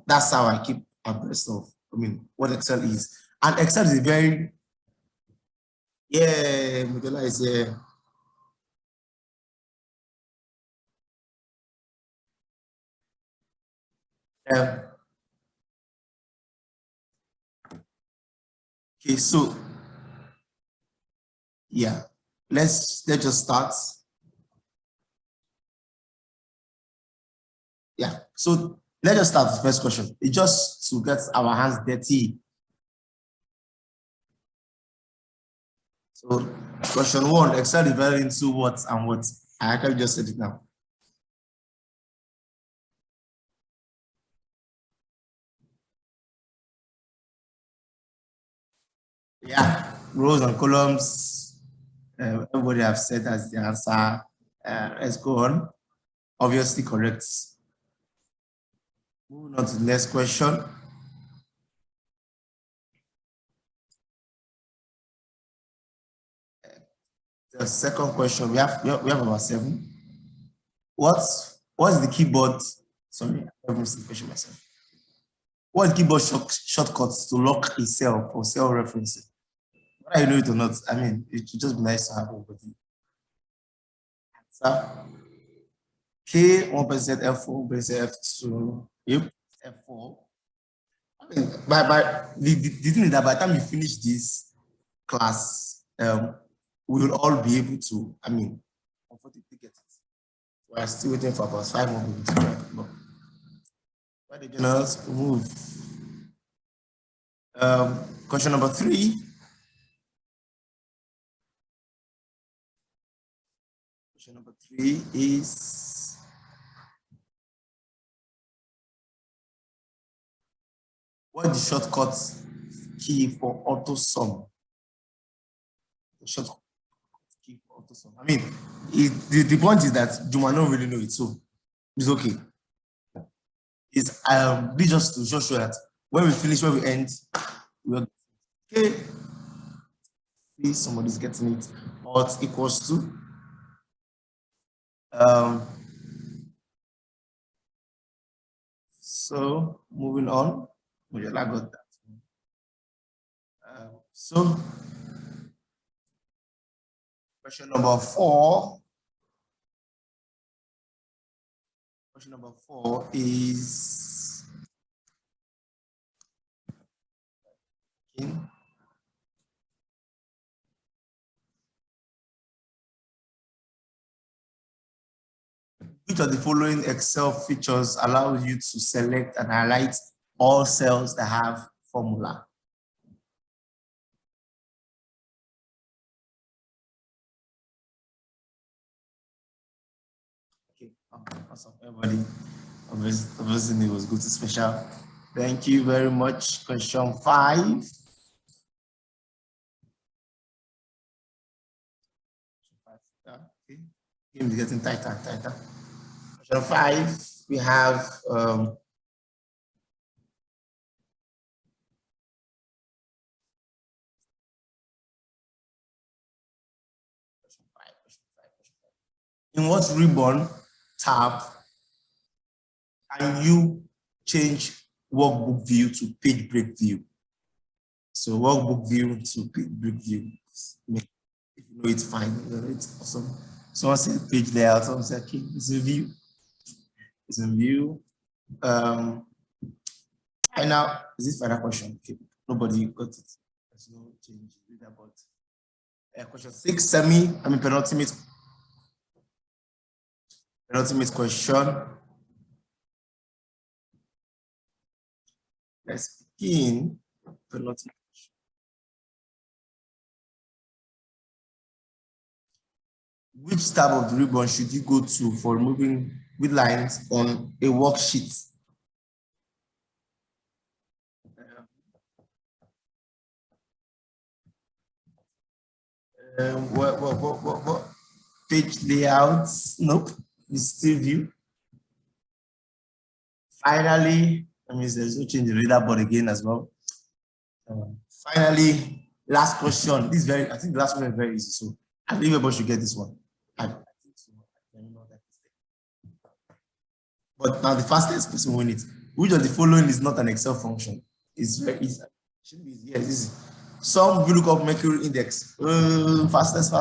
that's how I keep abreast of, what Excel is. And Excel is very, Modula is here. Okay, so yeah, let's just start. Yeah, so let's just start with the first question. It's just to get our hands dirty. So question 1, Excel divided into what and what? I actually just said it now. Yeah, rows and columns. Everybody have said as the answer. Let's go on. Obviously correct. Moving on to the next question. The second question, we have about 7. What's the keyboard? Sorry, I missed the question myself. What keyboard shortcuts to lock a cell for cell references? Whether you know it or not, it should just be nice to have everybody. Answer. K, 1% F4, 1% F2. Yep, F4. The thing is that by the time you finish this class, we will all be able to, comfortably get it. We're still waiting for about 5 more minutes. Why the journals move? Question number 3. Question number 3 is what is the shortcut key for auto sum? The shortcut key for auto sum. The point is that you might not really know it, so it's okay. It's just to show that when we finish, when we end, we're okay. See, somebody's getting it. Alt equals to so moving on. I got that. So question number 4. Question number 4 is which of the following Excel features allows you to select and highlight all cells that have formula? Okay, awesome. Everybody, obviously it was good to special. Thank you very much. Question 5. Okay. Game is getting tighter and tighter. Question 5, we have in what ribbon tab can you change workbook view to page break view? So workbook view to page break view. If you know it's fine, it's awesome. Someone said page layout, someone said okay, it's a view. It's a view. And now is this final question? Okay, nobody got it. There's no change about question 6, penultimate question. Let's begin. Penultimate question. Which tab of the ribbon should you go to for removing with lines on a worksheet? What? Page layouts? Nope. It's still view. Finally, that means there's no change in the reader board again as well. Finally, last question. I think the last one is very easy. So I think everybody should get this one. I think so. But now the fastest person win it. Which of the following is not an Excel function? It's very easy. Should be easy. Yes, easy. Some VLOOKUP Mercury index. Fastest.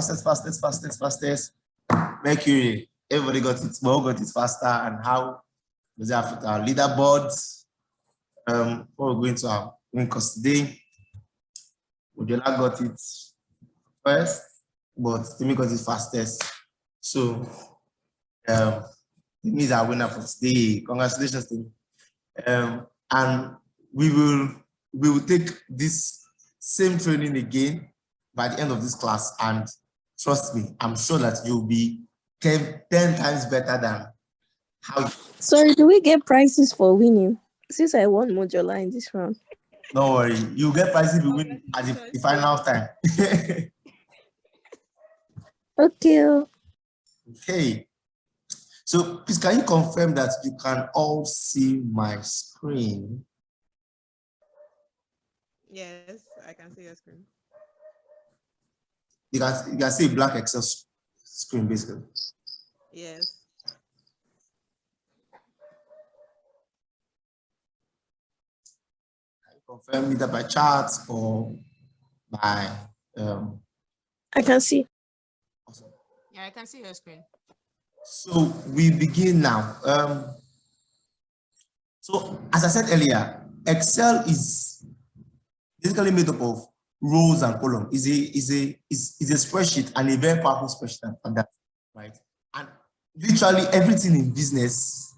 Mercury. Everybody got it. We all got it faster. And how does it affect our leaderboards? What we're going to have. Because today, Modula got it first, but Timmy got it fastest. So, Timmy is our winner for today. Congratulations, Timmy. And we will take this same training again by the end of this class, and trust me, I'm sure that you'll be 10 times better than how you... Sorry, do we get prizes for winning? Since I won Modular in this round. Don't worry, you'll get prizes if you win at the final time. Okay. Okay. So please, can you confirm that you can all see my screen? Yes, I can see your screen. You can see a black Excel screen, basically. Yes. Can you confirm either by chat or by... I can see. Awesome. Yeah, I can see your screen. So we begin now. So as I said earlier, Excel is basically made up of rows and columns. Is a spreadsheet, and a very powerful spreadsheet at that, right? And literally everything in business,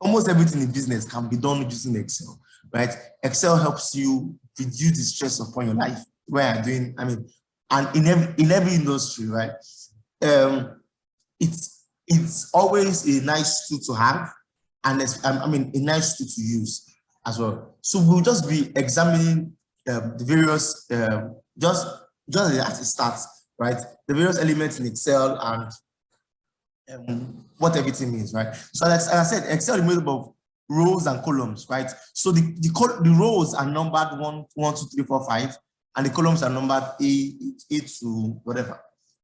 almost everything in business can be done using Excel, right? Excel helps you reduce the stress upon your life where you're doing, and in every industry, right? It's always a nice tool to have, and a nice tool to use as well. So we'll just be examining the various just as it starts, right? The various elements in Excel and what everything means, right? So as I said, Excel is made up of rows and columns, right? So the rows are numbered 1, 2, 3, 4, 5, and the columns are numbered A to whatever,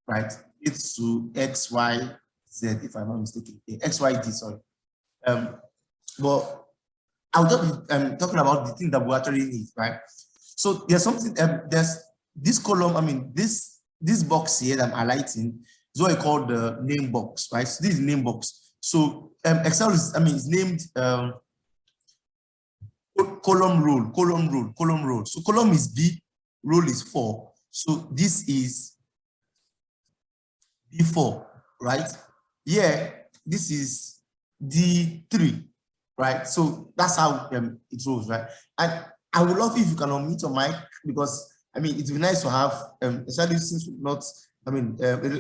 right? A to X, Y, Z, if I'm not mistaken. X, Y, D, sorry. But I'll just be talking about the thing that we actually need, right? So there's something, there's this column, this box here that I'm highlighting is what I call the name box, right? So this is the name box. So Excel is, is named column row. So column is B, row is 4. So this is B4, right? Yeah, this is D3, right? So that's how it rolls, right? And I would love if you can unmute your mic, because it would be nice to have, especially since we're not, a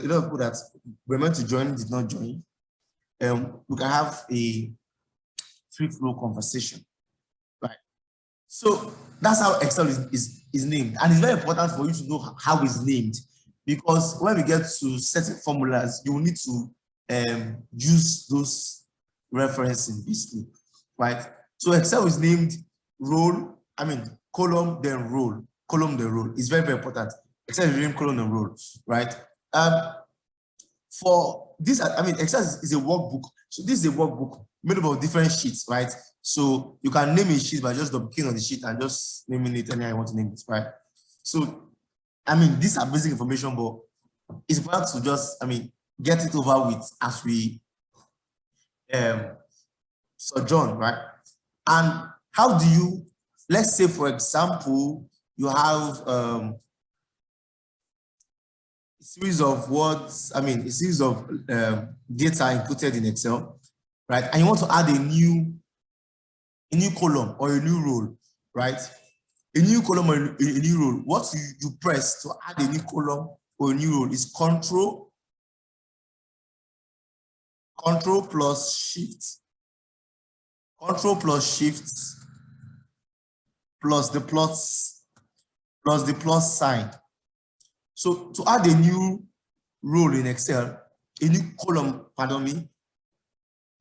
lot of people that were meant to join did not join. We can have a free flow conversation, right? So that's how Excel is named, and it's very important for you to know how it's named, because when we get to certain formulas, you will need to use those referencing, basically, right? So Excel is named column then row, It's very, very important. Excel is named column and row, right? For this, Excel is a workbook. So this is a workbook made up of different sheets, right? So you can name a sheet by just double-clicking on the sheet and just naming it any I want to name it, right? So, these are basic information, but it's important to just, get it over with as we sojourn, right? And how do you, let's say, for example, you have a series of words, a series of data inputted in Excel, right? And you want to add a new column or a new row, right? A new column or a new row. What you press to add a new column or a new row is Control plus Shift. Control plus Shift plus the plus sign. So to add a new row in Excel, a new column, pardon me,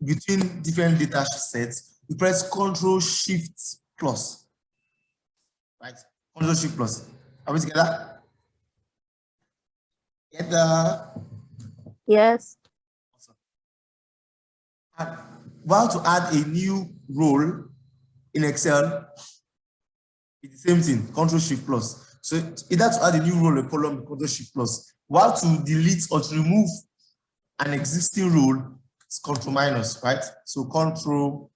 between different data sets, you press Control Shift plus, right? Control Shift plus. Are we together? Yes. Awesome. And while to add a new role, in Excel, it's the same thing, Control Shift plus. So either to add a new row or column, Control Shift plus. While to delete or to remove an existing role, it's Control minus, right? So Control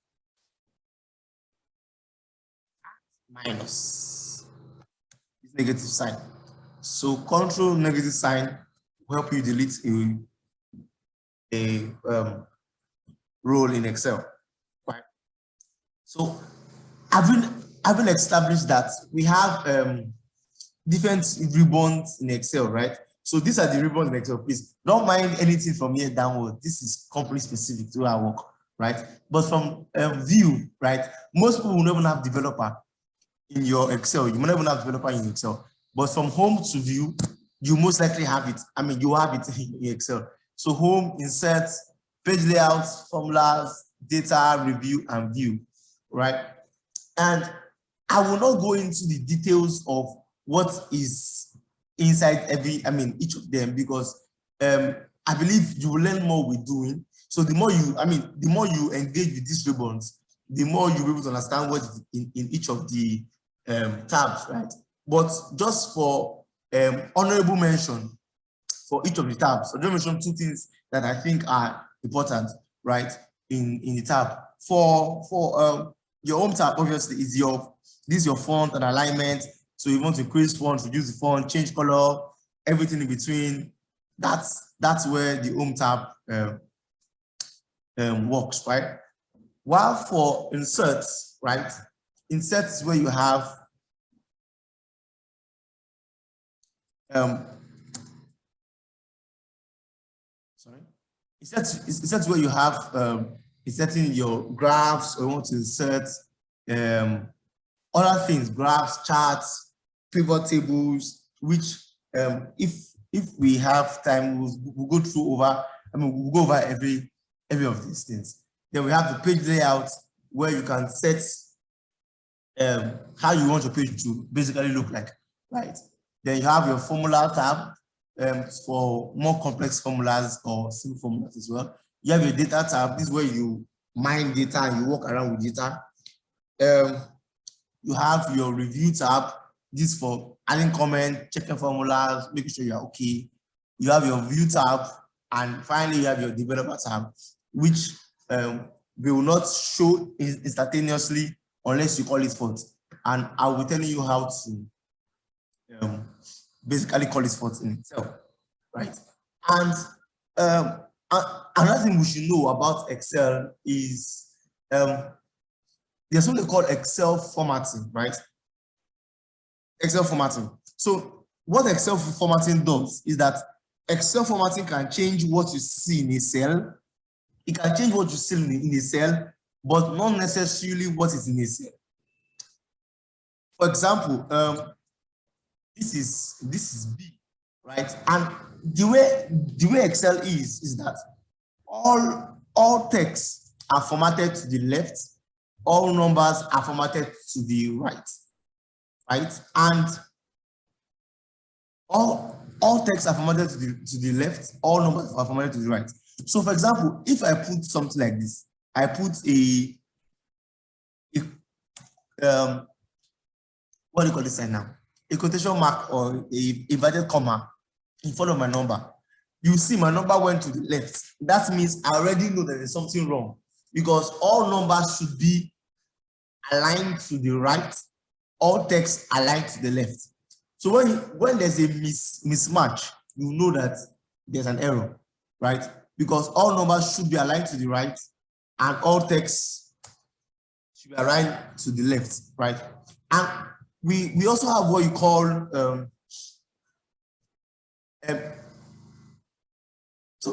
minus is negative sign. So Control negative sign will help you delete a role in Excel, right? So having established that, we have different ribbons in Excel, right? So these are the ribbons in Excel. Please don't mind anything from here downward. This is company specific to our work, right? But from view, right? Most people will never have developer in your Excel. You might not even have developer in Excel. But from home to view, you most likely have it. I mean, you have it in Excel. So home, insert, page layouts, formulas, data, review, and view, right? And I will not go into the details of what is inside each of them, because I believe you will learn more with doing. So the more you engage with these ribbons, the more you'll be able to understand what is in each of the tabs, right? But just for honorable mention for each of the tabs, I'll just mention two things that I think are important, right? In the tab. For your home tab, obviously, this is your font and alignment. So you want to increase font, reduce the font, change color, everything in between. That's where the home tab works, right? While for inserts, right? Inserts is where you have inserts where you have inserting your graphs, or you want to insert other things, graphs, charts, pivot tables, which if we have time, we'll go through we'll go over every of these things. Then we have the page layout, where you can set how you want your page to basically look like, right? Then you have your formula tab for more complex formulas or simple formulas as well. You have your data tab. This is where you mine data and you walk around with data. You have your review tab. This is for adding comment, checking formulas, making sure you're okay. You have your view tab, and finally you have your developer tab, which will not show instantaneously unless you call it forth. And I will be telling you how to basically call it forth in itself, right? And another thing we should know about Excel is there's something called Excel formatting, right? Excel formatting. So what Excel formatting does is that Excel formatting can change what you see in a cell. It can change what you see in a cell, but not necessarily what is in a cell. For example, this is B, right? And the way Excel is that all texts are formatted to the left, all numbers are formatted to the right, right? And all texts are formatted to the left, all numbers are formatted to the right. So for example, if I put something like this, I put what do you call this sign now? A quotation mark or a inverted comma in front of my number. You see my number went to the left. That means I already know that there's something wrong, because all numbers should be aligned to the right, all text aligned to the left. So when there's a mismatch, you know that there's an error, right? Because all numbers should be aligned to the right and all text should be aligned to the left, right? And we also have what you call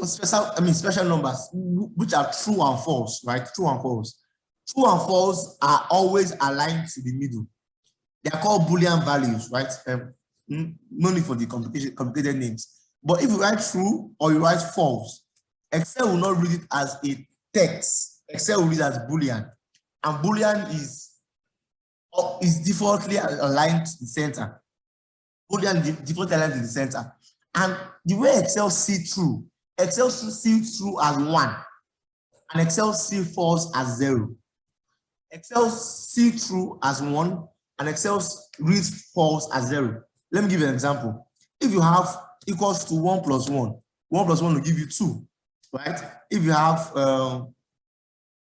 special numbers, which are true and false, right? True and false. True and false are always aligned to the middle. They are called Boolean values, right? No need for the complicated names. But if you write true or you write false, Excel will not read it as a text. Excel will read it as Boolean. And Boolean is defaultly aligned to the center. Boolean defaultly aligned to the center. And the way Excel sees true, Excel sees true as 1, and Excel sees false as 0. Excel see true as 1 and Excel reads false as 0. Let me give you an example. If you have equals to 1 plus 1, 1 plus 1 will give you 2, right? If you have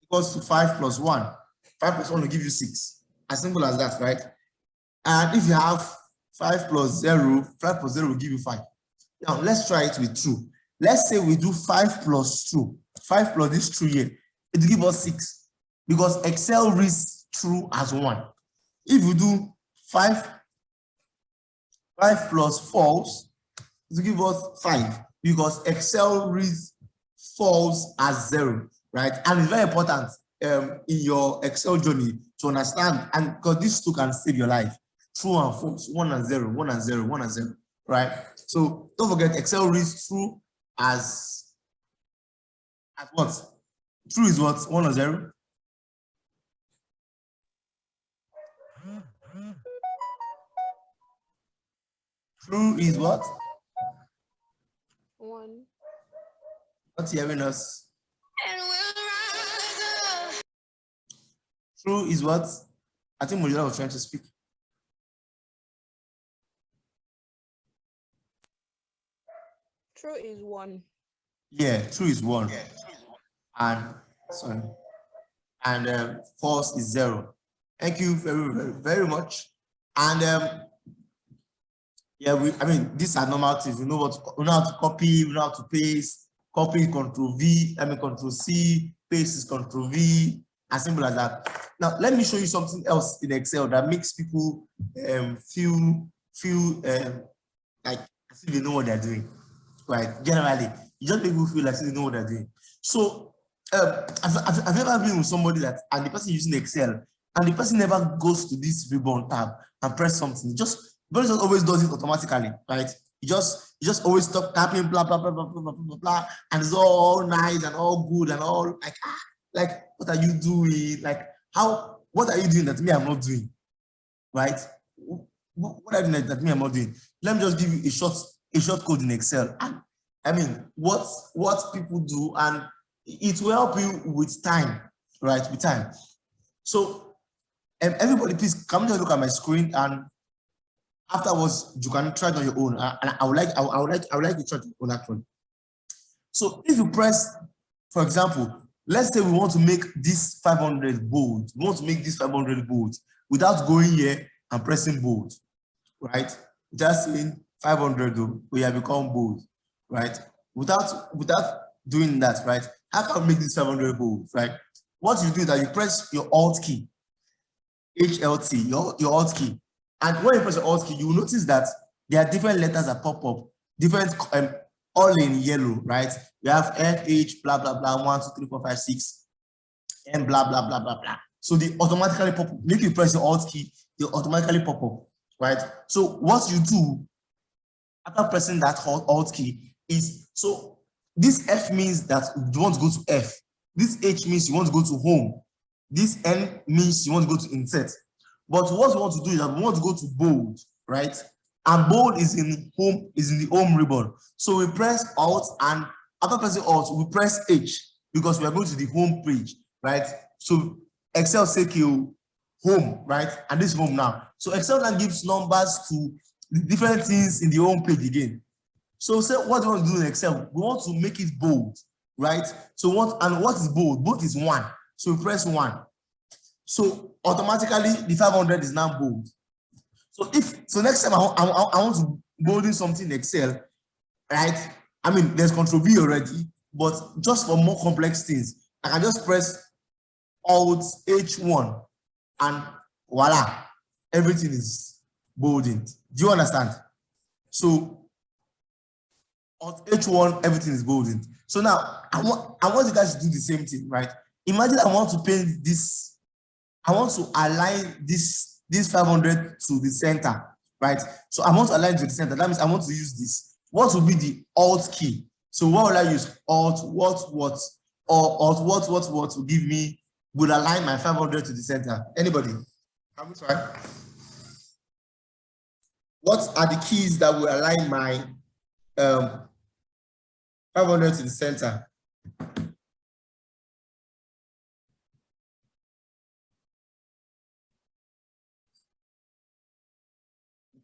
equals to 5 plus 1, 5 plus 1 will give you 6. As simple as that, right? And if you have 5 plus 0, 5 plus 0 will give you 5. Now, let's try it with true. Let's say we do 5 plus 2. 5 plus this true here, it will give us 6 because Excel reads true as 1. If you do 5 plus false, it will give us 5 because Excel reads false as 0, right? And it's very important in your Excel journey to understand, and because these two can save your life. True and false, 1 and 0, 1 and 0, 1 and 0, right? So don't forget, Excel reads true as what? True is what? 1 or 0? True is what? 1. Not hearing us. True is what? I think Mojula was trying to speak. True is 1. Yeah, true is 1. And sorry. And false is 0. Thank you very much. And yeah, these are normal things. We know how to copy, we know how to paste. Copy, Control V, Control C, paste is Control V, as simple as that. Now, let me show you something else in Excel that makes people feel like as if they know what they're doing, right? Generally, you just make people feel like they know what they're doing. So, I've never been with somebody and the person using Excel, and the person never goes to this ribbon tab and press something. Just always does it automatically, right? You just always stop tapping, blah blah blah blah blah blah blah blah, and it's all nice and all good and all like what are you doing? Like what are you doing that me I'm not doing, right? What are you doing that me I'm not doing? Let me just give you a short code in Excel. And what people do, and it will help you with time, right? With time. So everybody, please come to look at my screen, and afterwards you can try it on your own. And I would like to try it on your own actually. So if you press, for example, let's say we want to make this 500 bold. We want to make this 500 bold without going here and pressing bold, right? Just saying 500 though, we have become bold, right? Without doing that, right? How can we make this 500 bold, right? What you do is that you press your Alt key, HLT, your Alt key. And when you press your Alt key, you will notice that there are different letters that pop up, different, all in yellow, right? You have F, H, blah, blah, blah, 1, 2, 3, 4, 5, 6, and blah, blah, blah, blah, blah. So they automatically pop up. Make you press the Alt key, they automatically pop up, right? So what you do after pressing that Alt key is, so this F means that you want to go to F. This H means you want to go to home. This N means you want to go to insert. But what we want to do is that we want to go to bold, right? And bold is in the home ribbon. So we press Alt, and after pressing Alt, we press H because we are going to the home page, right? So Excel say home, right? And this home now. So Excel now gives numbers to the different things in the home page again. So say what we want to do in Excel, we want to make it bold, right? So what is bold? Bold is 1. So we press 1. So automatically the 500 is now bold. So next time I want to bolding something in Excel, right? There's Control V already, but just for more complex things, I can just press Alt H1 and voila, everything is bolded. Do you understand? So Alt H1, everything is bolded. So now I want you guys to do the same thing, right? Imagine I want to paint this. I want to align this 500 to the center, right? So I want to align to the center. That means I want to use this. What will be the Alt key? So what will I use? Alt what or Alt what will give me, will align my 500 to the center? Anybody? Can we try? What are the keys that will align my 500 to the center?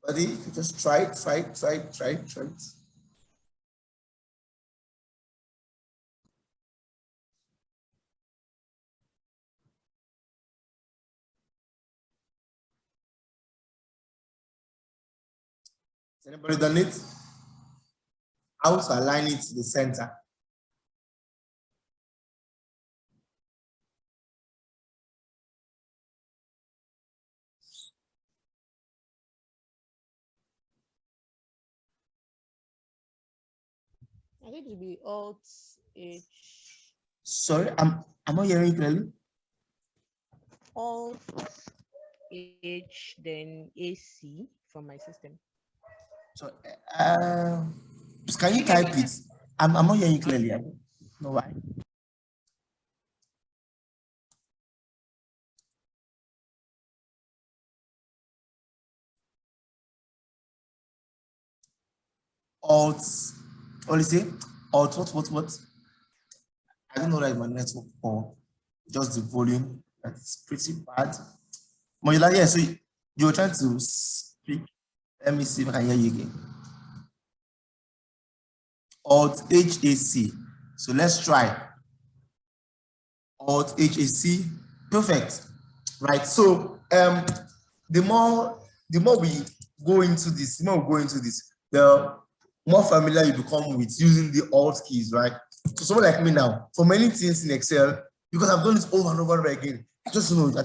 Buddy, just try it, try it, try it, try it, try it. Has anybody done it? How to align it to the center? I think it would be Alt H. Sorry, I'm not hearing you clearly. Alt H, then AC from my system. So, can you type it? I'm not hearing you clearly. I don't know why. Alt, what is it? Alt, what? I don't know that my network or just the volume. That's pretty bad. Modular, yeah, so you were trying to speak. Let me see if I can hear you again. Alt HAC. So let's try. Alt HAC. Perfect. Right. So the more we go into this, the more familiar you become with using the Alt keys, right? So someone like me now, for many things in Excel, because I've done it over and over again, I just want to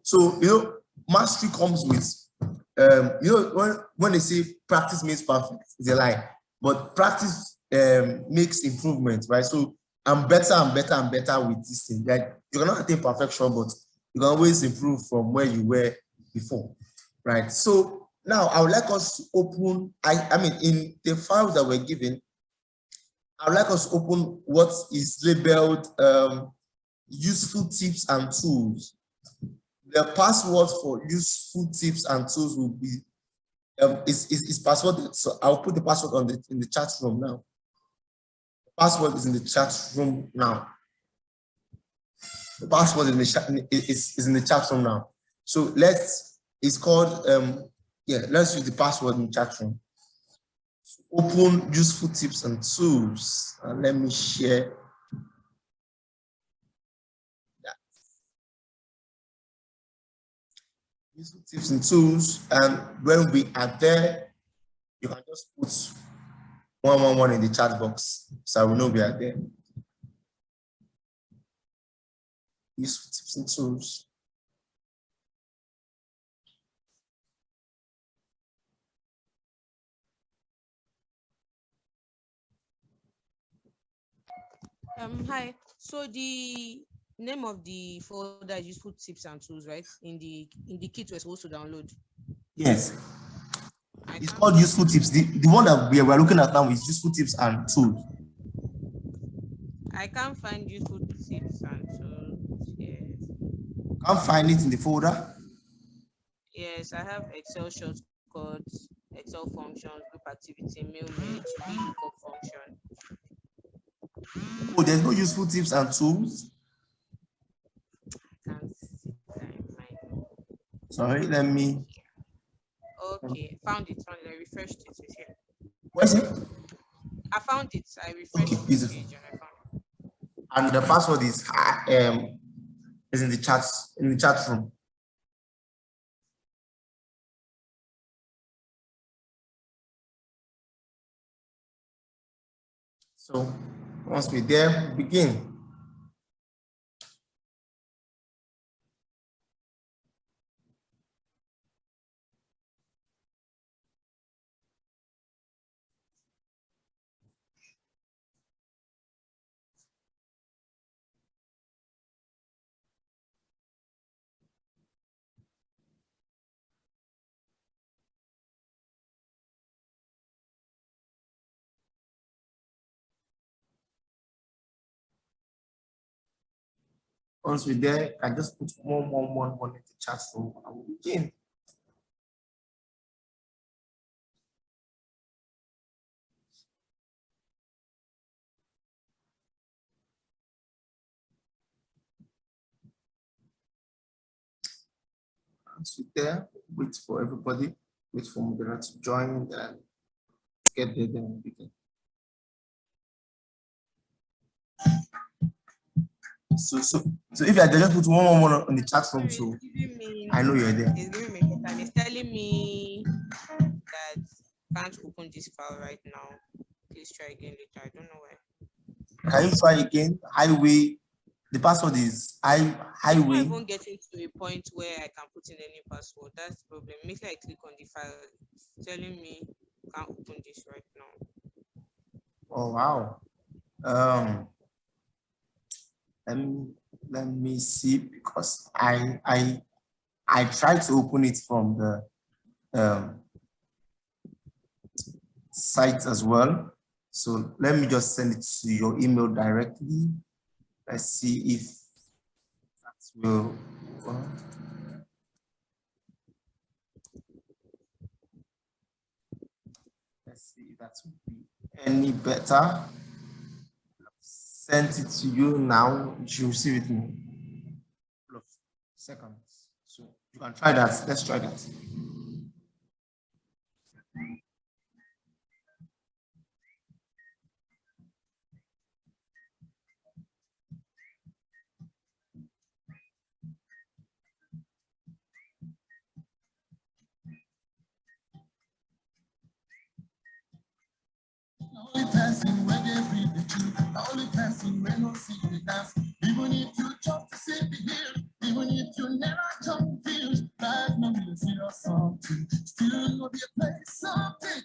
so mastery comes with when they say practice makes perfect, it's a lie. But practice makes improvement, right? So I'm better and better and better with this thing. Like you cannot attain perfection, but you can always improve from where you were before, right? So now I would like us to open, in the file that we're given, I would like us to open what is labeled useful tips and tools. The password for useful tips and tools will be is password. So I'll put the password in the chat room now. The password is in the chat room now. The password is in the chat room now. So it's called let's use the password in the chat room. Open useful tips and tools. And let me share that. Useful tips and tools. And when we are there, you can just put 111 in the chat box. So I will know we are there. Useful tips and tools. Hi. So the name of the folder is useful tips and tools, right? In the kit we're supposed to download. Yes. It's called useful tips. The one that we are looking at now is useful tips and tools. I can't find useful tips and tools here. Can't find it in the folder. Yes, I have Excel shortcuts, Excel functions, group activity, mail merge, Vlookup function. Oh, there's no useful tips and tools. I can't see that in my. Sorry, let me. Okay, found it. I refreshed it. It's here. What is it? I found it. I refreshed Okay, the beautiful. page and I found it. And the password is in the chat room. So once we're there, begin. Once we're there, I just put 111 in the chat room and we'll begin. Once we're there, wait for everybody. wait for moderator to join, then get there, then we begin. So if you are there, just put one on the chat room, so I know you're there. It's giving me and it's telling me that can't open this file right now. Please try again later. I don't know why. Can you try again? Highway. The password is I'm highway. not even getting to a point where I can put in any password. That's the problem. Immediately I click on the file, it's telling me can't open this right now. Oh wow. Let me see, because I tried to open it from the site as well. So let me just send it to your email directly. Let's see if that will work. Let's see if that will be any better. I've sent it to you now. You should receive it in a couple of seconds. So you can try that. Let's try that. Only person when they breathe the truth, only person when no see the dance. Even if you jump to see the hill, even if you never jump field, life no be a serious something. Still no be a play something.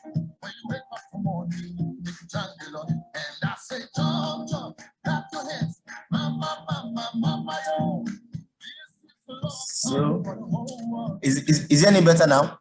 When you wake up for morning, make you thank the Lord, and I say jump, jump, clap your hands, mama, mama, mama, yo. So is it any better now?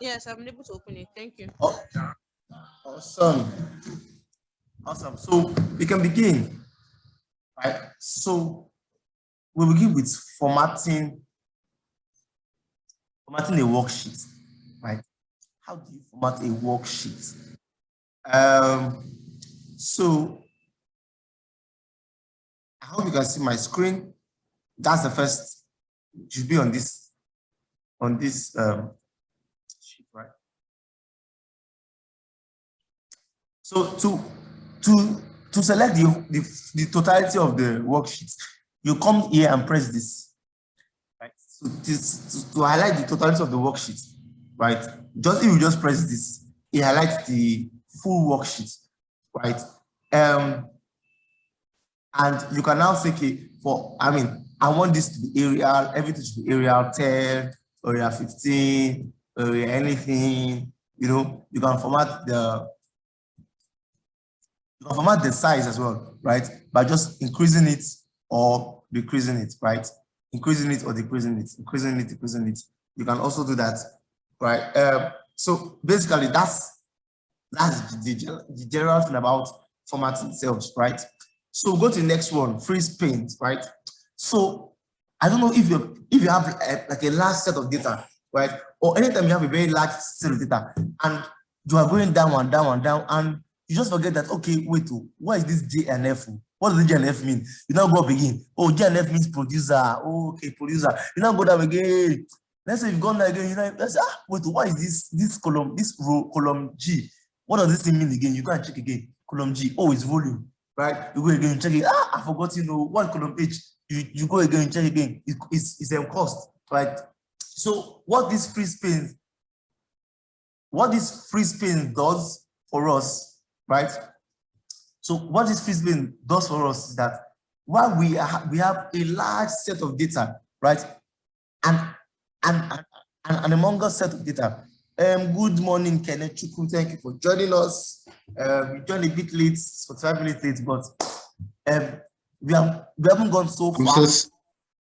Yes, I've been able to open it. Thank you. Oh, awesome. Awesome. So we can begin. Right. So we'll begin with formatting a worksheet. Right. How do you format a worksheet? So I hope you can see my screen. That's the first. It should be on this sheet, right? So to select the totality of the worksheet, you come here and press this, right? So to highlight the totality of the worksheet, right? If you just press this, it highlights the full worksheet, right? And you can now say, okay, I want this to be Arial, everything should be Arial 10, Arial 15, Arial anything, you can format the size as well, right? By just increasing it or decreasing it, right? Increasing it or decreasing it, increasing it, decreasing it. You can also do that, right? So basically, that's the general thing about formatting itself, right? So go to the next one, freeze paint, right? So I don't know if you have like a large set of data, right? Or anytime you have a very large set of data and you are going down and down and down, and you just forget that, okay, wait, what is this J and F? What does the J and F mean? You now go up again. Oh, J and F means producer. Oh, okay, producer. You now go down again. Let's say you've gone down again. You know, let's say, wait, what is this column, this row, column G? What does this thing mean again? You go and check again. Column G. Oh, it's volume, right? You go again, check it. I forgot. What column H? You go again, check again. It's cost, right? So what this freeze paint does for us, right? So what this freeze paint does for us is that while we have a large set of data, right, and among us set of data. Good morning, Kenneth Chukwu. Thank you for joining us. We joined a bit late, 45 minutes late, but we haven't gone so far.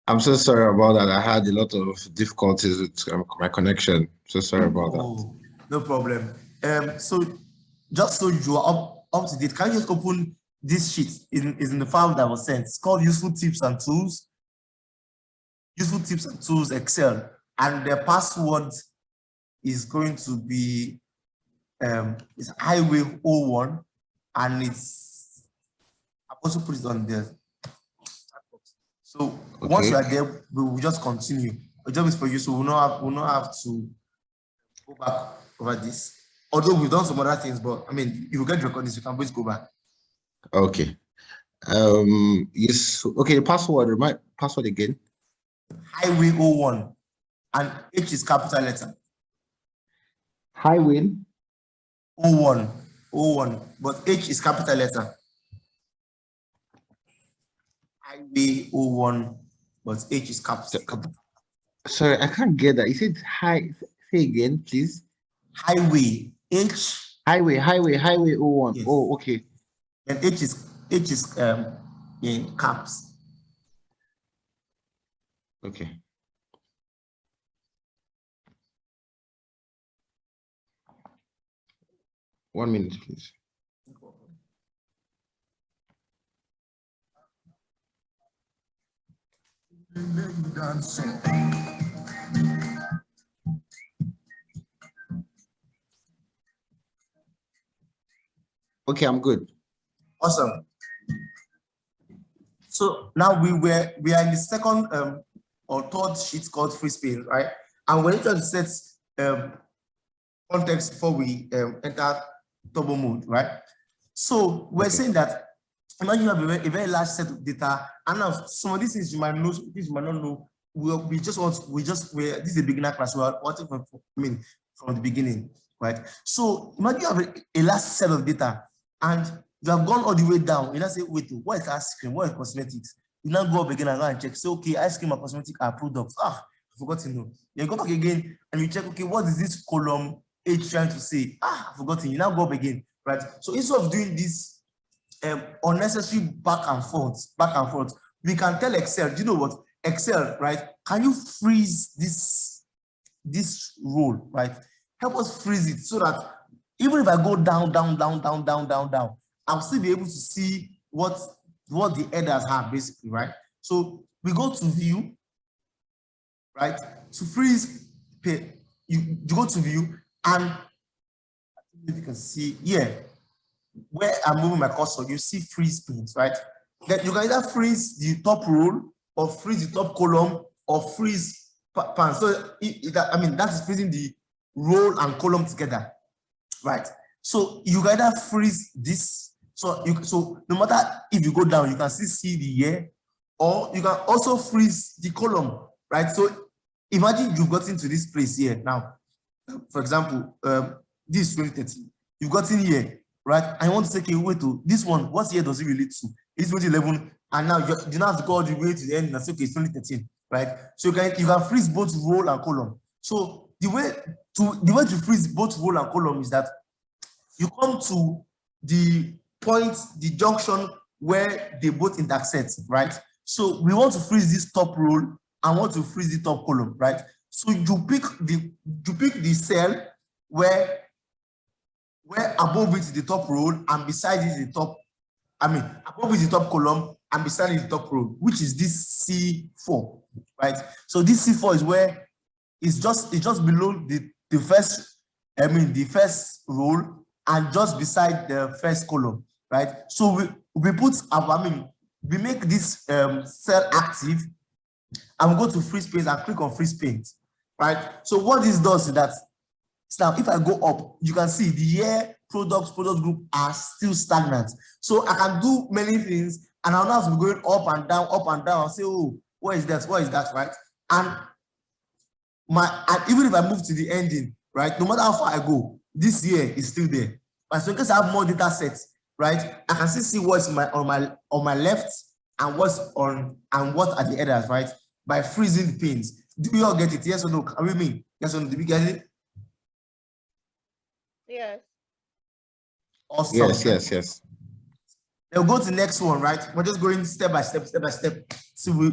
I'm so sorry about that. I had a lot of difficulties with my connection. So sorry about that. No problem. So just so you are up to date, can you just open this sheet? Is in the file that was sent. It's called Useful Tips and Tools. Useful Tips and Tools Excel. and the password is going to be it's highway 01, and it's I also put it on there. So once you are there, we will just continue. The job is for you, so we'll not have to go back over this. Although we've done some other things, but I mean, if you get recordings, you can always go back. Okay. Yes. Okay. The password. My password again. Highway 01, and H is capital letter. Highway 01, but H is capital letter. Highway 01, but H is capital. Sorry, I can't get that. You said high. Say again, please. Highway H. Highway 01. Yes. Oh, okay. And H is in caps. Okay. One minute, please. Okay, I'm good. Awesome. So now we are in the second or third sheet called free space, right? And we're trying to set context before we enter turbo mode, right? So we're saying that imagine you have a very large set of data, and now some of these things you might know, things you might not know. This is a beginner class. We are wanting from the beginning, right? So imagine you have a large set of data, and you have gone all the way down. You now say, wait, what is ice cream? What is cosmetics? You now go up again and go and check. Say, okay, ice cream and cosmetics are products. I forgot to know. You go back again and you check, okay, what is this column H trying to say? I forgot. You now go up again, right? So instead of doing this unnecessary back and forth, we can tell Excel, do you know what? Excel, right? Can you freeze this row, right? Help us freeze it so that even if I go down, I'll still be able to see what the headers have, basically, right? So we go to view, right? To freeze, you go to view, and if you can see here, where I'm moving my cursor, you see freeze panes, right? Then you can either freeze the top row, or freeze the top column, or freeze pan. So that is freezing the row and column together, right? So you can either freeze this. So no matter if you go down, you can still see the year, or you can also freeze the column, right? So imagine you've gotten to this place here now. For example, this is 2013. You've gotten here, right? I want to say, okay, wait to this one. What year does it relate to? It's 2011, and now you now have to go all the way to the end and say, okay, it's 2013, right? So you can freeze both row and column. So the way to freeze both row and column is that you come to the point, the junction where they both intersect, right? So we want to freeze this top row and want to freeze the top column, right? So you pick the cell where above it is the top row and beside it is the top. Above is the top column and beside is the top row, which is this C4, right? So this C4 is where it's just below the first row and just beside the first column, right? So we make this cell active, and we go to free space and click on free space, right? So what this does is that now if I go up, you can see the year, product group are still stagnant. So I can do many things, and I'll now have to be going up and down, and say, oh, what is that, right? And even if I move to the ending, right, no matter how far I go, this year is still there. But so in case I have more data sets, right, I can still see what's on my left and what are the headers, right, by freezing the pins. Do we all get it? Yes or no? Are we mean? Yes or no? Did we get it? Yes. Awesome. Yes. Then we'll go to the next one, right? We're just going step by step, till we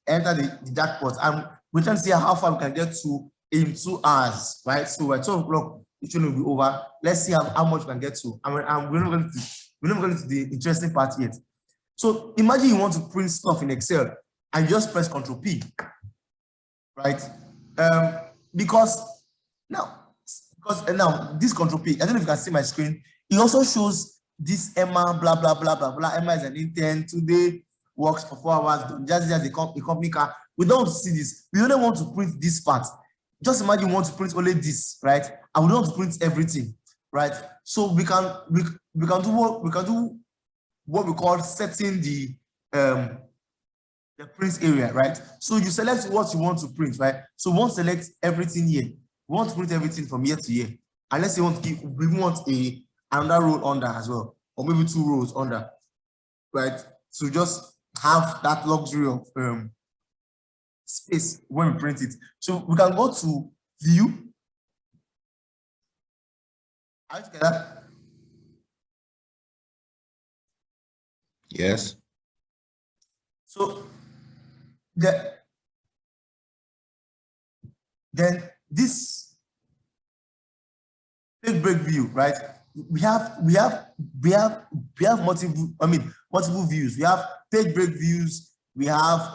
enter the jackpot. And we're trying to see how far we can get to in 2 hours, right? So at 12 o'clock, it will be over. Let's see how much we can get to. We're not going to the interesting part yet. So imagine you want to print stuff in Excel and you just press Ctrl P, right? Because now this control P, I don't know if you can see my screen. It also shows this Emma, blah blah blah blah blah. Emma is an intern today, works for 4 hours, just as a company car. We don't see this. We only want to print this part. Just imagine you want to print only this, right? And we don't want to print everything, right? So we can do what we call setting the print area, right? So you select what you want to print, right? So we want to select everything here. We want to print everything from here to here. Unless you want to we want another row under as well, or maybe 2 rows under, right? So just have that luxury of space when we print it. So we can go to view. Are you together? Yes. So then this page break view, right? We have multiple views. We have page break views. We have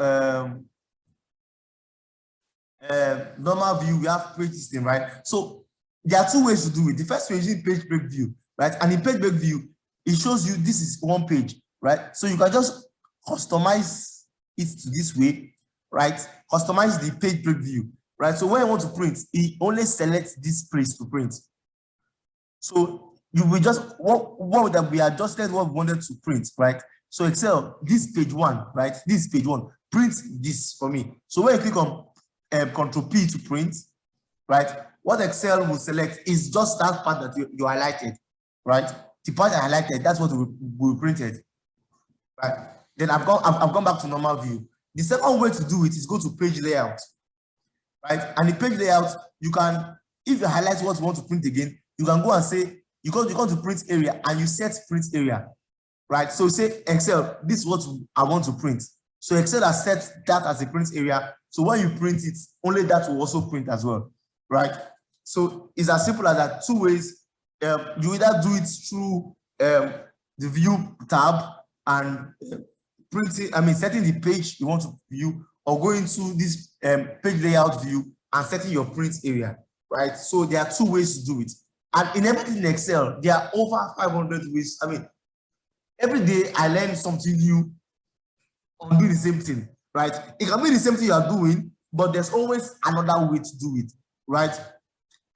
normal view. We have page system, right? So there are 2 ways to do it. The first way is in page break view, right? And in page break view, it shows you this is 1 page, right? So you can just customize it to this way, right? Customize the page break view, right? So when you want to print, it only selects this place to print. So you will just what that we adjusted what we wanted to print, right? So Excel, this page 1, right? This page 1, print this for me. So when you click on Control P to print, right? What Excel will select is just that part that you highlighted, right? The part I highlighted, that's what we printed, right? Then I've gone back to normal view. The second way to do it is go to page layout, right? And the page layout, you can, if you highlight what you want to print again, you can go and say, you go to print area and you set print area, right? So say Excel, this is what I want to print. So Excel has set that as a print area. So when you print it, only that will also print as well, right? So it's as simple as that. 2 ways. You either do it through the view tab and setting the page you want to view, or going to this page layout view and setting your print area, right? So there are 2 ways to do it. And in everything in Excel, there are over 500 ways. Every day I learn something new on doing the same thing, right? It can be the same thing you are doing, but there's always another way to do it, right?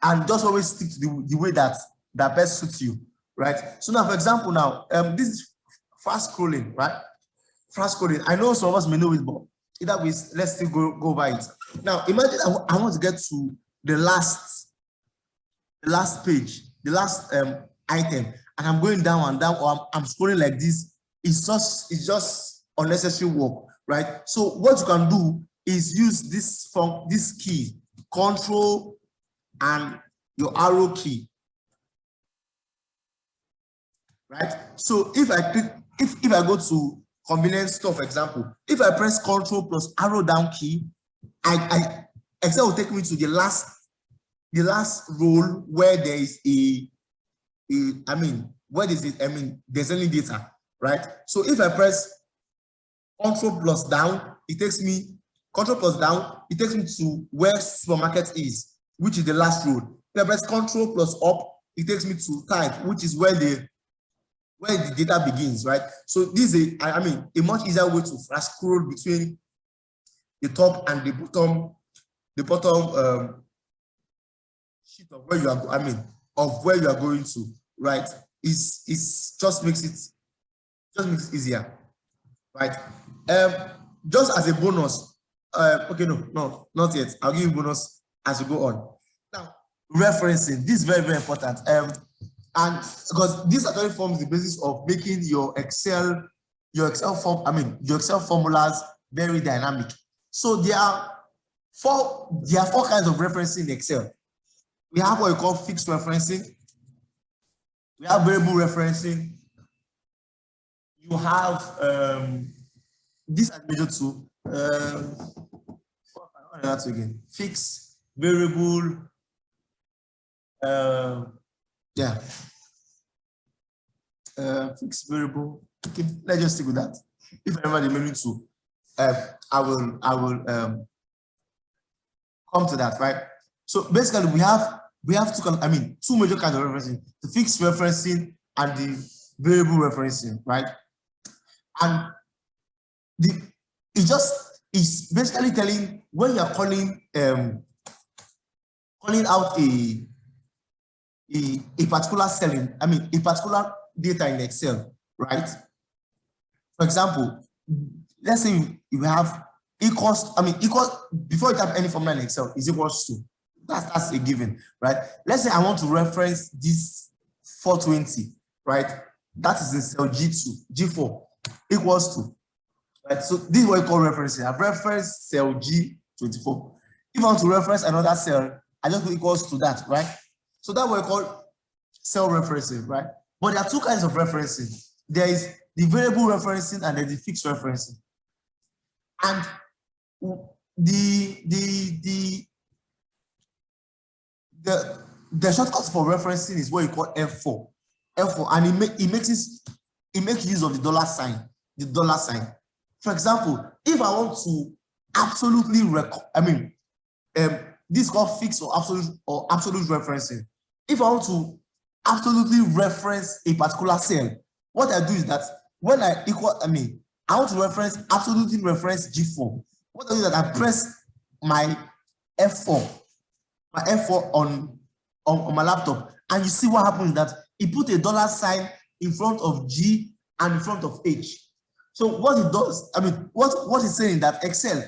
And just always stick to the way that best suits you, right? So now, for example, now this is fast scrolling, right? Fast scrolling. I know some of us may know it, but either way, let's still go over it. Now, imagine I want to get to the last page, the last item, and I'm going down and down, or I'm scrolling like this. It's just unnecessary work, right? So what you can do is use this key, Control and your arrow key, right? So if I click, if I go to convenience store, for example, if I press Control plus arrow down key, Excel will take me to the last row where there is there's any data, right? So if I press Control plus down, it takes me to where supermarket is, which is the last row. If I press Control plus up, it takes me to type, which is where the data begins, right? So this is a much easier way to fast scroll between the top and the bottom sheet of where you are going to, right? It's just makes it easier, right? Just as a bonus, okay, no, not yet. I'll give you a bonus as we go on. Now, referencing, this is very, very important. And because this actually forms the basis of making your Excel formulas very dynamic. So there are four kinds of referencing in Excel. We have what we call fixed referencing. We have variable referencing. You have this is measure two. That's again fixed, variable. Fixed variable. Okay, let's just stick with that. If I remember the menu two, I will come to that, right? So basically we have two major kinds of referencing: the fixed referencing and the variable referencing, right? And it's basically telling when you're calling out a particular cell a particular data in Excel, right? For example, let's say you have equals before you type any formula in Excel is equals to, that's a given, right? Let's say I want to reference this 420, right? That is in cell G4 equals to, right? So this is what you call referencing. I've referenced cell G24. If I want to reference another cell, I just put equals to that, right? So that's what we call cell referencing, right? But there are two kinds of referencing. There is the variable referencing and then the fixed referencing. And the shortcut for referencing is what you call F4. And it makes use of the dollar sign. For example, if I want to absolutely this is called fixed or absolute referencing. If I want to absolutely reference a particular cell, what I do is that when I want to absolutely reference G4. What I do is that I press my F4 on my laptop, and you see what happens, that it put a dollar sign in front of G and in front of H. So what it does, what it's saying that Excel,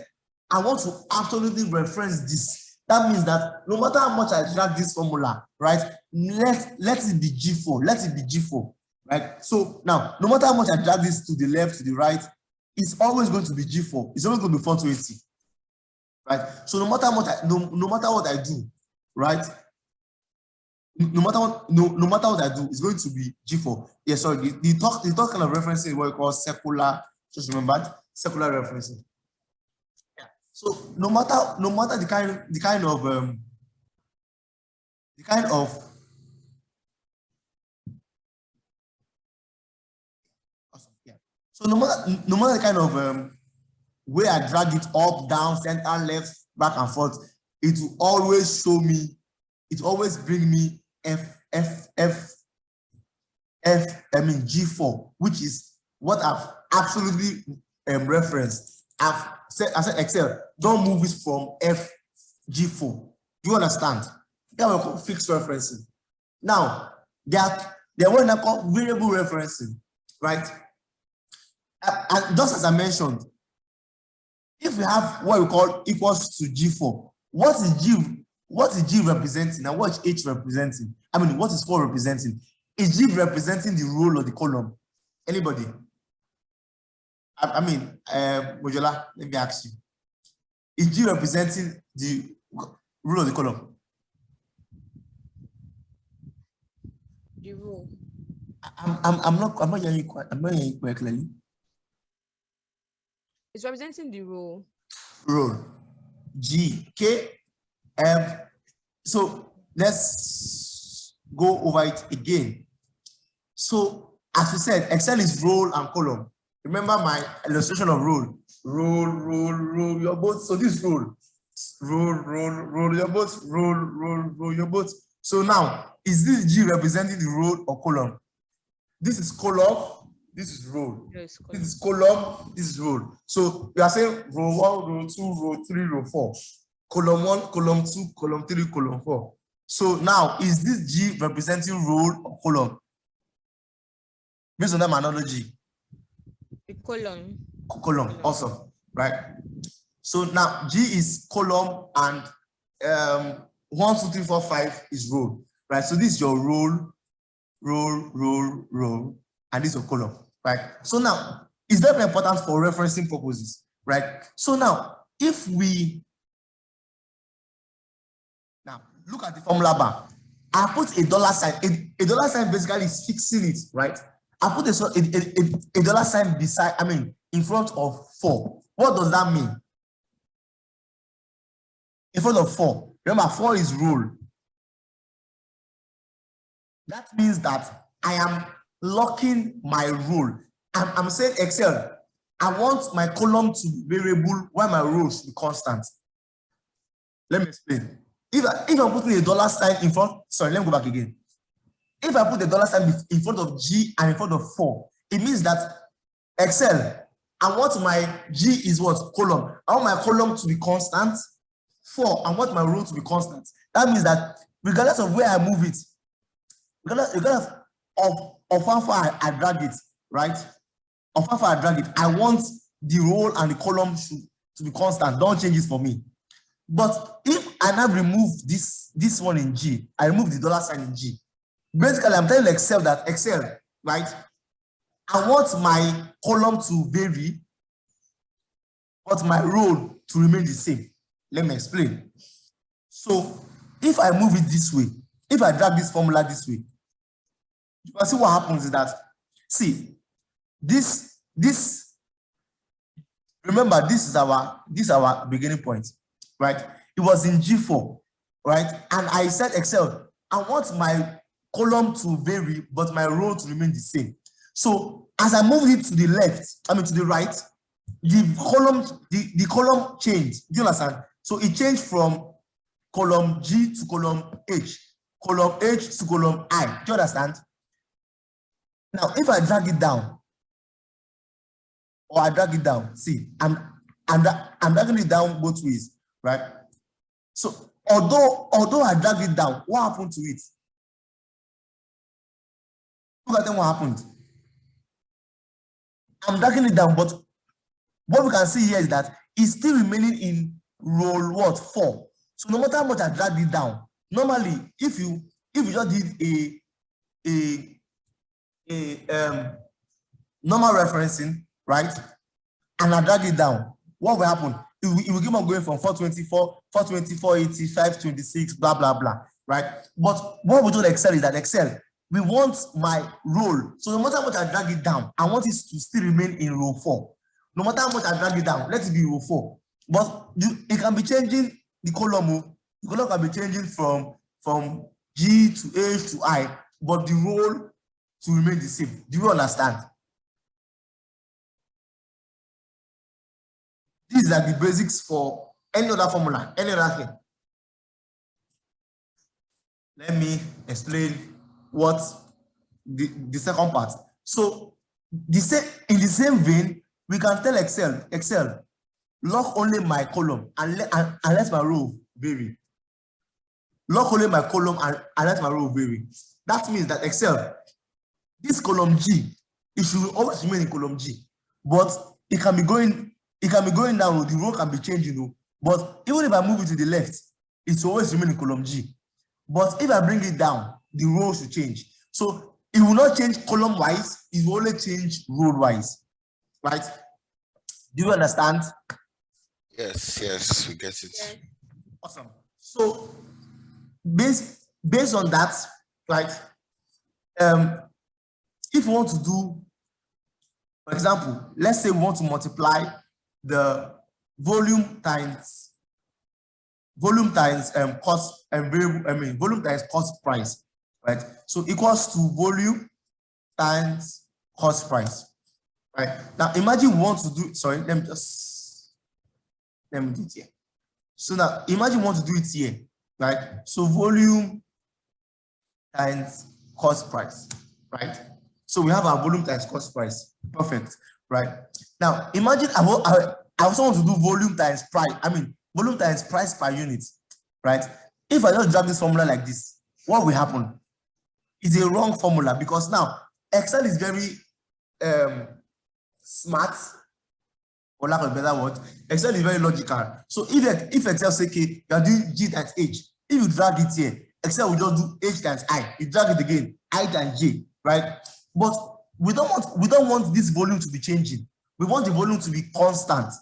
I want to absolutely reference this. That means that no matter how much I drag this formula, right, let it be G4, right? So now, no matter how much I drag this to the left, to the right, it's always going to be G4. It's always going to be 420, right? So no matter what I do, right? No matter what I do, it's going to be G4. Yeah, sorry. The talk kind of referencing is what we call secular. Just remember secular referencing. Yeah. So no matter the kind of awesome, yeah. So no matter the kind of way I drag it up, down, center, left, back and forth, it will always show me. It always bring me G4, which is what I've absolutely referenced. I said Excel, don't move it from G4. Do you understand? That we call fixed referencing. Now, there are what I call variable referencing, right? And just as I mentioned, if we have what we call equals to G4, what is G representing and what is H representing? What is 4 representing? Is G representing the row or the column? Anybody? Mojola, let me ask you. Is G representing the row or the column? The row. I'm not hearing you quite clearly. It's representing the row. Row. G. K. So let's go over it again. So as we said, Excel is row and column. Remember my illustration of row. Row, your boat. So this row, your boat, row, your boat. So now, is this G representing the row or column? This is column, this is row. Yes, this is column, this is row. So we are saying row 1, row 2, row 3, row 4. Column 1, column 2, column 3, column 4. So now, is this G representing row or column? Based on that analogy. The column. Column, awesome, right? So now G is column and 1, 2, 3, 4, 5 is row, right? So this is your row, and this is your column, right? So now, it's very important for referencing purposes, right? So now, if we now look at the formula bar, I put a dollar sign. A dollar sign basically is fixing it, right? I put a dollar sign beside, in front of 4. What does that mean? In front of 4. Remember, 4 is rule. That means that I am locking my rule. I'm saying Excel, I want my column to be variable while my row should be constant. Let me explain. If I'm putting a dollar sign in front, sorry, let me go back again. If I put the dollar sign in front of G and in front of 4, it means that Excel, I want my G is what? Column. I want my column to be constant. 4, I want my row to be constant. That means that regardless of where I move it, regardless of how far I drag it, right? Of how far I drag it, I want the row and the column to be constant. Don't change it for me. But if I now remove this one in G, I remove the dollar sign in G. Basically, I'm telling Excel that Excel, right? I want my column to vary, but my row to remain the same. Let me explain. So if I move it this way, if I drag this formula this way, you can see what happens is that, see, this, remember, this is our beginning point, right? It was in G4, right? And I said, Excel, I want my column to vary, but my row to remain the same. So as I move it to the left, I mean to the right, the column changed. Do you understand? So it changed from column G to column H to column I. Do you understand? Now, if I drag it down, or I drag it down, see, I'm dragging it down both ways, right? So although I drag it down, what happened to it? Look at them, what happened. I'm dragging it down, but what we can see here is that it's still remaining in row what? 4. So no matter how much I drag it down, normally if you just did a normal referencing, right? And I drag it down, what will happen? It will keep on going from 424, 424, 80, 526, blah, blah, blah, right? But what we do in Excel is that Excel, we want my row. So no matter how much I drag it down, I want it to still remain in row 4. No matter how much I drag it down, let it be row 4. But it can be changing the column. The column can be changing from G to H to I, but the row to remain the same. Do you understand? These are the basics for any other formula, any other thing. Let me explain what the second part. So in the same vein, we can tell Excel, lock only my column and let my row vary. Lock only my column and let my row vary. That means that Excel, this column G, it should always remain in column G, but it can be going down, the row can be changing. But even if I move it to the left, it's always remain in column G. But if I bring it down, the row should change. So it will not change column wise, it will only change row wise. Right? Do you understand? Yes, we get it. Yes. Awesome. So based on that, right? If you want to do, for example, let's say we want to multiply the volume times cost and variable, volume times cost price, right? So equals to volume times cost price, right? Now imagine we want to do, sorry, let me do it here. So now imagine we want to do it here, right? So volume times cost price, right? So we have our volume times cost price, perfect, right? Now imagine I also want to do volume times price, volume times price per unit, right? If I just drag this formula like this, what will happen? It's a wrong formula because now Excel is very smart, for lack of a better word. Excel is very logical. So if Excel say, okay, you are doing G times H, if you drag it here, Excel will just do H times I. You drag it again, I times J, right? But we don't want this volume to be changing. We want the volume to be constant,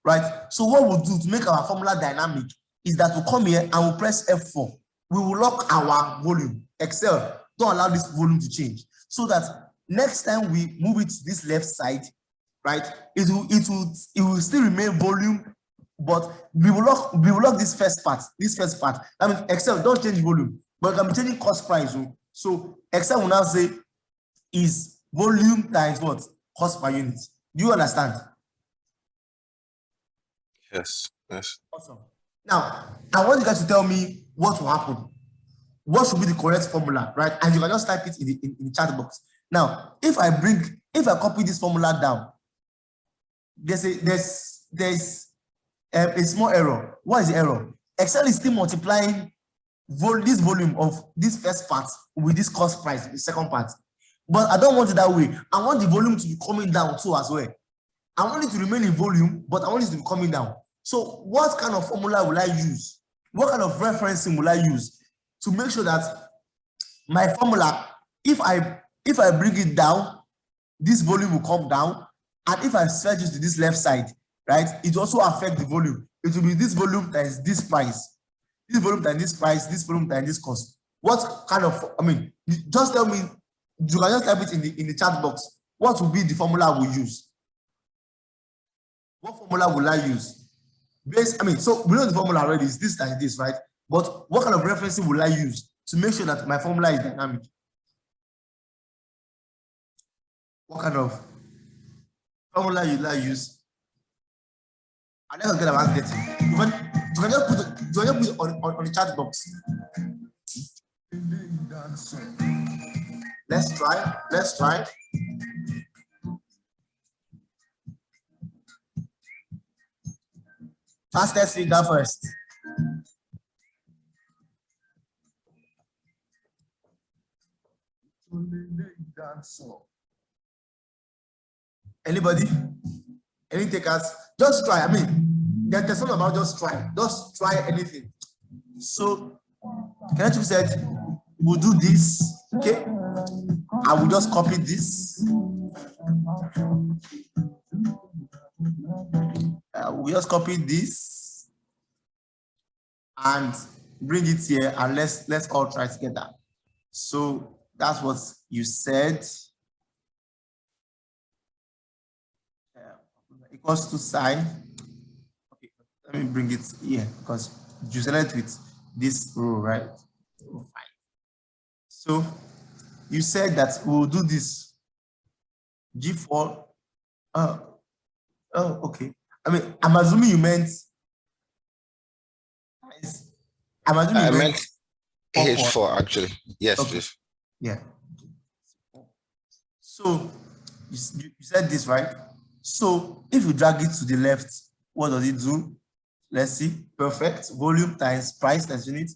right? So what we'll do to make our formula dynamic is that we'll come here and we'll press F4. We will lock our volume. Excel, don't allow this volume to change. So that next time we move it to this left side, right, it will still remain volume, but we will lock this first part. I mean, Excel, don't change volume, but it can be changing cost price. So Excel will now say is volume times what? Cost per unit. Do you understand? Yes. Awesome. Now, I want you guys to tell me what will happen. What should be the correct formula, right? And you can just type it in the chat box. Now, if I copy this formula down, there's a small error. What is the error? Excel is still multiplying this volume of this first part with this cost price, the second part. But I don't want it that way. I want the volume to be coming down too as well. I want it to remain in volume, but I want it to be coming down. So what kind of formula will I use? What kind of referencing will I use to make sure that my formula, if I bring it down, this volume will come down, and if I stretch it to this left side, right, it also affects the volume. It will be this volume times this price, this volume times this price, this volume times this cost. What kind of, I mean, just tell me, you can just type it in the chat box. What will be the formula we use? What formula will I use? So we know the formula already is this times this, right? But what kind of referencing will I use to make sure that my formula is dynamic? What kind of formula will I use? And let's get about getting. You can just put it on the chat box. Let's try. Fastest finger first. Anybody? Any takers? Just try. I mean, there's something about just try. Just try anything. So, Kenneth said, we'll do this. Okay. I will just copy this. We just copy this and bring it here, and let's all try together. So that's what you said. Equals to sign. Okay, let me bring it here because you select with this row, right? Oh, fine. So you said that we'll do this. G4. Oh, okay. I mean, I'm assuming you meant. I meant H4 actually. Yes, okay. please. Yeah. So you said this, right? So if you drag it to the left, what does it do? Let's see. Perfect. Volume times price times unit.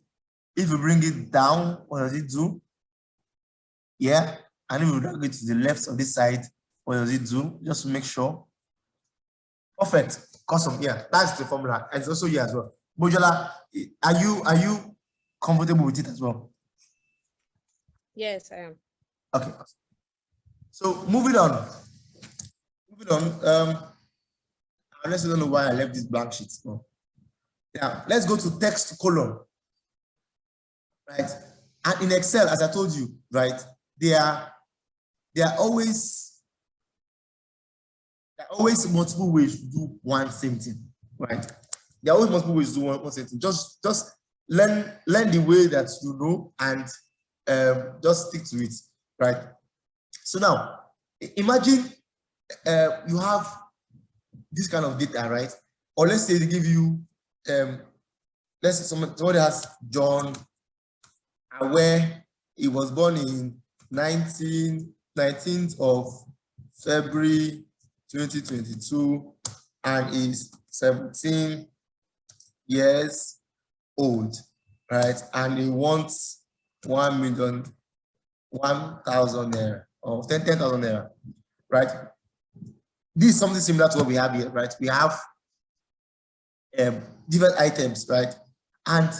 If you bring it down, what does it do? Yeah. And if you drag it to the left of this side, what does it do? Just to make sure. Perfect. Custom. Yeah, that's the formula. And it's also here as well. Mojola, are you comfortable with it as well? Yes, I am. Okay. So moving on. Unless you don't know why I left this blank sheet. No. Yeah, let's go to text column. Right. And in Excel, as I told you, right, there are always multiple ways to do one same thing, right? There are always multiple ways to do one same thing. Just learn the way that you know and just stick to it, right? So now, imagine you have this kind of data, right? Or let's say they give you, let's say somebody has John, and where he was born in 19th of February 2022 and is 17 years old, right? And he wants 1,000,000 naira or 10,000 naira, right? This is something similar to what we have here, right? We have different items, right? And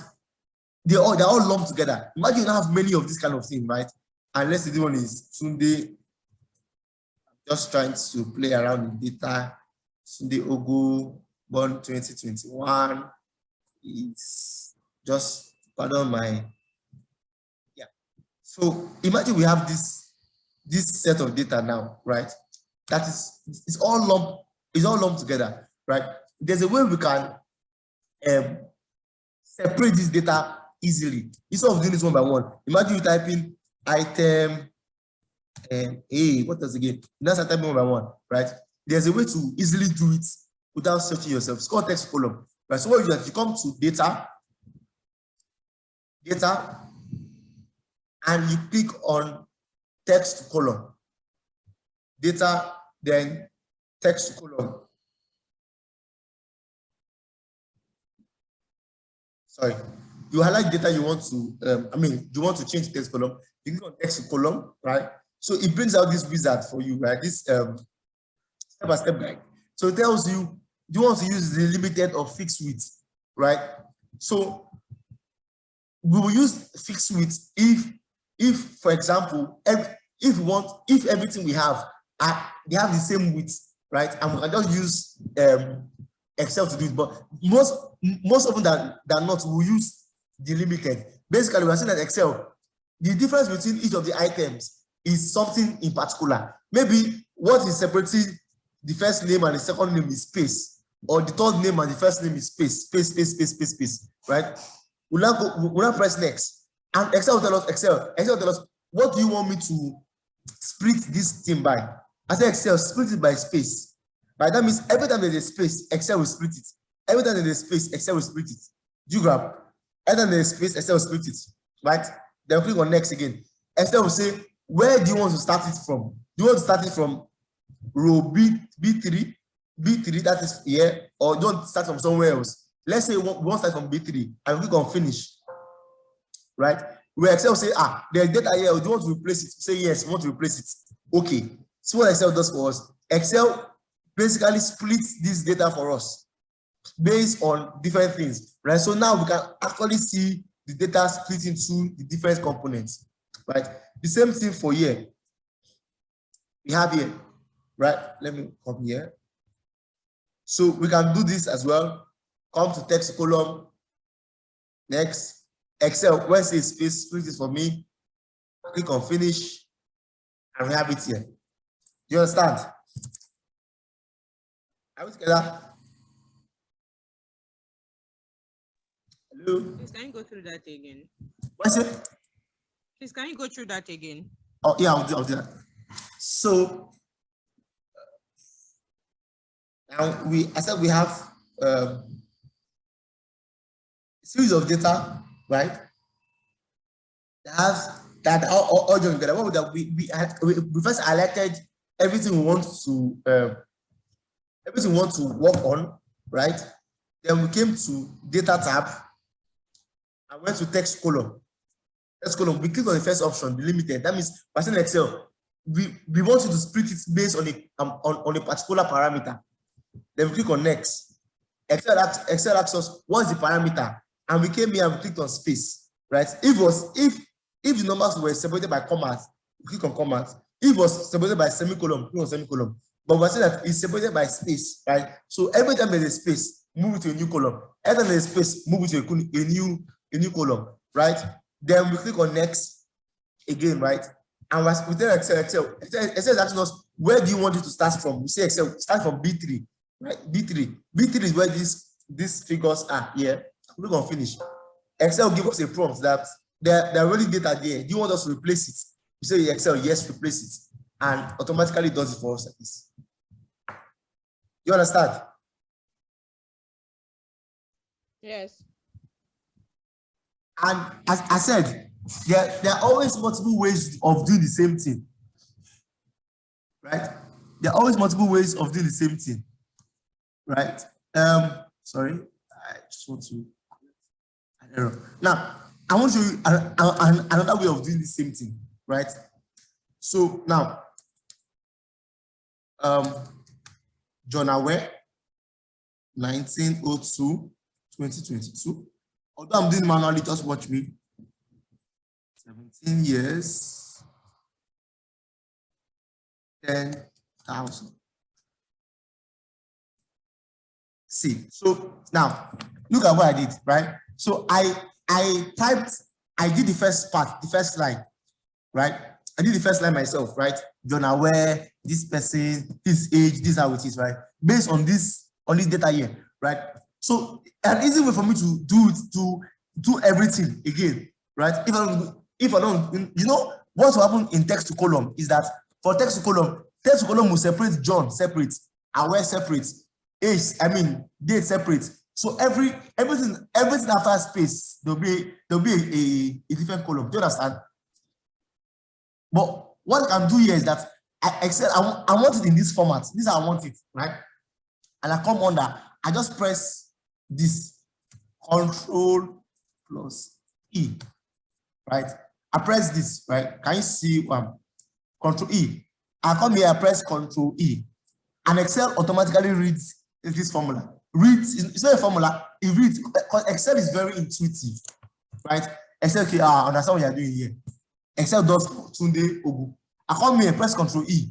they're all lumped together. Imagine you have many of this kind of thing, right? And let's say the one is Sunday. Just trying to play around with data. Sunday Ogu, born 2021, is just, pardon my, yeah. So imagine we have this set of data now, right? That is, it's all lumped together, right? There's a way we can separate this data easily. Instead of doing this one by one, imagine you type in item A, what does again? Now I type one by one, right? There's a way to easily do it without searching yourself. It's called text column. right? So what you do is you come to data, and you click on text to column. Data, then text to column. Sorry, you highlight data you want to, you want to change text column. You click on text to column, right? So it brings out this wizard for you, right? This step-by-step guide. So it tells you, do you want to use the limited or fixed width, right? So we will use fixed width if for example, if everything we have, they have the same width, right? And we can just use Excel to do it. But most often than not, we'll use the limited. Basically, we are saying that Excel, the difference between each of the items is something in particular. Maybe what is separating the first name and the second name is space, or the third name and the first name is space, right? We'll now press next. And Excel will tell us, what do you want me to split this thing by? I say Excel, split it by space. Right? That means every time there's a space, Excel will split it. Every time there's a space, Excel will split it. Do you grab? Every time there's a space, Excel will split it. Right? Then click on next again. Excel will say, where do you want to start it from? Do you want to start it from row B3, that is here, or do you want to start from somewhere else? Let's say we want to start from B3 and click on finish. Right? Where Excel will say, there's data here, do you want to replace it? Say yes, we want to replace it. Okay. So what Excel does for us, Excel basically splits this data for us based on different things, right? So now we can actually see the data split into the different components, right? The same thing for here. We have here, right? Let me come here. So we can do this as well. Come to text column. Next, Excel, where it says space, split it for me. Click on finish, and we have it here. Do you understand? Are we together? Hello? Please, can you go through that again? What's it? Please, can you go through that again? Oh, yeah, I'll do that. So, now I said we have a series of data, right? That all joined together. What would that we first highlighted everything we want to work on, right? Then we came to data tab and went to text column. Text column, we click on the first option, the limited. That means by saying Excel, we want you to split it based on a particular parameter. Then we click on next. Excel asks us what's the parameter, and we came here and we clicked on space, right? If the numbers were separated by commas, we click on commas. If it was separated by semicolon, click on semicolon. But we're saying that it's separated by space, right? So every time there's a space, move it to a new column. Every time there's a space, move it to a new column, right? Then we click on next again, right? And we tell Excel is asking us, where do you want it to start from? We say Excel, start from B3, right? B3 is where these figures are here. Click on finish. Excel give us a prompt that there are already data there. Do you want us to replace it? We say Excel, yes, replace it. And automatically does it for us like this. You understand? Yes. And as I said, there are always multiple ways of doing the same thing. Right? There are always multiple ways of doing the same thing. Right? Sorry, I just want to an error. Now, I want to show you another way of doing the same thing, right? So now, John Aware, 1902, 2022. Although I'm doing manually, just watch me. 17 years, 10,000. See, so now look at what I did, right? So I did the first part, the first line, right? I did the first line myself, right? John Aware, this person, this age, this is how it is, right? Based on this data here, right? So an easy way for me to do everything again, right? If I don't, you know, what will happen in text to column is that for text to column will separate John separate, Aware separate, age, date separate. So everything after space, there'll be a different column. Do you understand? But what I can do here is that I want it in this format. This is how I want it, right? And I come under, I just press this Control plus E, right? I press this, right? Can you see Control E? I come here, I press Control E, and Excel automatically reads this formula. It's not a formula, it reads, because Excel is very intuitive, right? Excel, okay, I understand what you're doing here. Excel does Tunde Ogu. I come here, press Control E.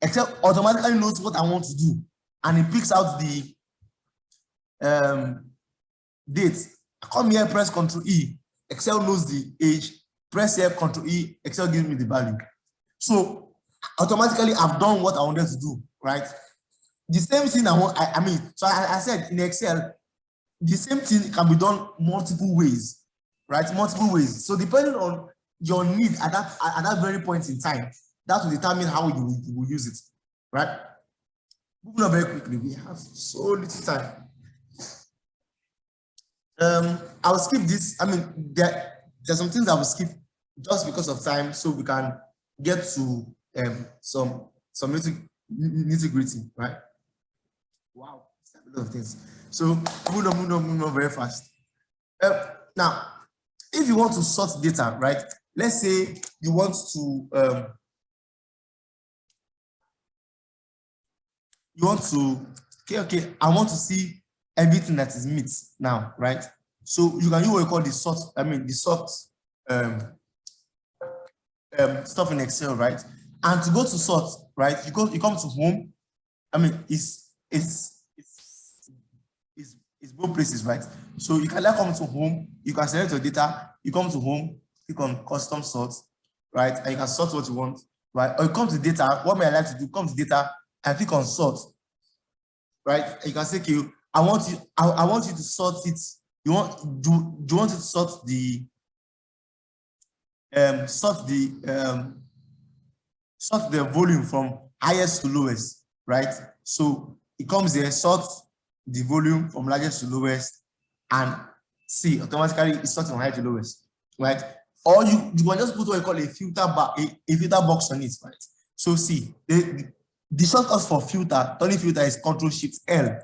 Excel automatically knows what I want to do, and it picks out the date. I come here, press Control E. Excel knows the age. Press here, Control E. Excel gives me the value. So automatically, I've done what I wanted to do, right? The same thing I said in Excel, the same thing can be done multiple ways, right? Multiple ways. So depending on your need at that very point in time, that will determine how you will use it, right? Moving on very quickly, we have so little time. I'll skip this. There's some things I will skip just because of time, so we can get to some nitty-gritty, right? Wow, a lot of things. So moving on very fast. Now, if you want to sort data, right? Let's say you want to okay, I want to see everything that is mixed now, right? So you can use what you call the sort, stuff in Excel, right? And to go to sort, right? You come to home. It's both places, right? So you can come to home, you can select your data, you come to home, click on custom sort, right? And you can sort what you want, right? Or you come to data, what may I like to do? Come to data and click on sort, right? And you can say, okay, I want you to sort it. Do you want it to sort the volume from highest to lowest, right? So it comes here, sort the volume from largest to lowest, and see automatically it's sorting from highest to lowest, right? Or you can just put what you call a filter bar, a filter box on it, right? So see, the shortcut for turning filter is Ctrl+Shift+L,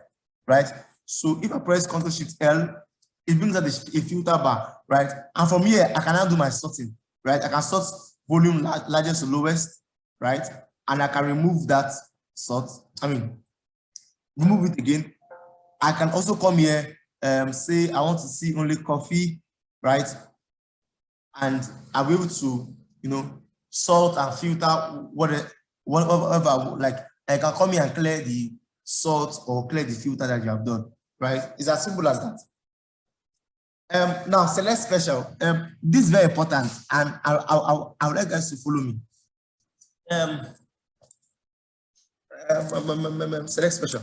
right? So if I press Ctrl+Shift+L, it brings out a filter bar, right? And from here, I can now do my sorting, right? I can sort volume largest to lowest, right? And I can remove that sort. Remove it again. I can also come here, say I want to see only coffee, right? And I'll be able to, sort and filter whatever, like I can come here and clear the sort or clear the filter that you have done, right? It's as simple as that. Now select special. This is very important, and I would like guys to follow me. Select special.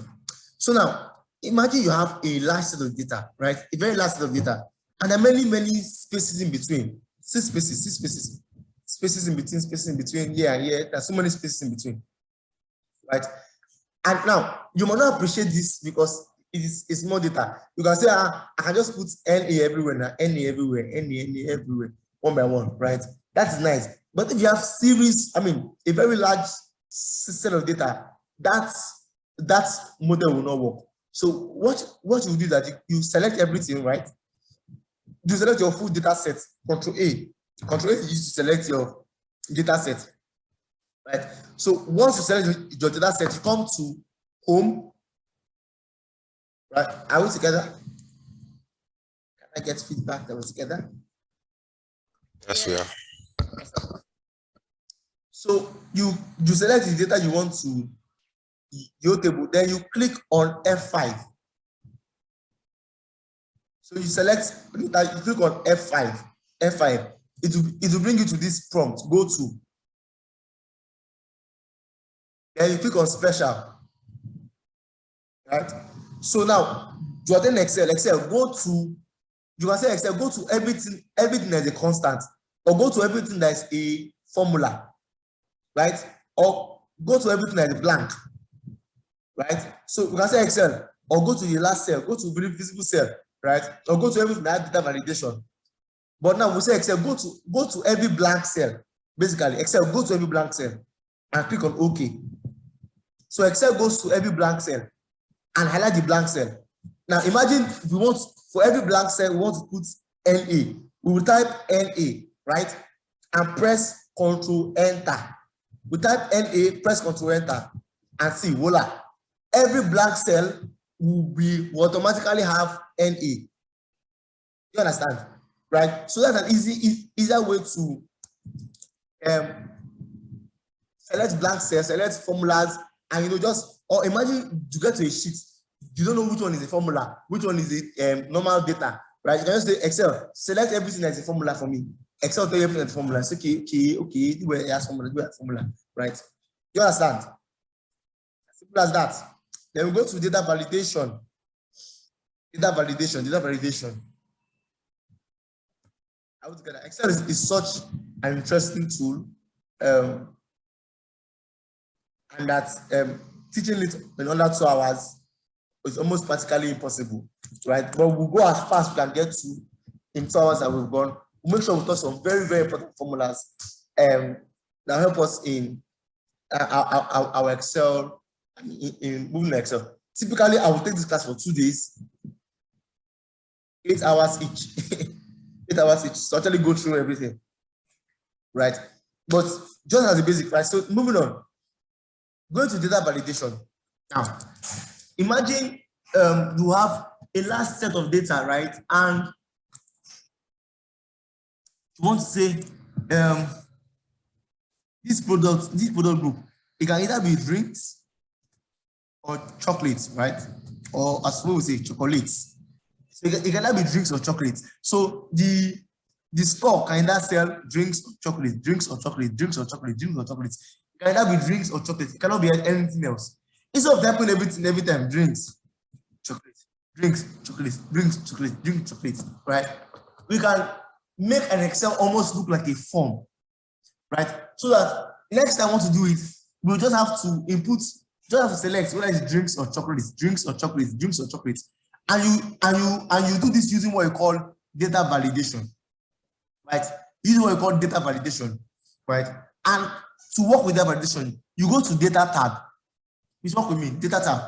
So now imagine you have a large set of data, right? A very large set of data, and there are many spaces in between. Six spaces in between, here and here. There's so many spaces in between, right? And now you might not appreciate this because it's more data. You can say, I can just put NA everywhere now, NA everywhere, one by one, right? That is nice. But if you have series, a very large set of data, that model will not work. So what you do that you select everything, right? You select your full data set, Control-A. Control-A is used to select your data set, right? So once you select your data set, you come to home, right? Are we together? Can I get feedback that we're together? Yes, we are. So you select the data you want to your table, then you click on F5. So you select that, you click on F5. It will bring you to this prompt, go to. Then you click on special. Right? So now you are then Excel, go to, you can say Excel, go to everything that is a constant, or go to everything that is a formula, right? Or go to everything that is blank, right? So you can say Excel, or go to the last cell, go to the visible cell, right? Or go to everything that data validation. But now we say Excel, go to every blank cell. Basically, Excel, go to every blank cell and click on OK. So Excel goes to every blank cell and highlight the blank cell. Now imagine if we want, for every blank cell, we want to put NA. We will type NA, right? And press Control Enter. We type NA, press Control Enter, and see, voila. Every blank cell will automatically have NA. You understand? Right? So that's an easier way to select blank cells, select formulas, and just, or imagine you get to a sheet, you don't know which one is a formula, which one is a normal data, right? You can just say, Excel, select everything as a formula for me. Excel tell you everything as a formula. It's okay, do a formula, right? You understand? Simple as that. Then we go to data validation. Data validation. I would get Excel is such an interesting tool, and that teaching it in under 2 hours is almost practically impossible, right? But we'll go as fast as we can get to in 2 hours that we've gone. We'll make sure we touch some very, very important formulas that help us in our Excel, in moving Excel. Typically, I will take this class for 2 days, 8 hours each. 8 hours each, so actually go through everything, right? But just as a basic, right? So moving on, going to data validation. Now, imagine you have a last set of data, right? And you want to say this product group, it can either be drinks or chocolates, right? Or as we say, chocolates. So it can either be drinks or chocolates. So the store can either sell drinks or chocolates, drinks or chocolates, drinks or chocolates, drinks or chocolates. It can either be drinks or chocolates. It cannot be anything else. Instead of typing everything every time, drinks, chocolates, drinks, chocolates, drinks, chocolates, drinks, chocolates, right? We can make an Excel almost look like a form, right? So that next time I want to do it, we'll just have to input, just have to select whether it's drinks or chocolates, drinks or chocolates, drinks or chocolates. And you do this using what you call data validation, right? Using what you call data validation, right? And to work with data validation, you go to data tab. Please work with me, data tab.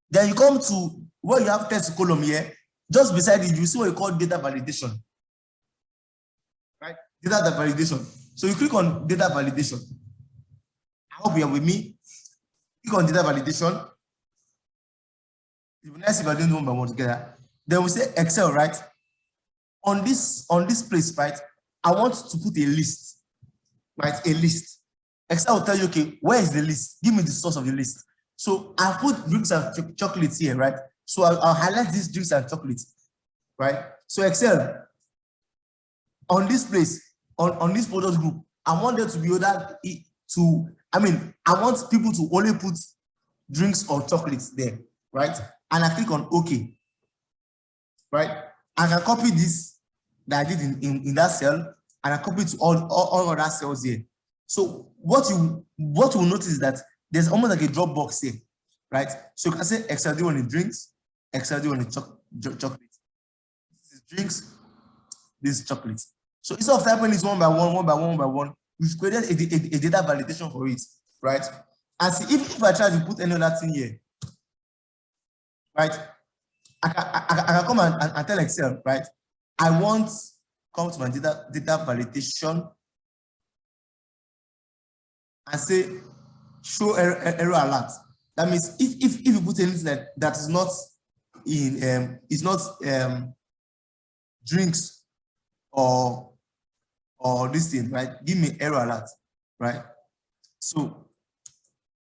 Then you come to where you have text column here. Just beside it, you see what you call data validation, right? Data validation. So you click on data validation. I hope you are with me. Click on data validation. It's nice if I do one by one together. Then we say Excel, right? On this place, right? I want to put a list, right? A list. Excel will tell you, okay, where is the list? Give me the source of the list. So I put drinks and chocolates here, right? So I'll highlight these drinks and chocolates, right? So Excel, on this place, on this product group, I want there to be other I want people to only put drinks or chocolates there, right? And I click on OK, right? I can copy this that I did in that cell, and I copy it to all other cells here. So what you will notice is that there's almost like a drop box here, right? So you can say Excel, do you want the drinks? Excel, do you want the chocolate? This is drinks, this is chocolate. So instead of typing this one by one, we've created a data validation for it, right? And see, if I try to put any other thing here, right? I can come and tell Excel, right? I want come to my data validation and say show error alert. That means if you put anything that is not in drinks or this thing, right? Give me error alert, right? So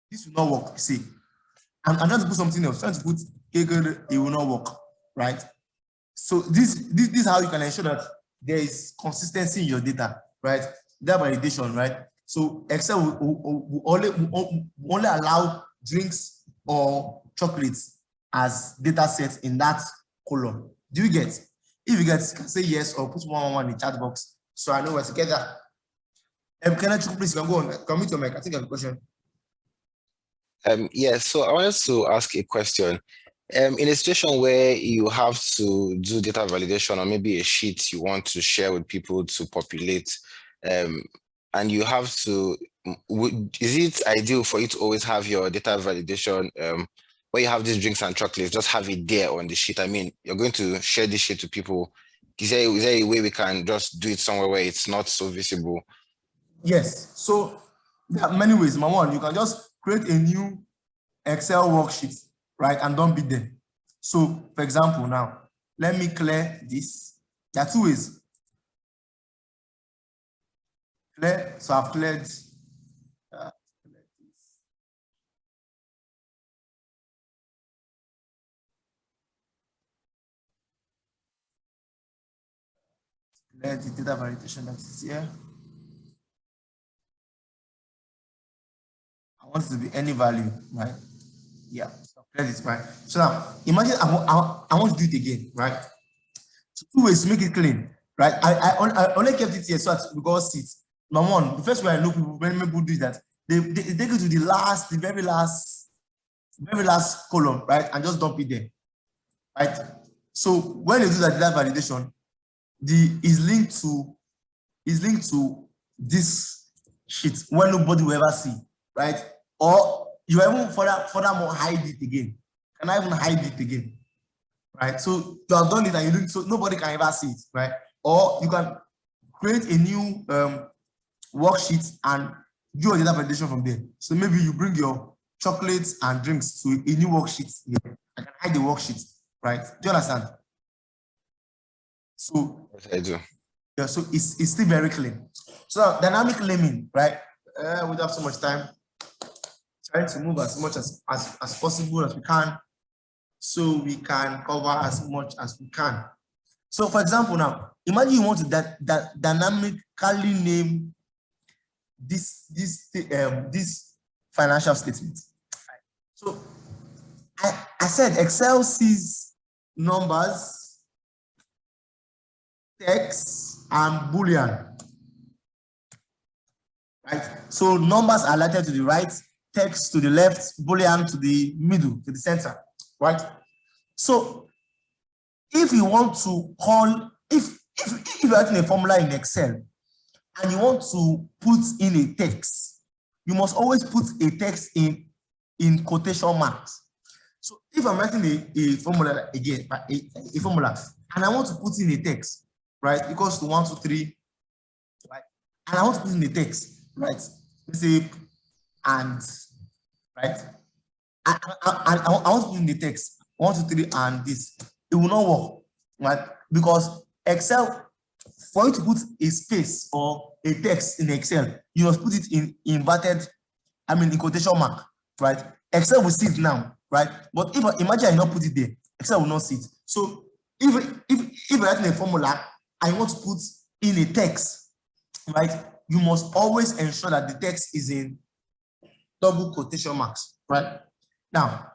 this will not work. See, I'm trying to put something else. Trying to put it will not work, right? So this is how you can ensure that there is consistency in your data, right? Data validation, right? So Excel will only allow drinks or chocolates as data sets in that column. Do you get? If you get, say yes or put 111 in the chat box so I know we're together. Can I please go on? Come with your mic. I think I have a question. Yes, so I wanted to ask a question. In a situation where you have to do data validation or maybe a sheet you want to share with people to populate, and you have to, is it ideal for you to always have your data validation where you have these drinks and chocolates, just have it there on the sheet? I mean, you're going to share this sheet to people. Is there a way we can just do it somewhere where it's not so visible? Yes. So there are many ways. Number one, you can just create a new Excel worksheet, right, and don't be there. So, for example, now let me clear this. There are two ways. Clear. So I've cleared. Clear the data validation that is here. I want it to be any value, right? Yeah, so clear this, right? So now imagine I want to do it again, right? So two ways to make it clean, right? I only kept it here so that we got seat. Number one, the first way I look when people do that, they take it to the very last column, right? And just dump it there, right? So when you do that data validation, is linked to this sheet when nobody will ever see, right? Or you even furthermore hide it again. Can I even hide it again? Right? So you have done it and you do it so nobody can ever see it, right? Or you can create a new worksheet and do a data validation from there. So maybe you bring your chocolates and drinks to a new worksheet here. I can hide the worksheet, right? Do you understand? So Yes, I do. Yeah, so it's still very clean. So dynamic liming, right? We don't have so much time. Trying to move as much as possible as we can, so we can cover as much as we can. So, for example, now imagine you want to dynamically name this financial statement. So, I said Excel sees numbers, text, and Boolean. Right? So numbers are alerted to the right, text to the left, Boolean to the middle, to the center, right? So if you want to call, if you're writing a formula in Excel and you want to put in a text, you must always put a text in quotation marks. So if I'm writing a formula again, a formula, and I want to put in a text, right, equals to 1, 2, 3, right, and I want to put in a text, right, let's say, and, right, I want to put in the text 1, 2, 3, and this. It will not work, right? Because Excel, for you to put a space or a text in Excel, you must put it in inverted, in quotation mark, right? Excel will see it now, right? But if imagine I not put it there, Excel will not see it. So if you're writing a formula, I want to put in a text, right? You must always ensure that the text is in double quotation marks, right? Now,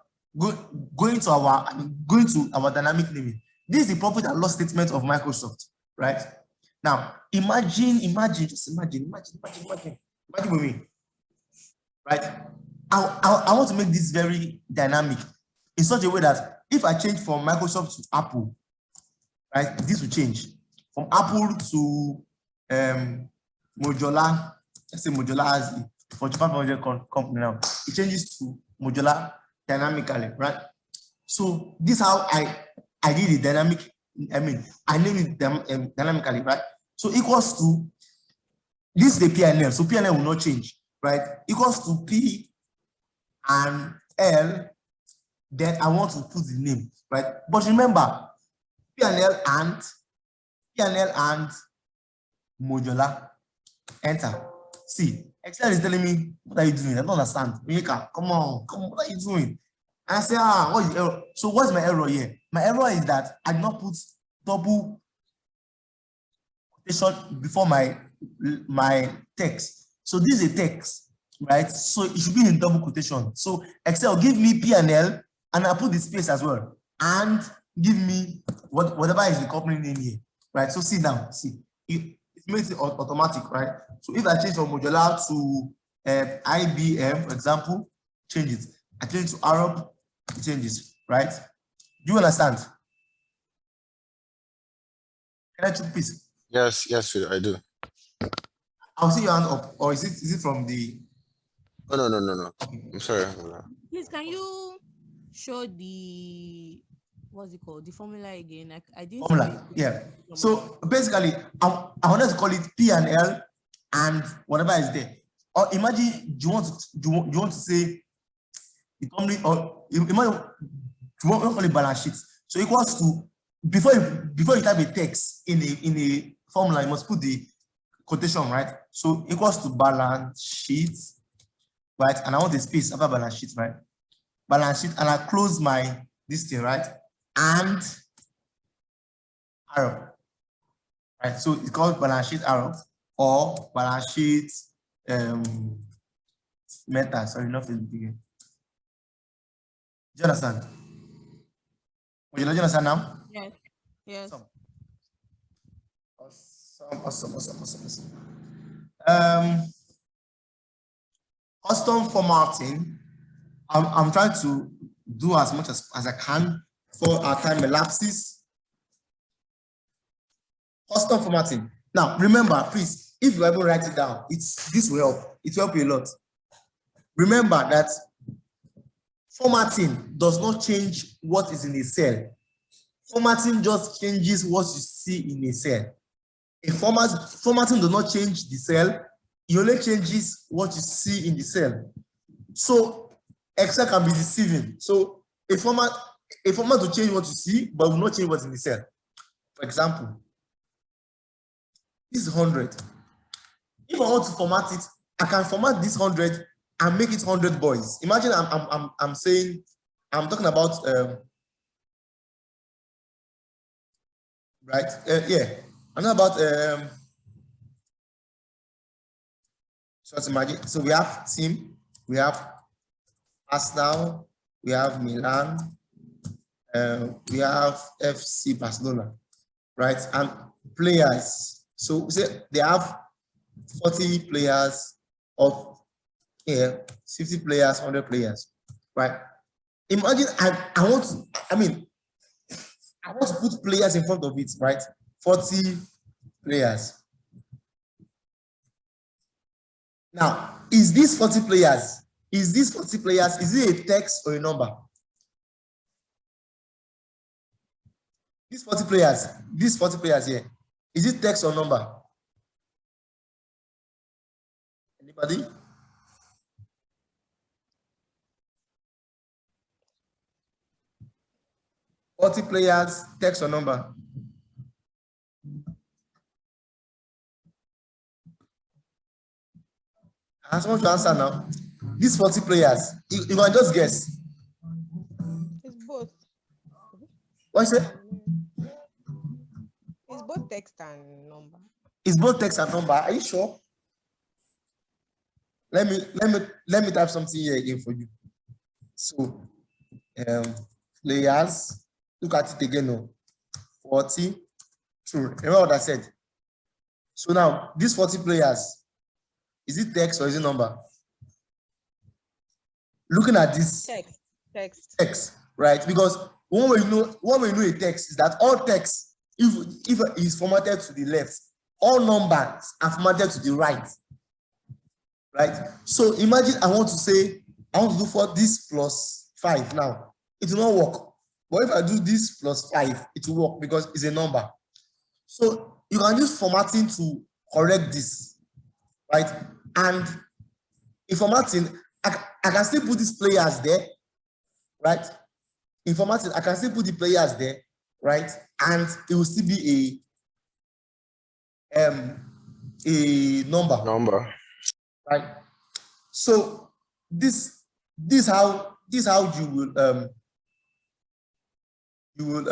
going to our dynamic naming. This is the profit and loss statement of Microsoft, right? Now, imagine with me, right? I want to make this very dynamic in such a way that if I change from Microsoft to Apple, right, this will change. From Apple to Modular, let's say Modular has a 4500 company now. It changes to Modular dynamically, right? So this is how I did it dynamic. I named it dynamically, right? So equals to, this is the P&L, so P&L will not change, right? Equals to P and L, then I want to put the name, right? But remember, P&L and Modular, enter. See, Excel is telling me, what are you doing? I don't understand. Mika, come on, what are you doing? And I say, what is the error? So what's my error here? My error is that I did not put double quotation before my text. So this is a text, right? So it should be in double quotation. So Excel, give me P&L, and I put the space as well, and give me whatever is the company name here, right? So see now, see, it makes it automatic, right? So if I change from Modular to IBM, for example, change it. I change to Arab, it changes, right? Do you understand? Can I check, please? Yes, yes, I do. I'll see your hand up, or is it from the? Oh, no. Okay. I'm sorry. Please, can you show the what's it called? The formula again. I didn't see Formula, the yeah. formula. So basically, I wanted to call it P and L and whatever is there. Or imagine you want to say the company, or imagine you want to call it balance sheet. So equals to before you type a text in a formula, you must put the quotation, right? So equals to balance sheet, right? And I want a space after balance sheet, right? Balance sheet, and I close my this thing, right? And arrow, right? So it's called balance sheet arrow or balance sheet meta. Sorry, not Facebook again. Do you understand? Do you understand now? Yes. Yes. Awesome. Custom formatting. I'm trying to do as much as I can for our time elapses. Custom formatting. Now, remember, please, if you ever write it down, this will help. It will help you a lot. Remember that formatting does not change what is in a cell. Formatting just changes what you see in a cell. Formatting does not change the cell. It only changes what you see in the cell. So Excel can be deceiving. So a format will change what you see, but will not change what's in the cell. For example, this is 100. If I want to format it, I can format this 100 and make it 100 boys. Imagine I'm saying, I'm talking about right? Yeah, I'm not about so imagine. So we have team, we have Arsenal, we have Milan, we have FC Barcelona, right? And players. So say they have 40 players of 50 players, 100 players, right? Imagine I want to put players in front of it, right? 40 players. Now, is this 40 players? Is it a text or a number? These 40 players here, is it text or number? Anybody? Players, text or number? I just want to answer now. These 40 players, you can just guess. It's both. What is it? It's both text and number. It's both text and number. Are you sure? Let me type something here again for you. So players, look at it again now. 40. True. Remember what I said? So now these 40 players, is it text or is it number? Looking at this text, right? Because one way you know a text is that all text, if it is formatted to the left, all numbers are formatted to the right. Right? So imagine I want to do for this plus 5 now. It will not work. But if I do this plus 5, it will work because it's a number. So you can use formatting to correct this, right? And in formatting, I can still put these players there, right? In formatting, I can still put the players there, right? And it will still be a number. Right? So this how you will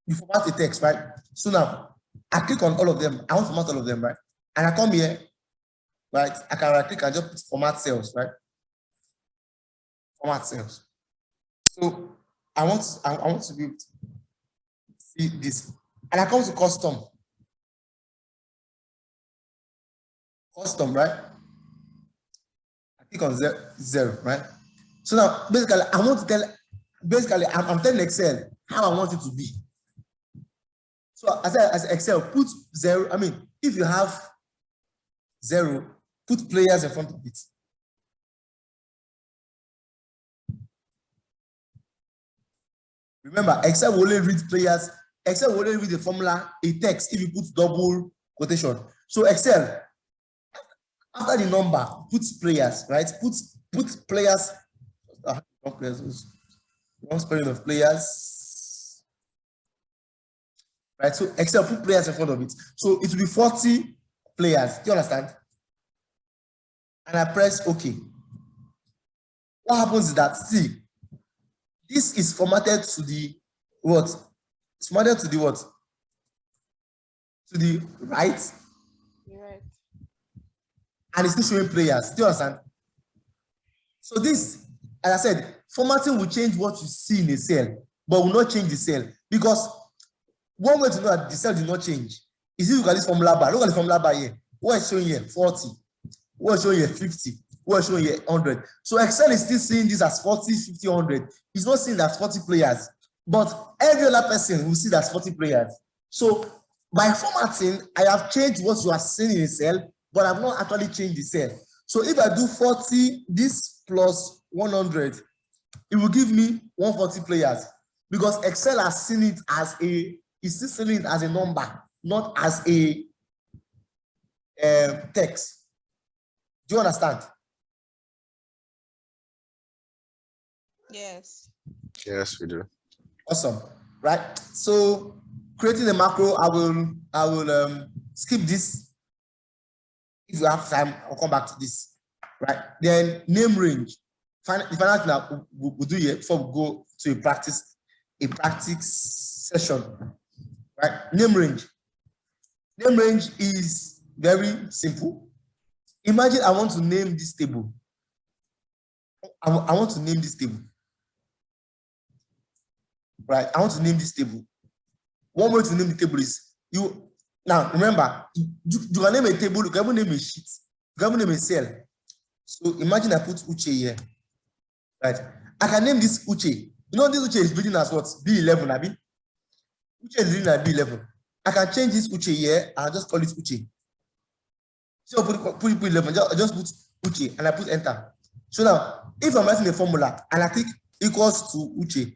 you format the text, right? So now I click on all of them. I want to format all of them, right? And I come here, right? I can right click and just put format cells, right? Format cells. So I want to be able to see this, and I come to custom, right? I click on zero, right? So now basically I want to tell basically, I'm telling Excel how I want it to be. So as Excel, put 0. I mean, if you have 0, put players in front of it. Remember, Excel will only read players. Excel will only read the formula, a text, if you put double quotation. So Excel, after the number, put players, right? Put players. One spelling of players. Right? So Excel, put players in front of it. So it will be 40 players. Do you understand? And I press OK. What happens is that, see, this is formatted to the what? It's formatted to the what? To the right. Right. And it's still showing players. Do you understand? So this, as I said, formatting will change what you see in a cell, but will not change the cell. Because one way to know that the cell did not change is if you look at this formula bar. Look at the formula bar here. What is showing here? 40. What is showing here? 50. What is showing here? 100. So Excel is still seeing this as 40, 50, 100. It's not seeing that as 40 players. But every other person will see that as 40 players. So by formatting, I have changed what you are seeing in a cell, but I've not actually changed the cell. So if I do 40, this plus 100, it will give me 140 players, because Excel has seen it as is still seeing it as a number, not as a text. Do you understand? Yes. Yes, we do. Awesome. Right. So creating a macro, I will skip this. If you have time, I'll come back to this. Right. Then name range. The final thing that we'll do here before we go to a practice session. Right. Name range. Name range is very simple. Imagine I want to name this table. I want to name this table. Right. I want to name this table. One way to name the table is you. Now remember, you can name a table. You can even name a sheet. You can even name a cell. So imagine I put Uche here. Right. I can name this Uche. You know, this Uche is reading as what? B11, Abi. Uche is reading as B11. I can change this Uche here and just call it Uche. So put 11, I just put Uche and I put enter. So now, if I'm writing a formula and I click equals to Uche,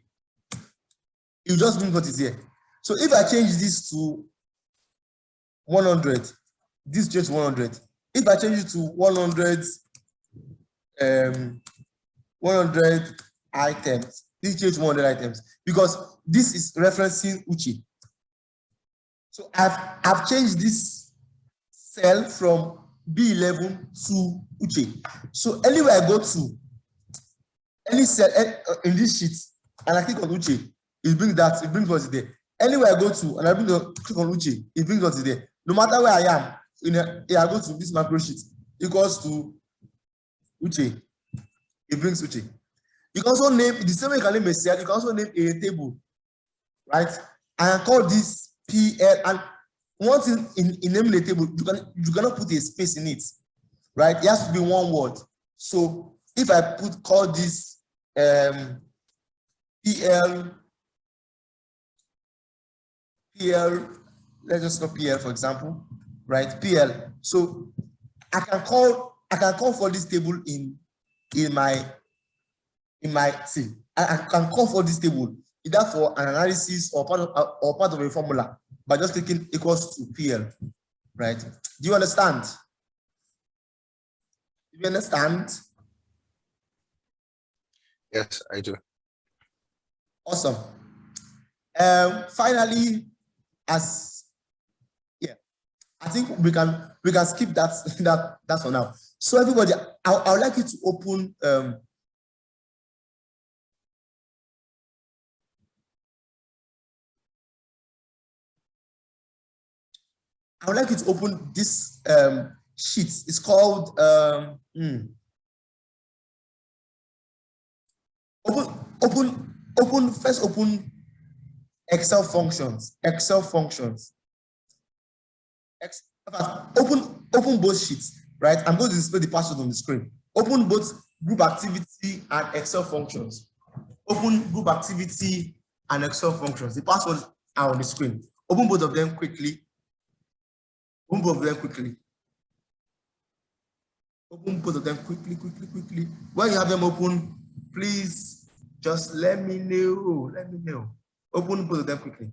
you just bring what is here. So if I change this to 100, this changes 100. If I change it to 100 items, this changes 100 items, because this is referencing Uche. So I've changed this cell from B11 to Uche. So anywhere I go to, any cell in this sheet, and I click on Uche, it brings what's there. Anywhere I go to, and I click on Uche, it brings what's there. No matter where I am, I go to this macro sheet, equals to Uche, it brings Uche. You can also name, the same way you can name a cell, you can also name a table, right? And I call this PL, and one thing in naming a table, you cannot put a space in it, right? It has to be one word. So if I call this PL, let's just call PL for example, right? PL. So I can call for this table in my see. I can call for this table either for an analysis or part of a formula by just clicking equals to PL, right? Do you understand? Do you understand? Yes, I do. Awesome. Finally, I think we can skip that for now. So everybody, I would like you to open this sheet. It's called first open Excel functions. Open both sheets, right? I'm going to display the password on the screen. Open both group activity and Excel functions. Open group activity and Excel functions. The passwords are on the screen. Open both of them quickly. Open both of them quickly. Open both of them quickly. When you have them open, please just let me know. Open both of them quickly.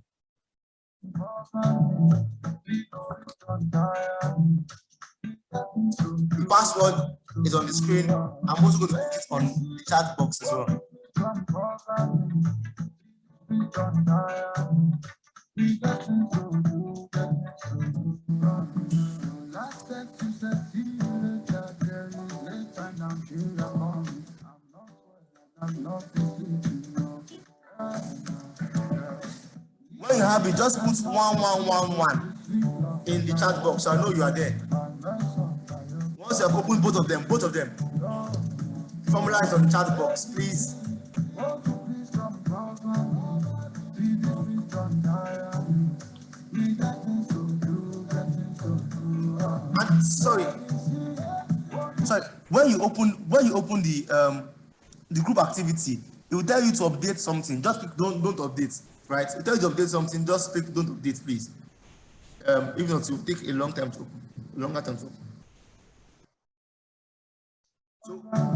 The password is on the screen. I'm also going to put it on the chat box as well. When you have it, just put 1111 in the chat box so I know you are there. Once you have opened both of them, the formula is on the chat box, please. And sorry, when you open the group activity, it will tell you to update something. Just click don't update, right? It tells you to update something, just click don't update, please. If not, it will take a longer time to open.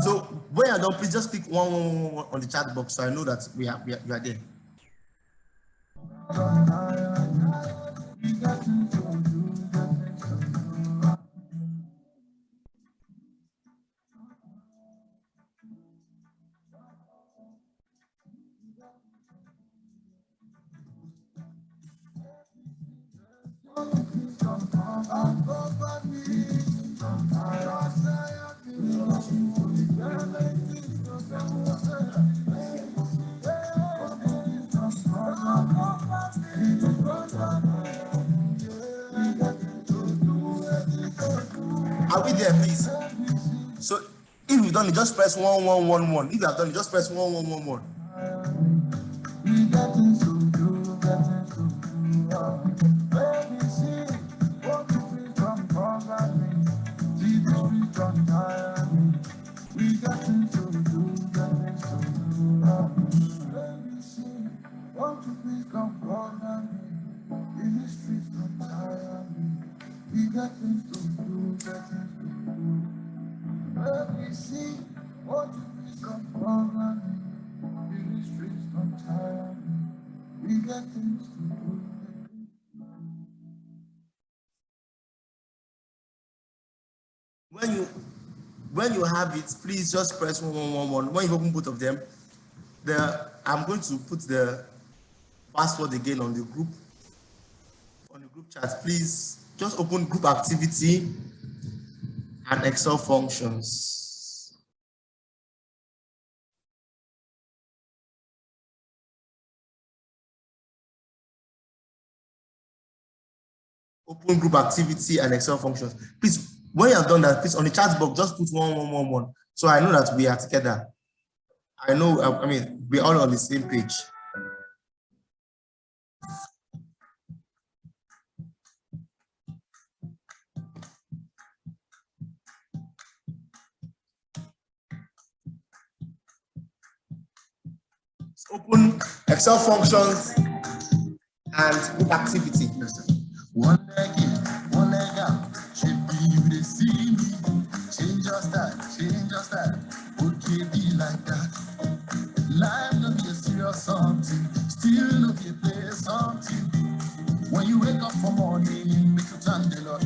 So when you're done, please just click 111 on the chat box so I know that we are there. Are we there, please? So if you've done it, just press 1111. If you have done it, just press 1111. When you have it, please just press 1111. When you open both of them, I'm going to put the password again on the group chat. Please just open group activity and Excel functions. Open group activity and Excel functions. Please, when you have done that, please on the chat box, just put 1111. So I know that we are together. I know, I mean, we're all on the same page. Open Excel functions and group activity. One leg in, one leg out. Should be you to see me. Change your style. Okay, be like that. Life no be a serious something. Still no be a play something. When you wake up for morning, make you turn the Lord.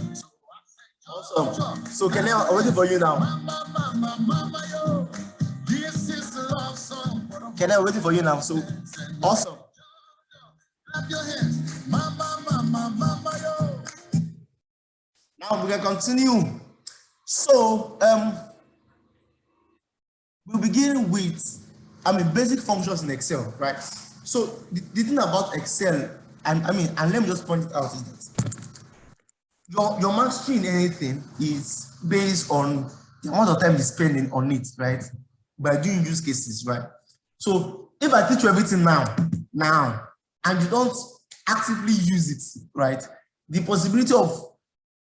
Awesome. So can I waiting for you now? Mama, yo. This is a love song. Can I waiting for you now? So awesome. Clap your hands. Mama, yo. Now we can continue. So we'll begin with basic functions in Excel, right? So the thing about Excel, and let me just point it out, is that your mastery in anything is based on the amount of time you're spending on it, right? By doing use cases, right? So if I teach you everything now, and you don't actively use it, right? The possibility of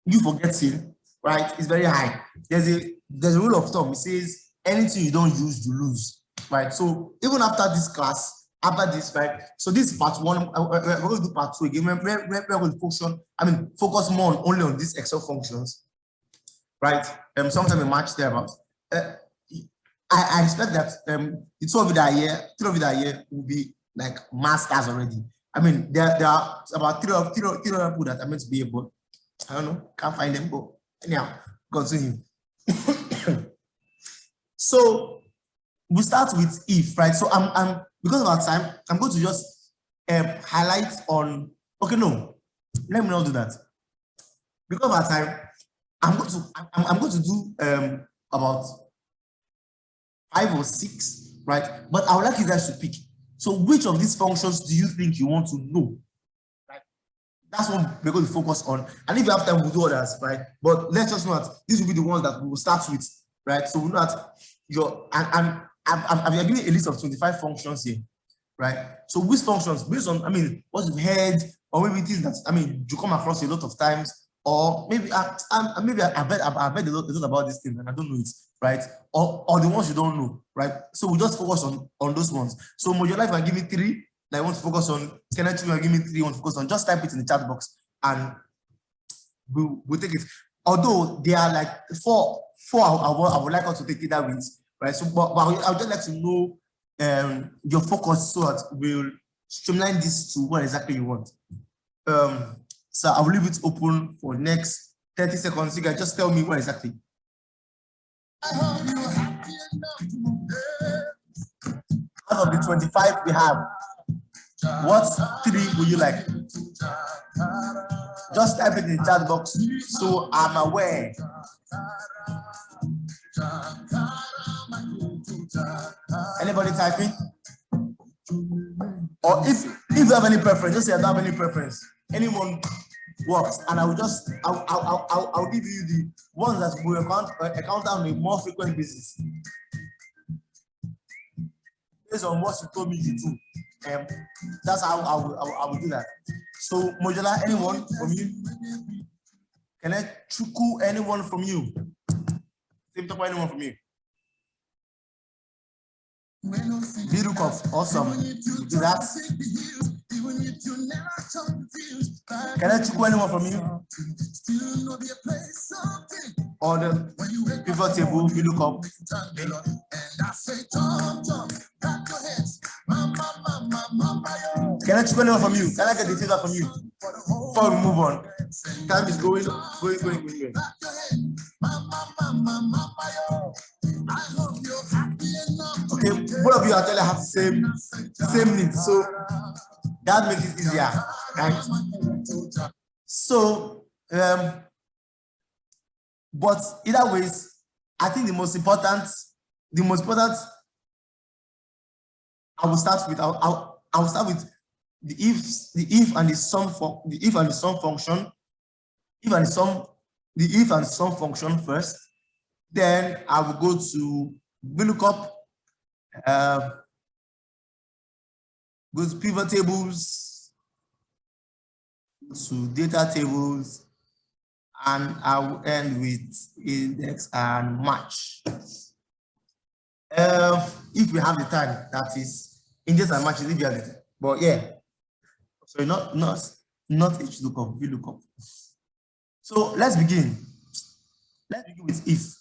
you forgetting, right, is very high. There's a rule of thumb. It says anything you don't use, you lose. right? So even after this class, after this, right? So this is part one. We're going to do part two again. We're going to focus more only on these Excel functions, right? Sometime in March thereabouts. I expect that the two of you that are here will be like masters already. I mean, there are about three people that are meant to be able. I don't know, can't find them, but anyhow, continue. So we start with if, right? So I'm because of our time, I'm going to just highlight on. Okay, no, let me not do that. Because of our time, I'm going to do about 5 or 6, right? But I would like you guys to pick. So which of these functions do you think you want to know? Right? That's what we're going to focus on. And if you have time, we'll do others, right? But let's just know that these will be the ones that we will start with, right? So we know that I'm giving a list of 25 functions here, right? So which functions, based on, what you've heard, or maybe things that, you come across a lot of times, or maybe I've heard a lot about this thing and I don't know it, right? Or the ones you don't know, right? So we just focus on those ones. So Modular, if I give me 3 that I want to focus on, Kenneth, if I give me 3 I want to focus on, just type it in the chat box and we'll take it. Although there are like 4 I would like us to take it that with, right? So, but I would just like to know your focus so that we'll streamline this to what exactly you want. So I will leave it open for next 30 seconds. You guys just tell me what exactly. Out of the 25 we have, what 3 would you like? Just type it in the chat box so I'm aware. Anybody typing? Or if you have any preference, just say I don't have any preference. Anyone works, and I will just I'll give you the ones that we encounter on a more frequent basis based on what you told me to do. That's how I will do that. So Modular, anyone from you? Can I chuku anyone from you? Anyone from you? Vlookup, awesome. Do that. Can I chuku anyone from you? Or the pivot table, Vlookup. Can I chuku anyone from you? Can I get the data from you? Before we move on. Time is going. Okay, both of you actually have the same needs, so that makes it easier, right? So, but either ways, I think the most important, I will start with the if and the sum function, the if and sum function first. Then I will go to Vlookup, go to pivot tables, to data tables, and I will end with index and match. If we have the time, that is index and match. If you have it, but yeah, sorry, not Vlookup, Vlookup. So let's begin. Let's begin with if.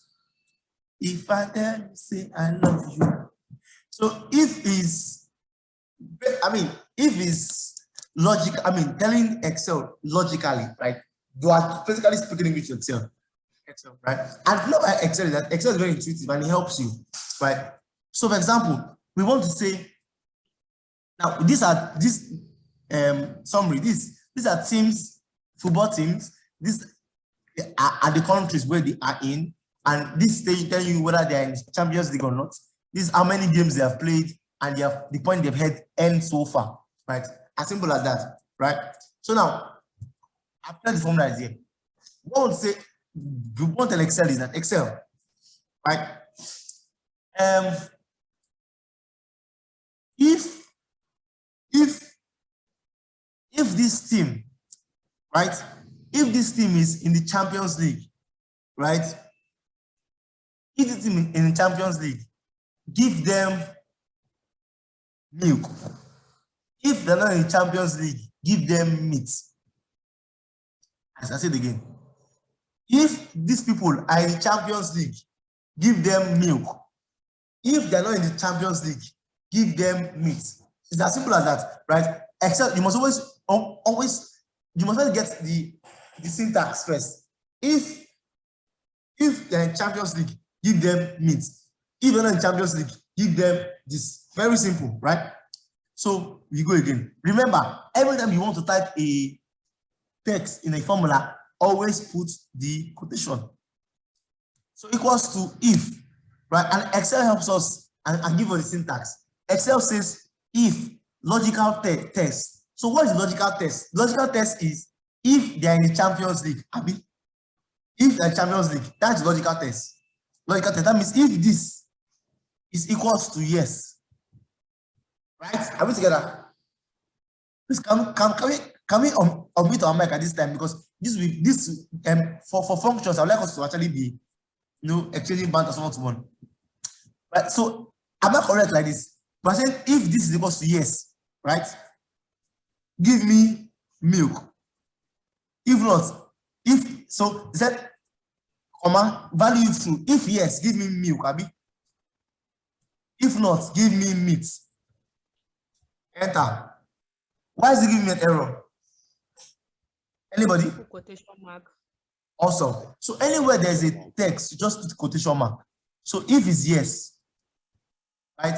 If I tell you, say I love you. So if is logic, telling Excel logically, right? You are physically speaking English to Excel, right? And know why Excel is that Excel is very intuitive and it helps you, right? So for example, we want to say, now these are summary, these are teams, football teams, these are the countries where they are in. And this stage telling you whether they are in Champions League or not. This is how many games they have played and the point they've had end so far, right? As simple as that, right? So now, after the formula is here, what would say we want an Excel is that Excel, right? If this team, right? If this team is in the Champions League, right? If the team in the Champions League, give them milk. If they're not in the Champions League, give them meat. As I said again, if these people are in the Champions League, give them milk. If they're not in the Champions League, give them meat. It's as simple as that, right? Except you must always get the syntax first. If they're in Champions League, give them meat. If they're not in Champions League, give them this. Very simple, right? So we go again. Remember, every time you want to type a text in a formula, always put the quotation. So equals to if, right? And Excel helps us and give us the syntax. Excel says if logical test. So what is logical test? Logical test is if they are in the Champions League. If they're in Champions League, that's logical test. Logical test. That means if this is equals to yes. Right? Are we together? Please can we unmute our mic at this time, because this for functions, I would like us to actually be exchanging banter one to one. Right? So am I correct like this? But saying if this is equals to yes, right? Give me milk. If not, so is that comma value true? If yes, give me milk, Abi. If not, give me meat. Enter. Why is it giving me an error? Anybody? Quotation mark. Awesome. So anywhere there's a text, you just put quotation mark. So if it's yes, right?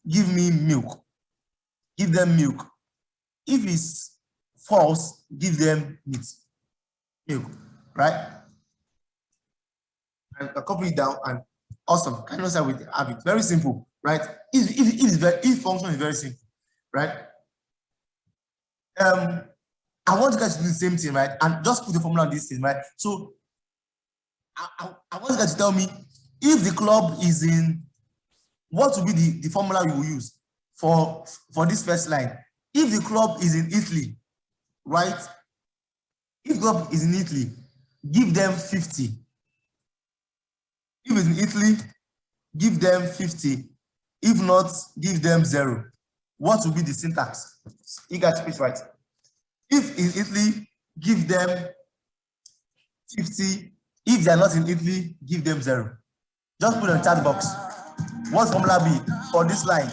Give me milk. Give them milk. If it's false, give them meat. Milk, right? And I copy it down and awesome. Can you say we have it? Very simple, right? If function is very simple, right? I want you guys to do the same thing, right? And just put the formula on this thing, right? So I want you guys to tell me if the club is in, what will be the formula you will use for this first line. If the club is in Italy, right? If the club is in Italy, give them 50. If it's in Italy, give them 50. If not, give them 0. What will be the syntax? You got it right. If in Italy, give them 50. If they're not in Italy, give them 0. Just put it in the chat box. What's formula be for this line?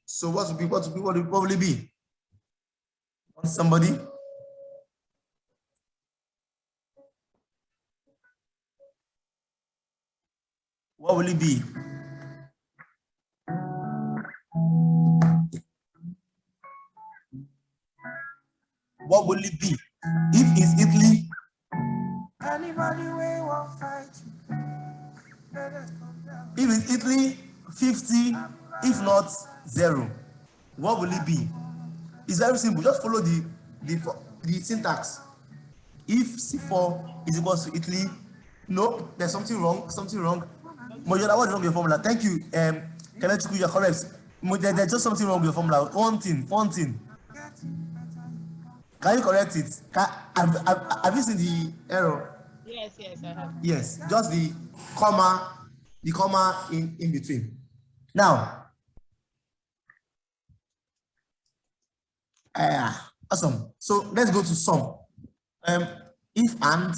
So what will probably be? Want somebody? What will it be? What will it be? If it's Italy, if it's Italy, 50. If not, 0. What will it be? It's very simple. Just follow the syntax. If C4 is equals to Italy, no, there's something wrong. Mojola, what's wrong with your formula? Thank you. Kelechuku, you're correct. There's just something wrong with your formula. One thing. Can you correct it? Have you seen the error? Yes, I have. Yes, just the comma in between. Now, awesome. So let's go to sum. If and.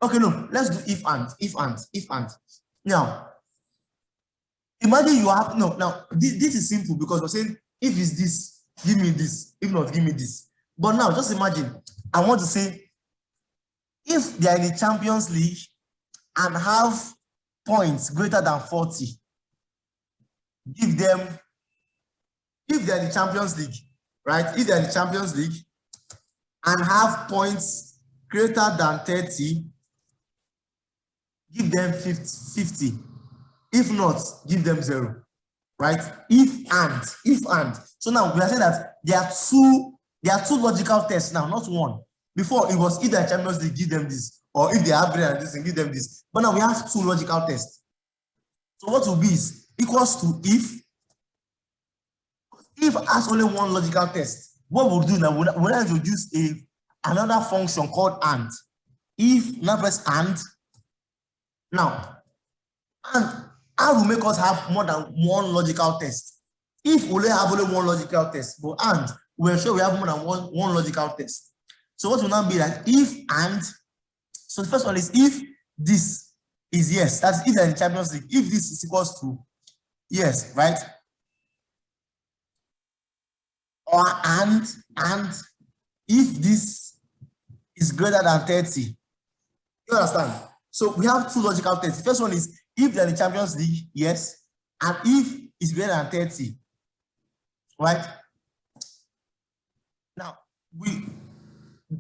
Okay, no, let's do if and. Now, imagine you have now this is simple because we're saying if it's this, give me this. If not, give me this. But now just imagine, I want to say if they are in the Champions League and have points greater than 40, give them, if they're in the Champions League, right? If they're in the Champions League and have points greater than 30, give them 50. If not, give them 0, right? If and. So now we are saying that there are two logical tests now, not one. Before it was either Champions League, give them this, or if they have greater than this, give them this. But now we have two logical tests. So what will be is equals to if has only one logical test. What we'll do now, we'll introduce another function called and. if now press and, now, and will make us have more than one logical test. If we only have only one logical test, but and we're sure we have more than one logical test. So what will now be like if and, so the first one is if this is yes, that's if they're in Champions League, if this is equals to yes, right? Or and if this is greater than 30. You understand? So we have two logical tests. The first one is if they're in the Champions League, yes, and if it's greater than 30, right? Now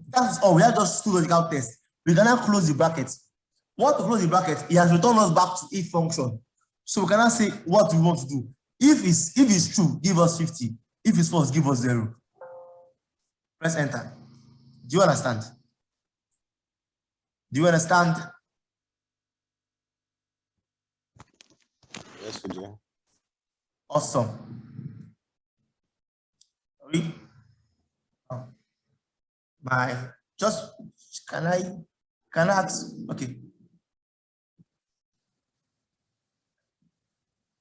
that's all. We have just two logical tests. We can now close the bracket. Once we close the bracket, it has returned us back to if function. So we can now say what we want to do. If it's true, give us 50. If it's false, give us 0. Press enter. Do you understand? Do you understand? Yes, we do. Awesome. Sorry. Can I ask? Okay.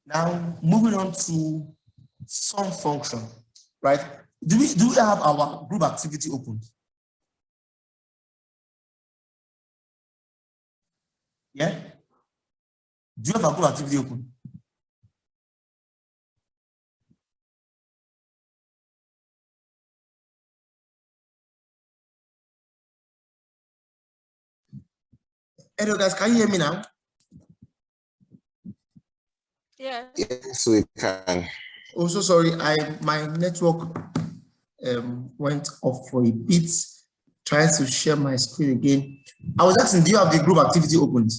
Now moving on to some function, right? Do we have our group activity open? Yeah? Do you have a group activity open? Hello guys, can you hear me now? Yeah. Yes, we can. Oh, so sorry, my network went off for a bit. Trying to share my screen again. I was asking, do you have the group activity opened?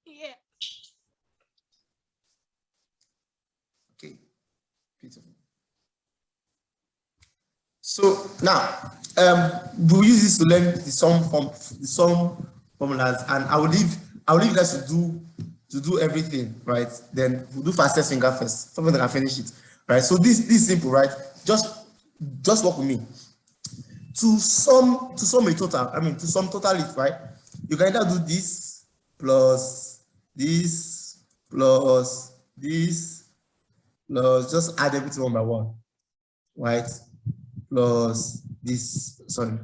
Yeah. Okay, beautiful. So now, we'll use this to learn the sum formulas, and I will leave you guys to do everything, right? Then we'll do fastest finger first. Something that can finish it, right? So this is simple, right? Just work with me. To sum a total, to sum total it, right? You can either do this plus this plus this plus just add everything one by one, right? Plus this, sorry.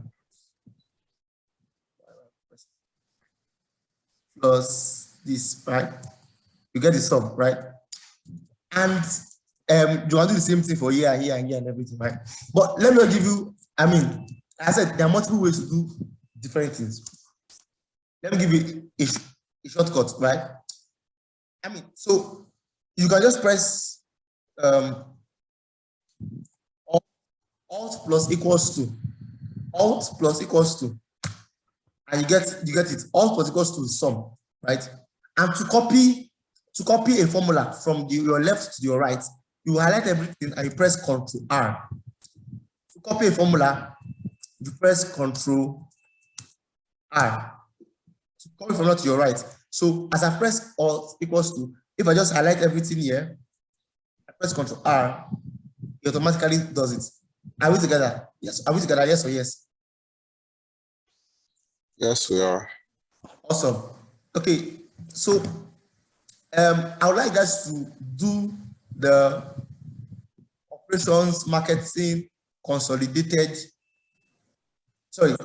Plus this, right? You get the sum, right? And you want to do the same thing for here and here and here and everything, right? But let me give you, I said there are multiple ways to do different things. Let me give you a shortcut, right? So you can just press alt plus equals to, and you get it. Alt plus equals to sum, right? And to copy a formula from your left to your right, you highlight everything and you press Ctrl R. To copy a formula, you press Ctrl R. To copy from left to your right. So as I press alt equals to, if I just highlight everything here, I press Ctrl R, it automatically does it. Are we together? Yes. Are we together? Yes or yes? Yes, we are. Awesome. Okay. So I would like guys to do the operations, marketing, consolidated. Sorry.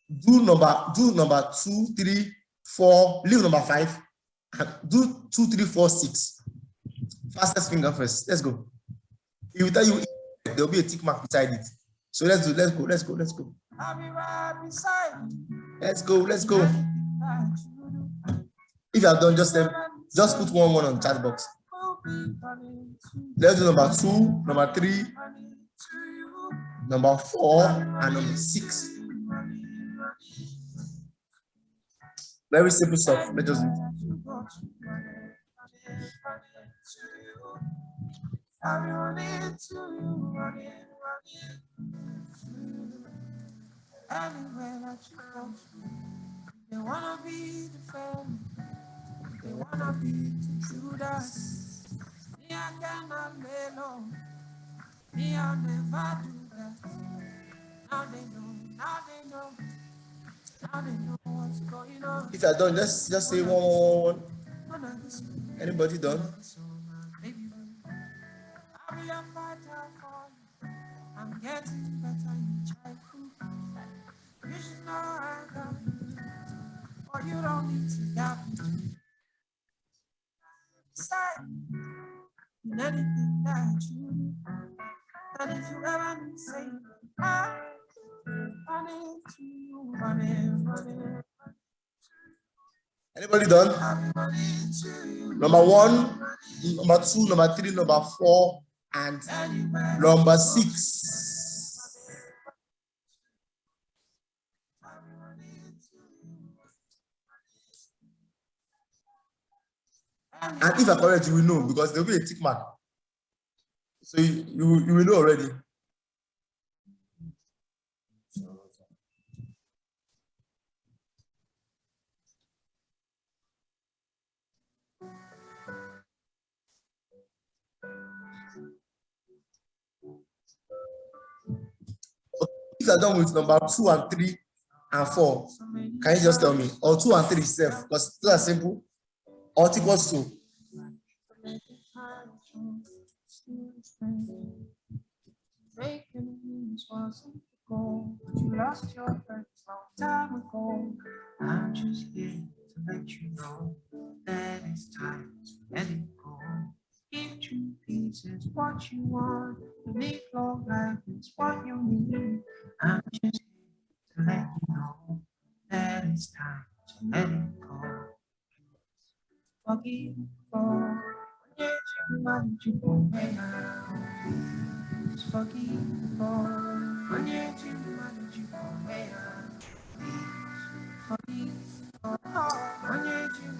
Do number 2, 3, 4. Leave number 5. And do 2, 3, 4, 6. Fastest finger first. Let's go. It will tell you there'll be a tick mark beside it. So let's go. I'll be right beside you. Let's go. If you have done, just put 1 on chat box. Let's do number 2, number 3, number 4, and number 6. Very simple stuff. Let's just do it. Anywhere that you go to, they wanna be the friend, they wanna be the Judas. Me, I cannot lay low, me, I'll never do that. Now they know, If you're done, just say one. Anybody done? I'm getting better in childhood. You should know I got it, but you don't need to gap decide in anything that you do. And if you ever need to say, I need to you, money. Anybody done? Number 1, number 2, number 3, number 4, and number 6. And if I'm correct, you will know because there will be a tick mark. So you will know already. If you're done with number 2 and 3 and 4, can you just tell me? Or 2 and 3 itself, because those are simple. Or equals to. You lost your friends long time ago. I'm just here to let you know that it's time to let it go. If true peace is what you want, live long life is what you need. I'm just here to let you know that it's time to let it go. Forgive for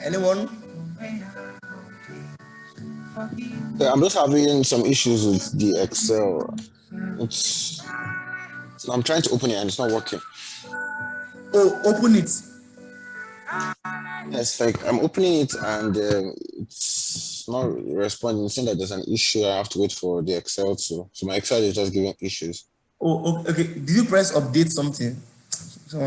anyone? Yeah, I'm just having some issues with the Excel. I'm trying to open it and it's not working. Oh, open it. Yes, like I'm opening it and it's not responding. It's saying that there's an issue. I have to wait for the Excel to. So my Excel is just giving issues. Oh, okay. Did you press update something?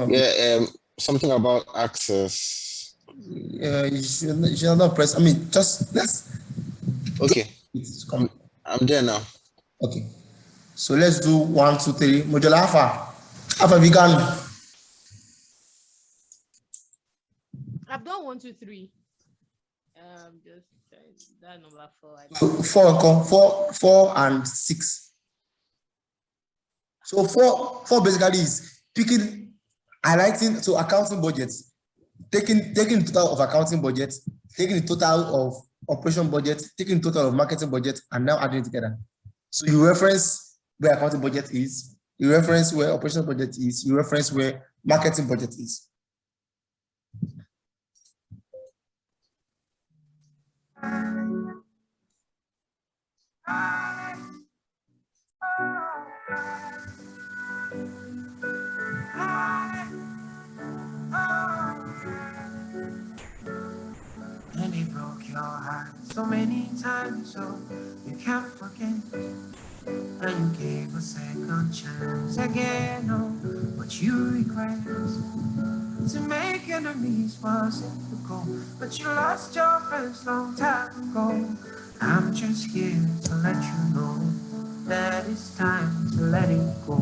Yeah, something about access. You should not press. I mean, just let's. Okay. I'm there now. Okay. So let's do 1, 2, 3. Modular alpha. Alpha began. I've done 1, 2, 3. Just that number 4. 4 and 6. So 4 basically is picking, highlighting to accounting budgets, taking the total of accounting budget, taking the total of operation budget, taking the total of marketing budget, and now adding it together. So you reference where accounting budget is, you reference where operation budget is, you reference where marketing budget is. And he broke your heart so many times, so you can't forget. And you gave a second chance again, no, but you regret. To make enemies wasn't the goal, but you lost your friends long time ago. I'm just here to let you know that it's time to let it go.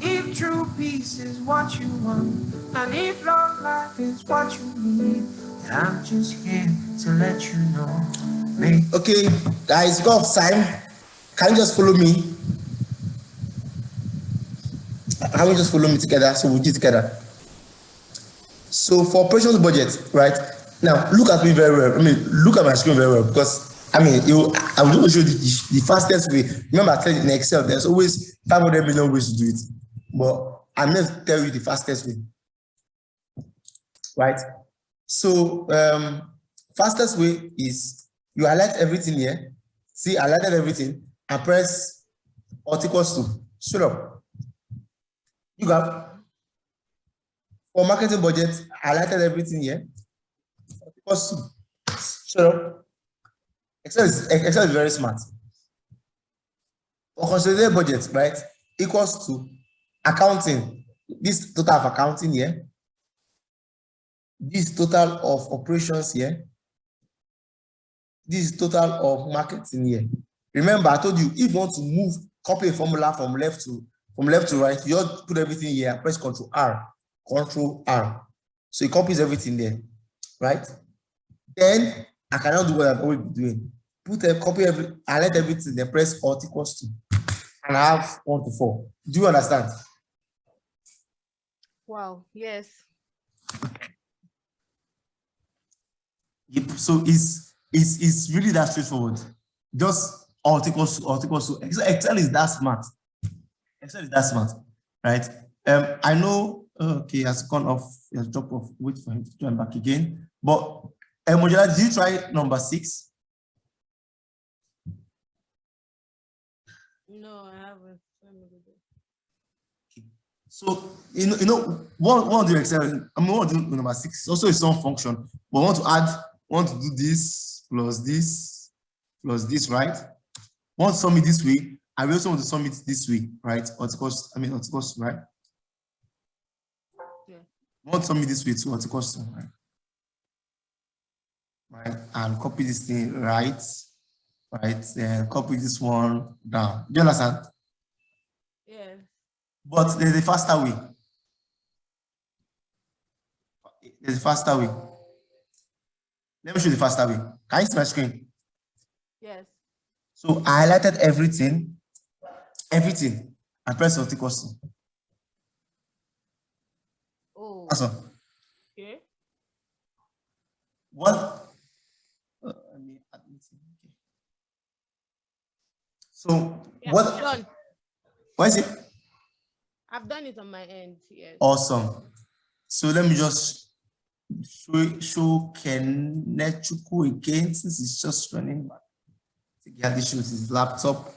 If true peace is what you want, and if long life is what you need, I'm just here to let you know. Okay, guys, go off time. Can you just follow me? Can we just follow me together so we do it together? So for operations budget, right? Now look at me very well. I mean, look at my screen very well because I mean, I will show you the fastest way. Remember, I tell you in Excel, there's always 500 million ways to do it, but I'm going to tell you the fastest way, right? So fastest way is you highlight everything here. See, I highlighted everything and press alt equals to. Shut up. You got. For marketing budget, I highlighted everything here. Equals to. Shut up. Excel is very smart. For consolidated budget, right? Equals to accounting. This total of accounting here This total of operations here. This is total of marketing here. Remember, I told you if you want to move, copy a formula from left to right, you just put everything here, press Control R. Control R. So it copies everything there, right? Then I cannot do what I've always been doing. I let everything, then press Alt equals to, and I have 1 to 4. Do you understand? Wow, yes. Yep. So it's really that straightforward. Just Alt equals to. Excel is that smart. Excel is that smart, right? I know. Okay, has gone off. He has dropped off. Wait for him to join back again. But Modular, did you try number 6? No, I haven't. So what do you Excel? I mean, what do number 6? It's also a sum function, but want to do this plus this plus this, right? Want to sum it this way. I will also want to sum it this way, right? Or cost, right? Yeah. Want to sum it this way too, or cost, right? Right, and copy this thing right, then copy this one down. Do you understand? Yeah. But there's a faster way. There's a faster way. Let me show you the faster way. Can you see my screen? Yes. So I highlighted everything, and press Alt equals to. Oh. That's all. Okay. What? So Yeah, what? done. What is it? I've done it on my end. Yes. Awesome. So let me just show Kenechukwu again, since it's just running back. He had issues with his laptop.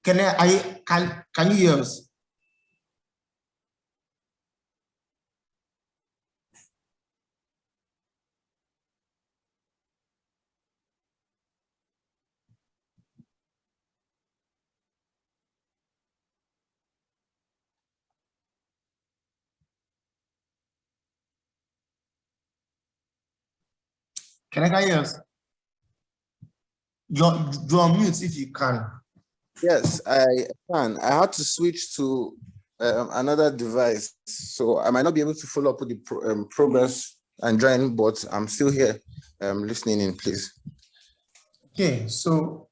Can you hear us? Can I hear us? You're on mute if you can. Yes, I can. I had to switch to another device, so I might not be able to follow up with the progress and join, but I'm still here listening in, please. Okay, so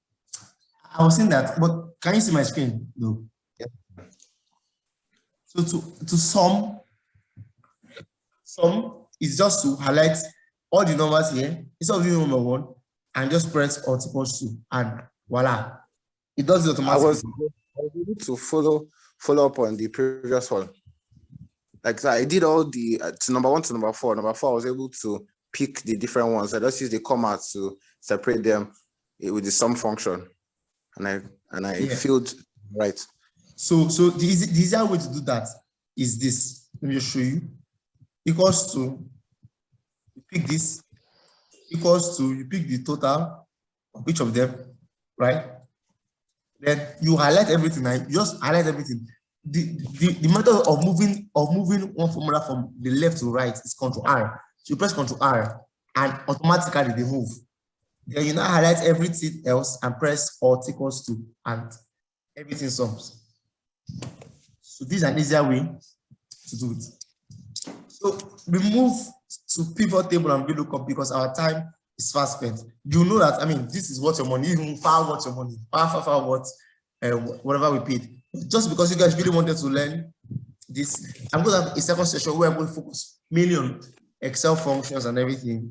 I was saying that, but can you see my screen? No. Yeah. So to sum is just to highlight all the numbers here instead of doing number 1 and just press Alt equals to, and voila, it does it automatically. I was able to follow up on the previous one. Like so I did all the to number 1 to number 4. Number 4, I was able to pick the different ones. I just use the comma to separate them with the sum function, and I filled right. So the easier way to do that is this. Let me just show you. Equals to, you pick this, equals to, you pick the total of each of them, right? Then you highlight everything. You just highlight everything. The method of moving one formula from the left to right is Control R. So you press Control R and automatically they move. Then you now highlight everything else and press Alt equals to, and everything sums. So this is an easier way to do it. So we move to pivot table and Vlookup because our time is fast spent. You know that, I mean, this is what your money, even far what your money, far what, whatever we paid. Just because you guys really wanted to learn this, I'm going to have a second session where I'm going to focus mainly on Excel functions and everything.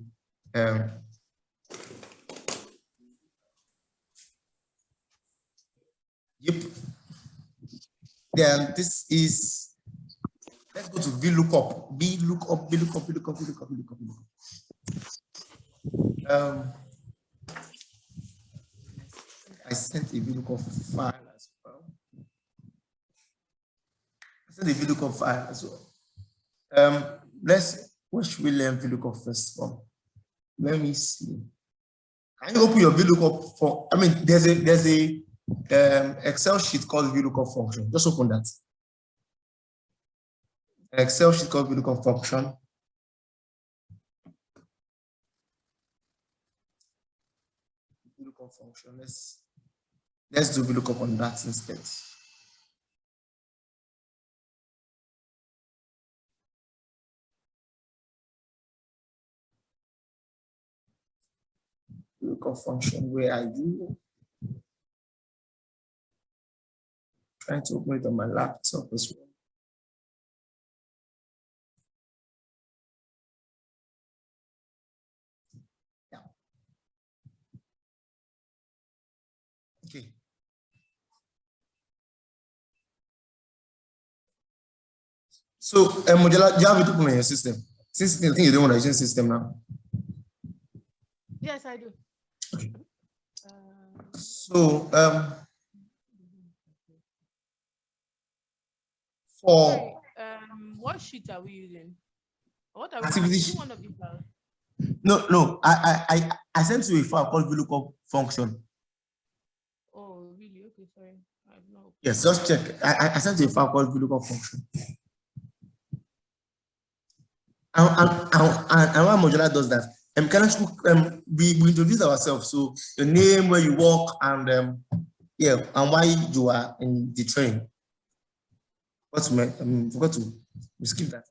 Yep. Then this is, let's go to VLOOKUP. VLOOKUP. I sent a VLOOKUP file as well. What should we learn VLOOKUP first from? Let me see. Can you open your VLOOKUP for, there's a Excel sheet called VLOOKUP function. Just open that. Excel sheet called VLOOKUP function. VLOOKUP function. Let's do VLOOKUP on that instead. VLOOKUP function, where are you? Trying to open it on my laptop as well. Yeah. Okay. So, Modula, do you have it open in your system? Since I think you don't want to use system now. Yes, I do. Okay. So, for what sheet are we using? What are we activity using? One of the files? No, I sent you a file called VLOOKUP function. Oh, really? Okay, sorry. I have no. Yes, just check. I sent you a file called VLOOKUP function. And why Modula does that? We introduce ourselves. So your name, where you work, and and why you are in the training. Forgot to skip that.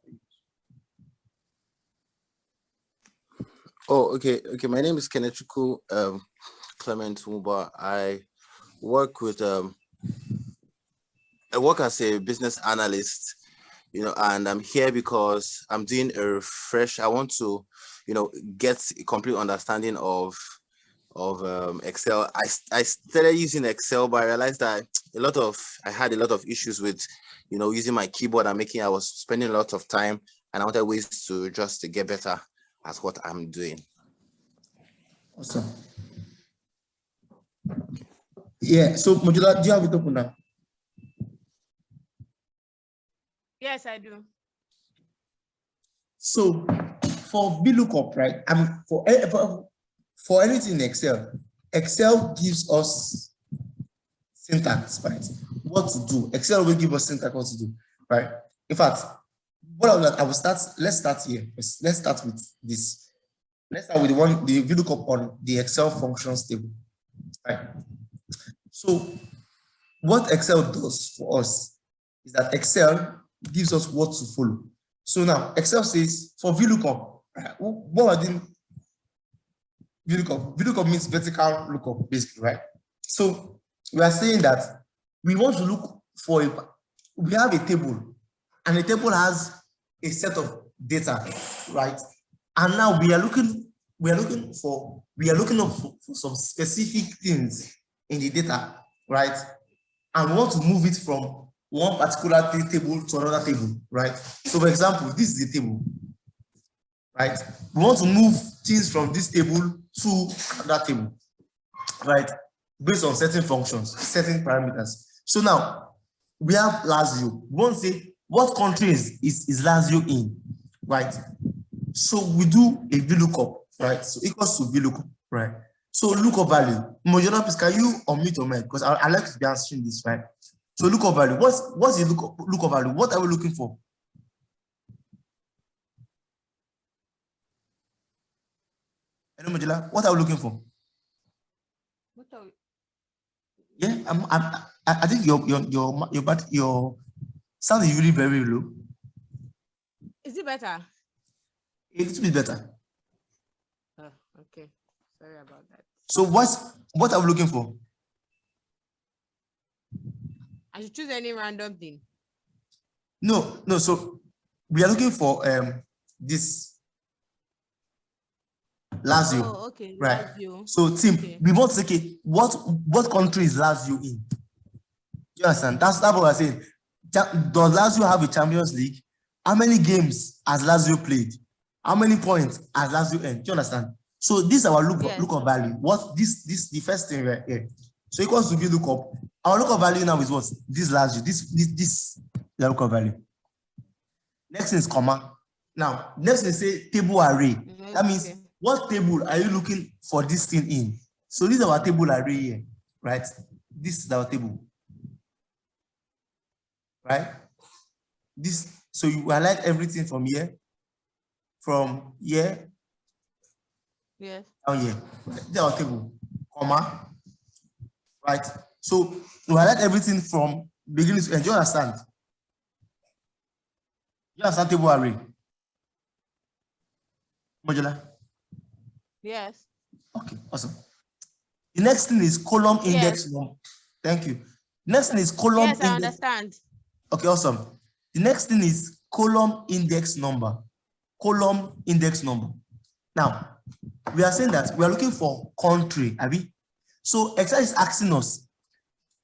Oh, okay. My name is Kenechukwu Clement Muba. I work as a business analyst, and I'm here because I'm doing a refresh. I want to, get a complete understanding of Excel. I started using Excel, but I realized that I had a lot of issues with, using my keyboard and I was spending a lot of time, and I wanted ways to get better at what I'm doing. Awesome. Yeah, so Modula, do you have it open now? Yes, I do. So for VLOOKUP, right? For anything in Excel gives us syntax, right? What to do. Excel will give us syntax what to do, right? In fact, let's start here. Let's start with this. Let's start with the VLOOKUP on the Excel functions table, right? So what Excel does for us is that Excel gives us what to follow. So now Excel says for VLOOKUP, what are the VLOOKUP? VLOOKUP means vertical lookup, basically, right? So we are saying that we want to look for we have a table, and the table has a set of data, right? And now we are looking for some specific things in the data, right? And we want to move it from one particular table to another table, right? So for example, this is the table, right? We want to move things from this table to that table, right? Based on certain functions, certain parameters. So now we have Lazio. We want to say what country is Lazio in, right? So we do a VLOOKUP, right? So equals to VLOOKUP, right? So lookup value. Modula, please, can you unmute your mic? Because I like to be answering this, right? So lookup value. What's the lookup value? What are we looking for? Hello, Modula. What are we looking for? What are we? Yeah, I think your sound is really very low. Is it better? A little bit better. Oh, okay. Sorry about that. So what are we looking for? I should choose any random thing. No. So we are looking for this. Lazio. Oh, okay. Right. Lazio. So, team, Okay. we want to say, okay, what country is Lazio in? You understand? That's what we're saying. Does Lazio have a Champions League? How many games has Lazio played? How many points has Lazio earned? Do you understand? So this is our Yes. lookup value. What this the first thing right here. So equals to VLOOKUP. Our lookup value now is what? This Lazio. This the lookup value. Next thing is comma. Now, next thing say table array. That means Okay. what table are you looking for this thing in? So this is our table array here, right? This is our table. Right? This, so you highlight everything from here Yes. down here. This is our table, comma, right? So you highlight everything from beginning to end. Do you understand? You understand table array? Modular? Yes. Okay, awesome. The next thing is column index Yes. number. Thank you. Next thing is column Yes, I index. understand. Okay, awesome. The next thing is column index number. Column index number. Now, we are saying that we are looking for country, Abby. So Excel is asking us,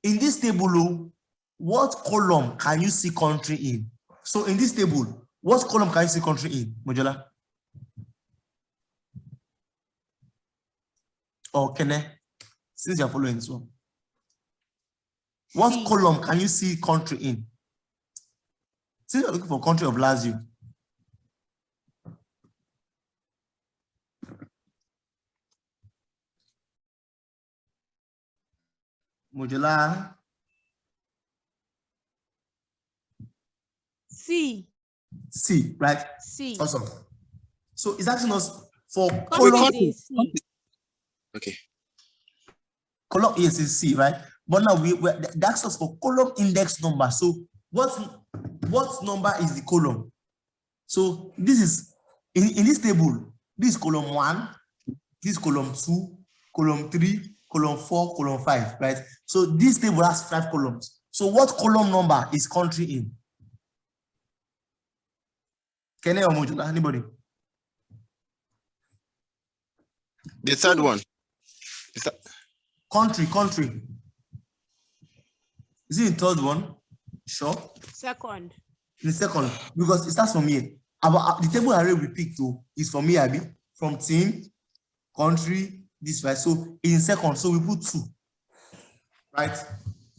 in this table, what column can you see country in? So in this table, what column can you see country in, Mojola? Or Kene, since you're following this one. What C. column can you see country in? Since you're looking for country of Lazio. Modular. C. C, right? C. Awesome. So it's asking us for Country column. is in C. Okay. Column, yes, is C, right? But now we that's us for column index number. So what number is the column? So this is in this table, this is column 1, this is column 2, column 3, column 4, column 5, right? So this table has 5 columns. So what column number is country in? Kene or Modular? Anybody? The third one. Is that Country. Is it the third one? Sure. Second. In the second, because it starts from here. The table array we picked to is from here, Abi, from team, country, this, right? So in second, so we put 2, right?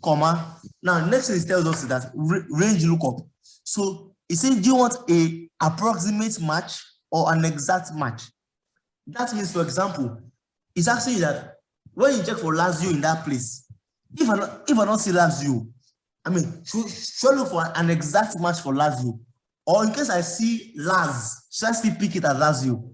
Comma. Now, next thing it tells us is that range lookup. So it says, do you want a approximate match or an exact match? That means, for example, it's asking you that when you check for Lazio in that place, if I don't see Lazio, I mean, should I look for an exact match for Lazio? Or in case I see Laz, should I still pick it as Lazio?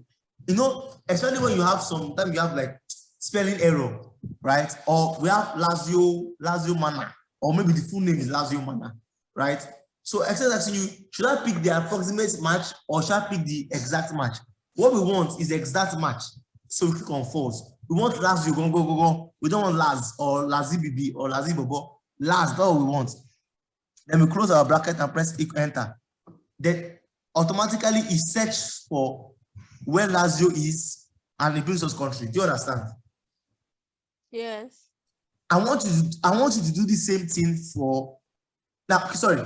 You know, especially when you have sometimes you have like spelling error, right? Or we have Lazio Mana, or maybe the full name is Lazio Mana, right? So Excel is asking you, should I pick the approximate match or should I pick the exact match? What we want is the exact match. So we click on false. We want Lazio, go. We don't want Laz or Lazibibi or Lazibobo. Laz, that's what we want. Then we close our bracket and press enter. Then automatically it searches for where Lazio is and it brings us country. Do you understand? Yes. I want you to do the same thing for now. Sorry,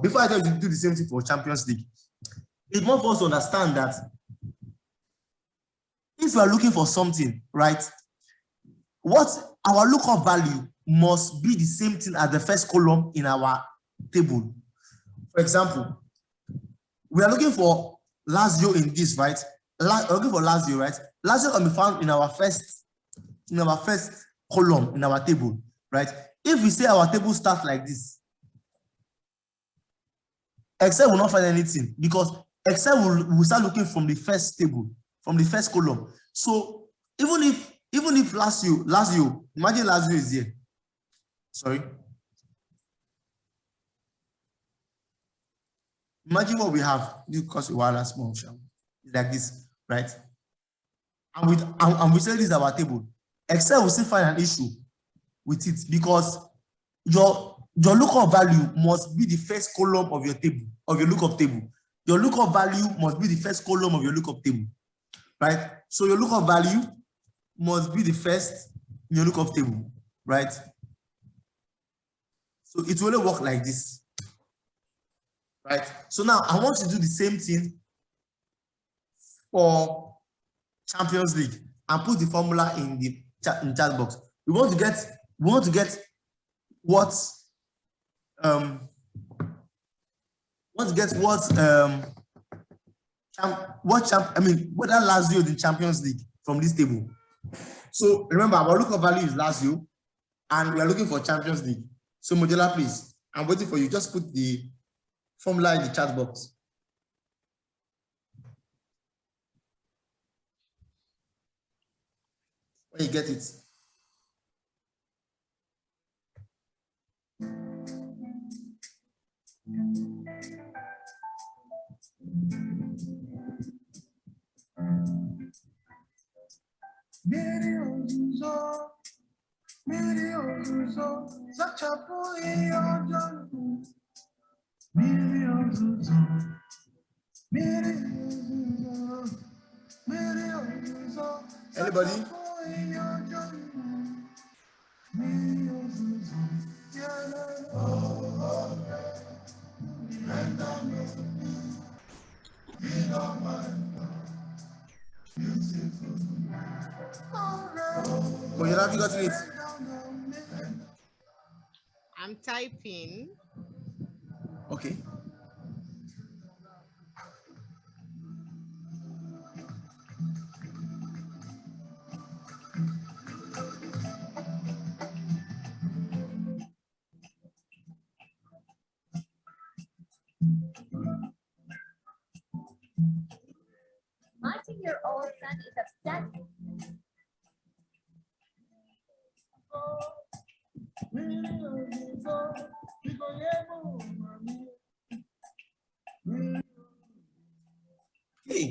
before I tell you to do the same thing for Champions League, it's more for us to understand that if you are looking for something, right, what our lookup value must be the same thing as the first column in our table. For example, we are looking for Lazio in this, right? We're looking for Lazio, right? Lazio can be found in our first column in our table, right? If we say our table starts like this, Excel will not find anything because Excel will start looking from the first table, from the first column. So even if Lazio, imagine Lazio is here. Sorry. Imagine what we have. Because we are small, it's like this, right? And we say this is our table. Excel will still find an issue with it because your lookup value must be the first column of your table, of your lookup table. Your lookup value must be the first column of your lookup table, right? So your lookup value must be the first in your lookup table, right? So it will only work like this, right? So now I want to do the same thing for Champions League and put the formula in the chat box. We want to get what whether Lazio in the Champions League from this table. So remember, our lookup value is Lazio, and we are looking for Champions League. So Modular, please, I'm waiting for you. Just put the formula in the chat box. When you get it. Anybody? Oh, you have gotten it? I'm typing. Okay. Martin-year-old son is upset. Hey.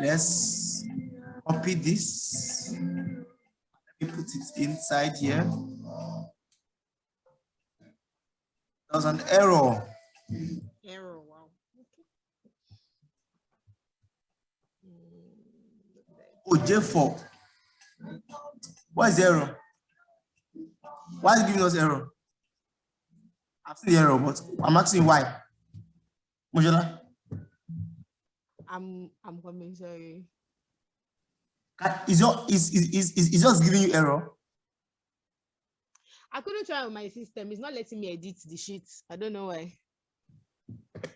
Let's copy this. Let me put it inside here. There's an error. Error, wow. Oh, J4. What is the error? Why is it giving us error? I've seen the error, but I'm asking why. Mojola? I'm coming, sorry. Is just giving you error? I couldn't try on my system. It's not letting me edit the sheets. I don't know why.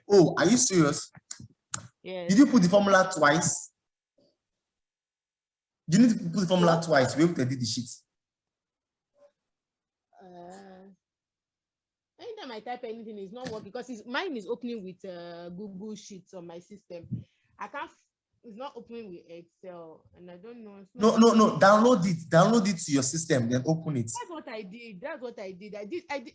Oh, are you serious? Yes. Did you put the formula twice? You need to put the formula twice to be able to edit the sheet. Anytime I type anything, it's not working because mine is opening with Google Sheets on my system. I can't. It's not opening with Excel, and I don't know. No. Download it to your system, then open it. That's what I did.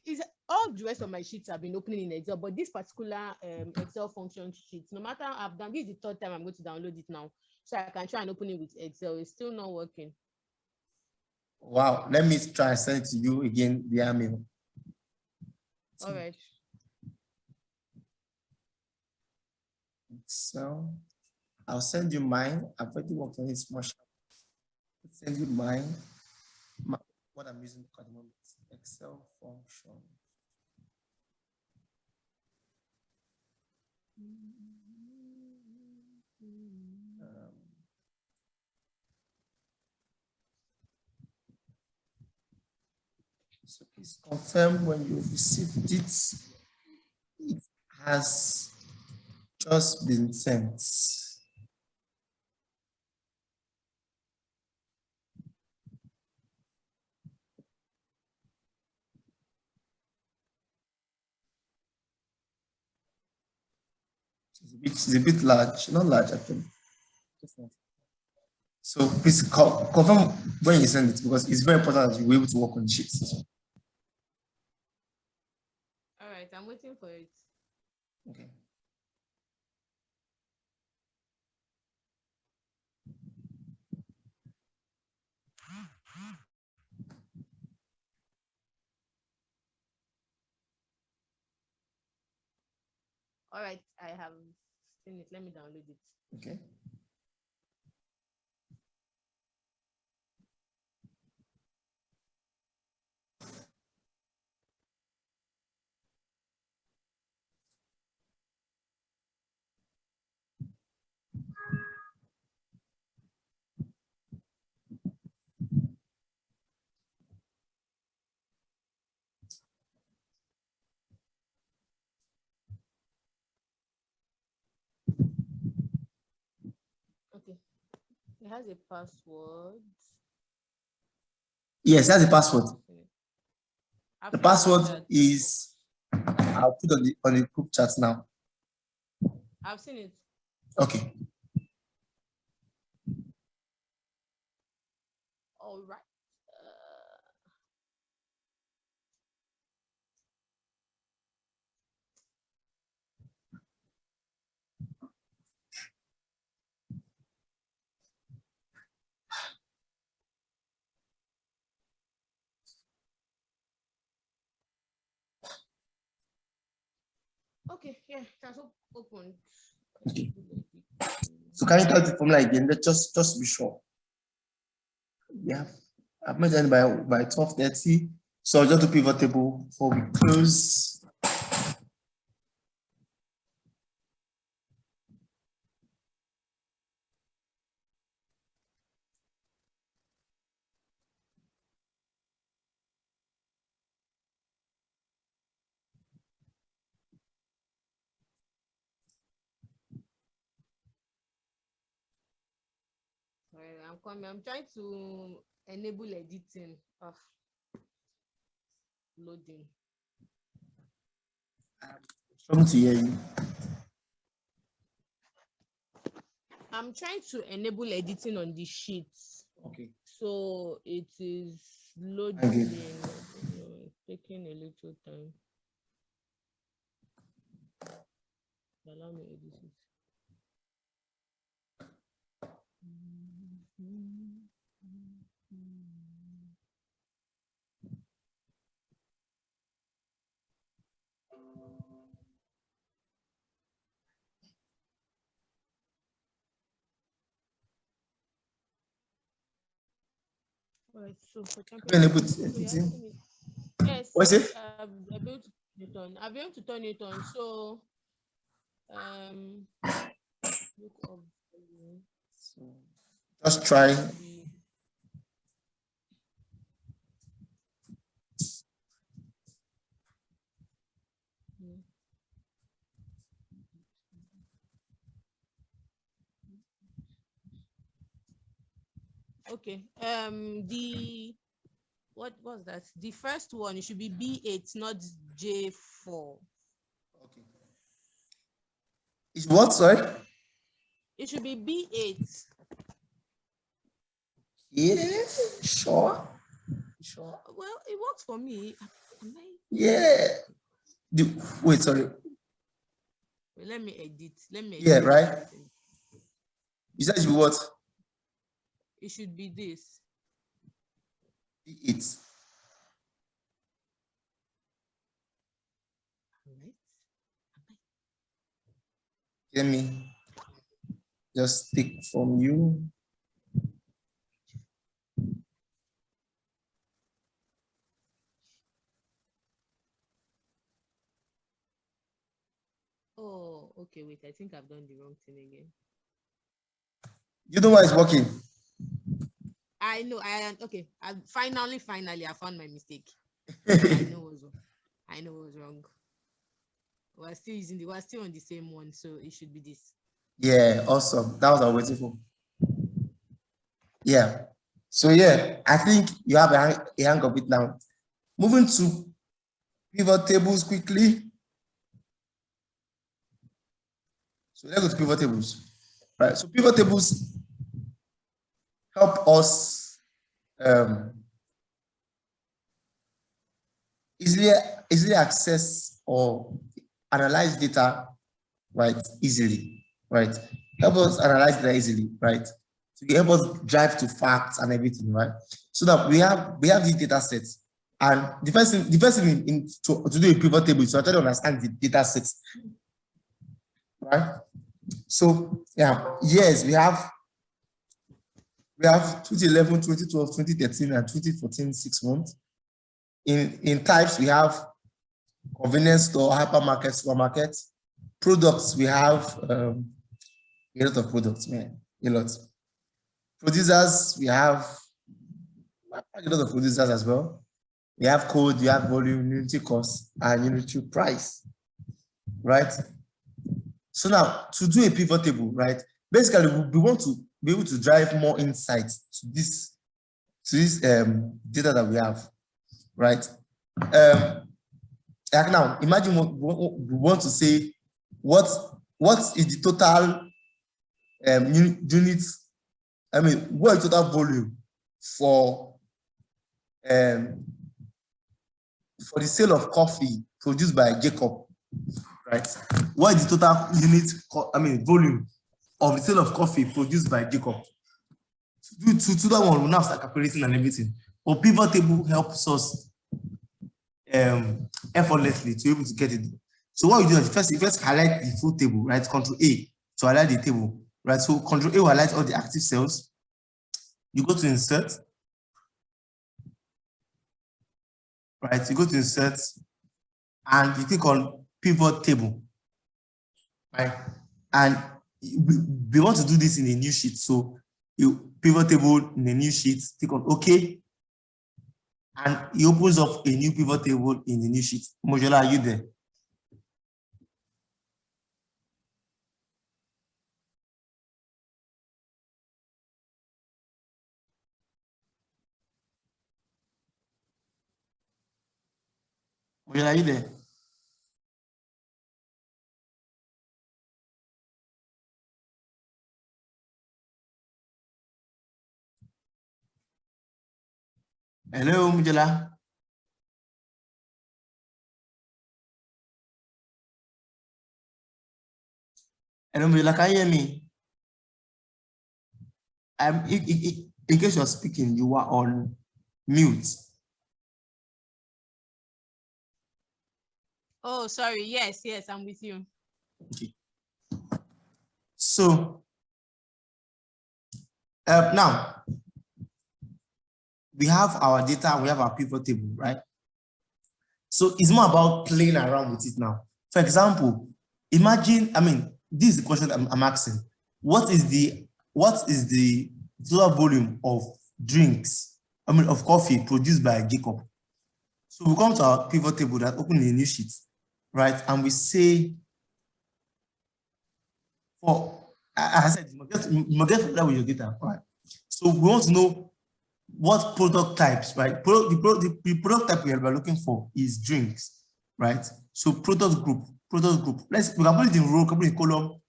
Is all the rest of my sheets have been opening in Excel, but this particular Excel function sheet, no matter I've done, this is the third time I'm going to download it now, so I can try and open it with Excel. It's still not working. Wow, let me try and send it to you again via mail. All right. So I'll send you mine. I've already worked on it much. I'll send you mine. What I'm using at the moment, Excel function. So please confirm when you received it. It has just been sent. It's a bit large, not large actually. So please confirm when you send it because it's very important that you're able to work on the sheets. All right, I'm waiting for it. Okay. All right, I have seen it. Let me download it. Okay. Okay. It has a password. Yes, that's the password. I've The seen it in password chat. is, I'll put on the group chat now. I've seen it. Okay. All right. Okay, yeah, that's open. Okay. So can you tell the formula again? Just be sure. Yeah, I've made it by 12:30. So I'll just do pivot table before we close. Well, I'm coming. I'm trying to enable editing of loading. Struggling to hear you. I'm trying to enable editing on the sheets. Okay. So it is loading. Okay. It's taking a little time. Allow me edit it. All right, so for Enable temporary, editing. yes, What's it? I've been able to turn it on. I've been able to turn it on. So look up. Just try. Okay. What was that? The first one, it should be B8, not J4. Okay. It's what, sorry? It should be B8. Yeah, sure. Sure. Well, it works for me. Yeah. Wait, sorry. Well, let me edit. Yeah, right. You said it should be what? It should be this. It's. Let me just take from you. Oh, okay. Wait, I think I've done the wrong thing again. You know why it's working? I know. Okay. Finally, I found my mistake. I know it was wrong. We're still on the same one, so it should be this. Yeah, awesome. That was what I was waiting for. Yeah. So yeah, I think you have a hang of it now. Moving to pivot tables quickly. So let's go to pivot tables. Right. So pivot tables help us easily access or analyze data, right? Easily, right? Help us analyze data easily, right? So help us drive to facts and everything, right? So that we have these data sets. And the first thing to do a pivot table is to try to understand the data sets. right? So yeah, yes, we have 2011, 2012, 2013, and 2014 6 months. In types, we have convenience store, hypermarket, supermarket. Products, we have a lot of products, man, a lot. Producers, we have a lot of producers as well. We have code, we have volume, unity cost, and unity price, right? So now, to do a pivot table, right? Basically, we want to be able to drive more insights to this data that we have, right? Like now, imagine we want to say what is the total units. I mean, what is total volume for the sale of coffee produced by Jacob, right? What is the total volume of the sale of coffee produced by Jacob? To that one, we now start calculating and everything. But pivot table helps us effortlessly to be able to get it. So what we do is first highlight the full table, right? Control A to highlight the table, right? So Control A will highlight all the active cells. You go to insert, right? You go to insert and you click on pivot table, right? And we want to do this in a new sheet. So you pivot table in a new sheet, click on OK. And it opens up a new pivot table in the new sheet. Mojola, are you there? Mojola, are you there? Hello, Mojola. Hello, Mojola, can you hear me? In case you're speaking, you are on mute. Oh, sorry. Yes, I'm with you. Okay. So now we have our data, we have our pivot table, right? So it's more about playing around with it now. For example, imagine, this is the question I'm asking. What is the total volume of drinks, of coffee produced by Jacob? So we come to our pivot table that open a new sheet, right? And we say, I said, you must get familiar with your data, right? So we want to know what product types, right? The product type we are looking for is drinks, right? So product group. We can put it in row, can put it in column,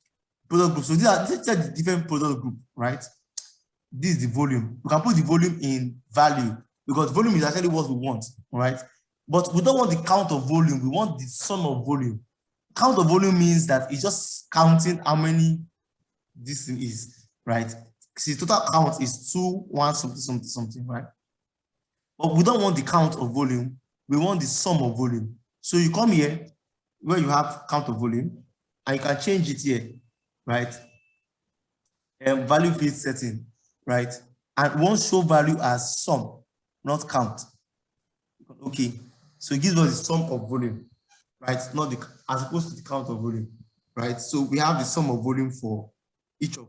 product group. So these are the different product group, right? This is the volume. We can put the volume in value because volume is actually what we want, right? But we don't want the count of volume, we want the sum of volume. Count of volume means that it's just counting how many this thing is, right? See, total count is 2, 1, something, right? But we don't want the count of volume, we want the sum of volume. So you come here where you have count of volume and you can change it here, right? Value field setting, right? And we want show value as sum, not count. Okay, so it gives us the sum of volume, right? Not the as opposed to the count of volume, right? So we have the sum of volume for each of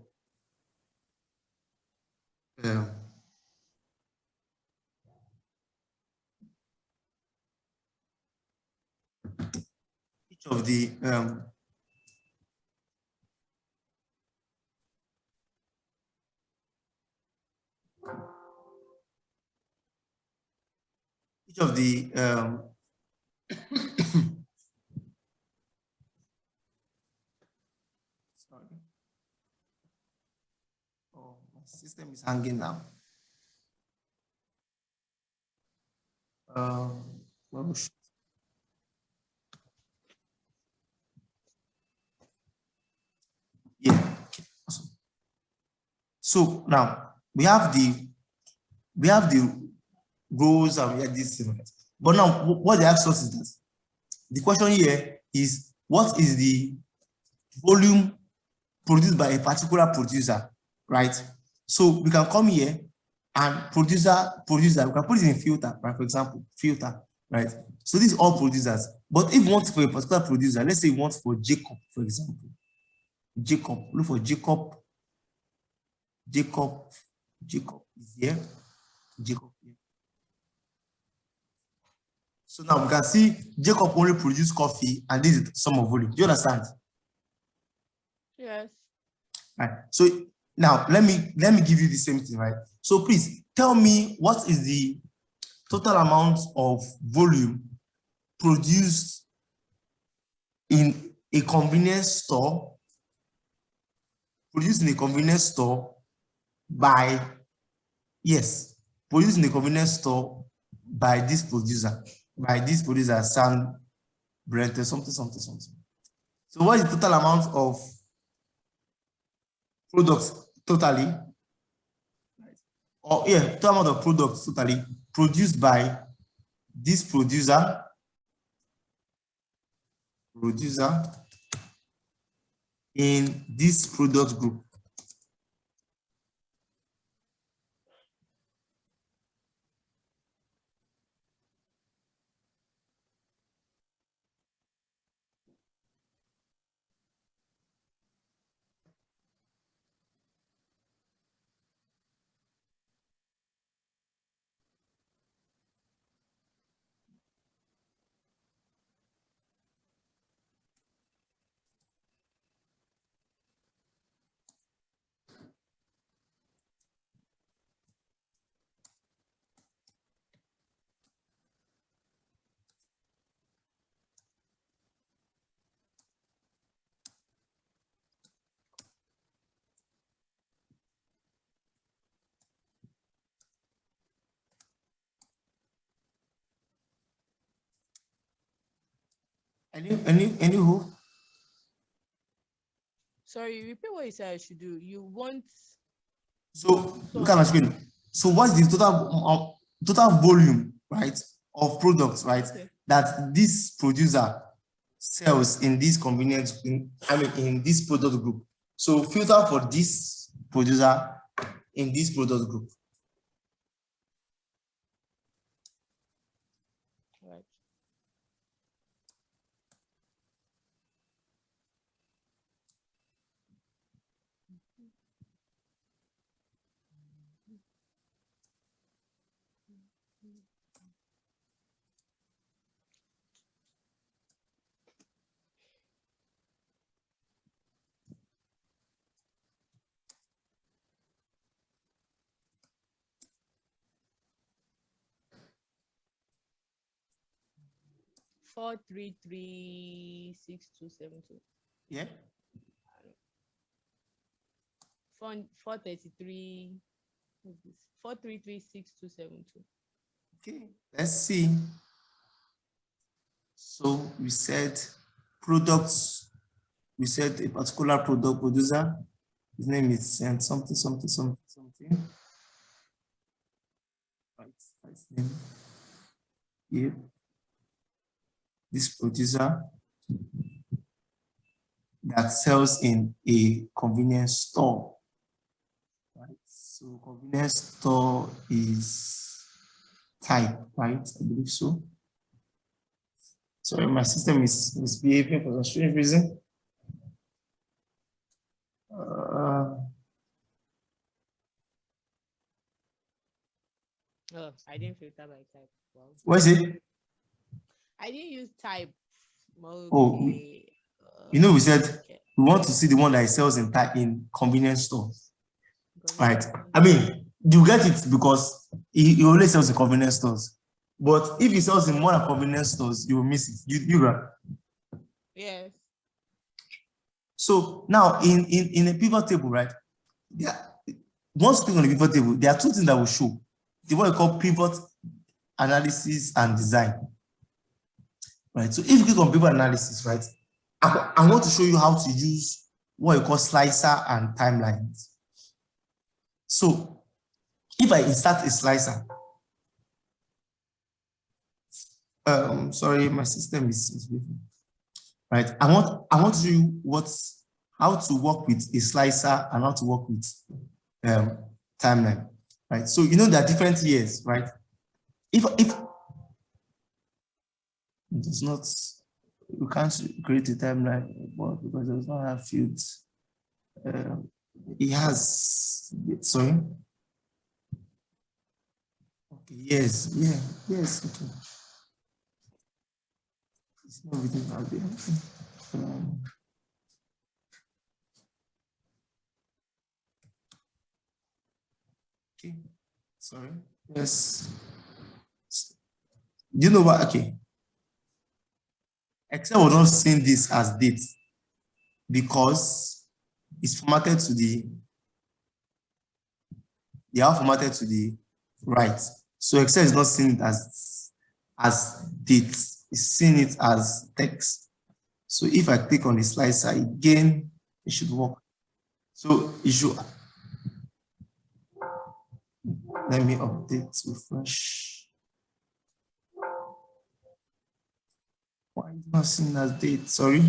the sorry. Oh, my system is hanging now. Well, yeah, okay, awesome. So now we have the rows and we have this thing. But now what they ask us is that the question here is what is the volume produced by a particular producer, right? So we can come here and producer, we can put it in filter, right? For example, filter, right? So these are all producers. But if you want for a particular producer, let's say you want for Jacob, for example, Jacob, look for Jacob is here, Jacob here. So now we can see Jacob only produced coffee and this is sum of volume. Do you understand? Yes. Right. So now let me give you the same thing, right? So please tell me what is the total amount of volume produced in a convenience store, produced in a convenience store by, yes, produced in a convenience store by this producer, Sam Brent, something. So what is the total amount of products totally? Or yeah, total amount of products totally produced by this producer in this product group. Any who? Sorry, repeat what you said I should do. You want So look at my screen. So what's the total volume, right, of products, right, okay. that this producer sells in this convenience, in this product group? So filter for this producer in this product group. Right. Four, 3, 3, 6, 2, 7, 2. Yeah. 433. What's this? 4336272. Okay. Let's see. So we said products. We said a particular product producer. His name is something. Right. His name. Here. This producer that sells in a convenience store. Right. So convenience store is type, right? I believe so. Sorry, my system is misbehaving for some strange reason. Oh, I didn't filter by type. Wow. What is it? I didn't use type. Okay. Oh, you know, we said we want to see the one that sells in type in convenience stores. Right. I mean, you get it because he only sells in convenience stores. But if he sells in more than convenience stores, you will miss it. You got. Yes. So now in a pivot table, right? Yeah. Once you click on the pivot table, there are two things that will show. The what we call pivot analysis and design. Right. So if you click on pivot analysis, right, I want to show you how to use what we call slicer and timelines. So if I insert a slicer, sorry, my system is right. I want to show you what how to work with a slicer and how to work with timeline, right? So you know there are different years, right? If it does not, you can't create a timeline because it does not have fields. It has, sorry. Okay, yes, yeah, yes, okay. It's not within out there. Okay, sorry. Yes. You know what? Okay. Excel will not send this as date because it's formatted to they are formatted to the right. So Excel is not seeing it as date, it's seeing it as text. So if I click on the slicer again, it should work. So it should, let me update, refresh. Why is it not seen as date? Sorry.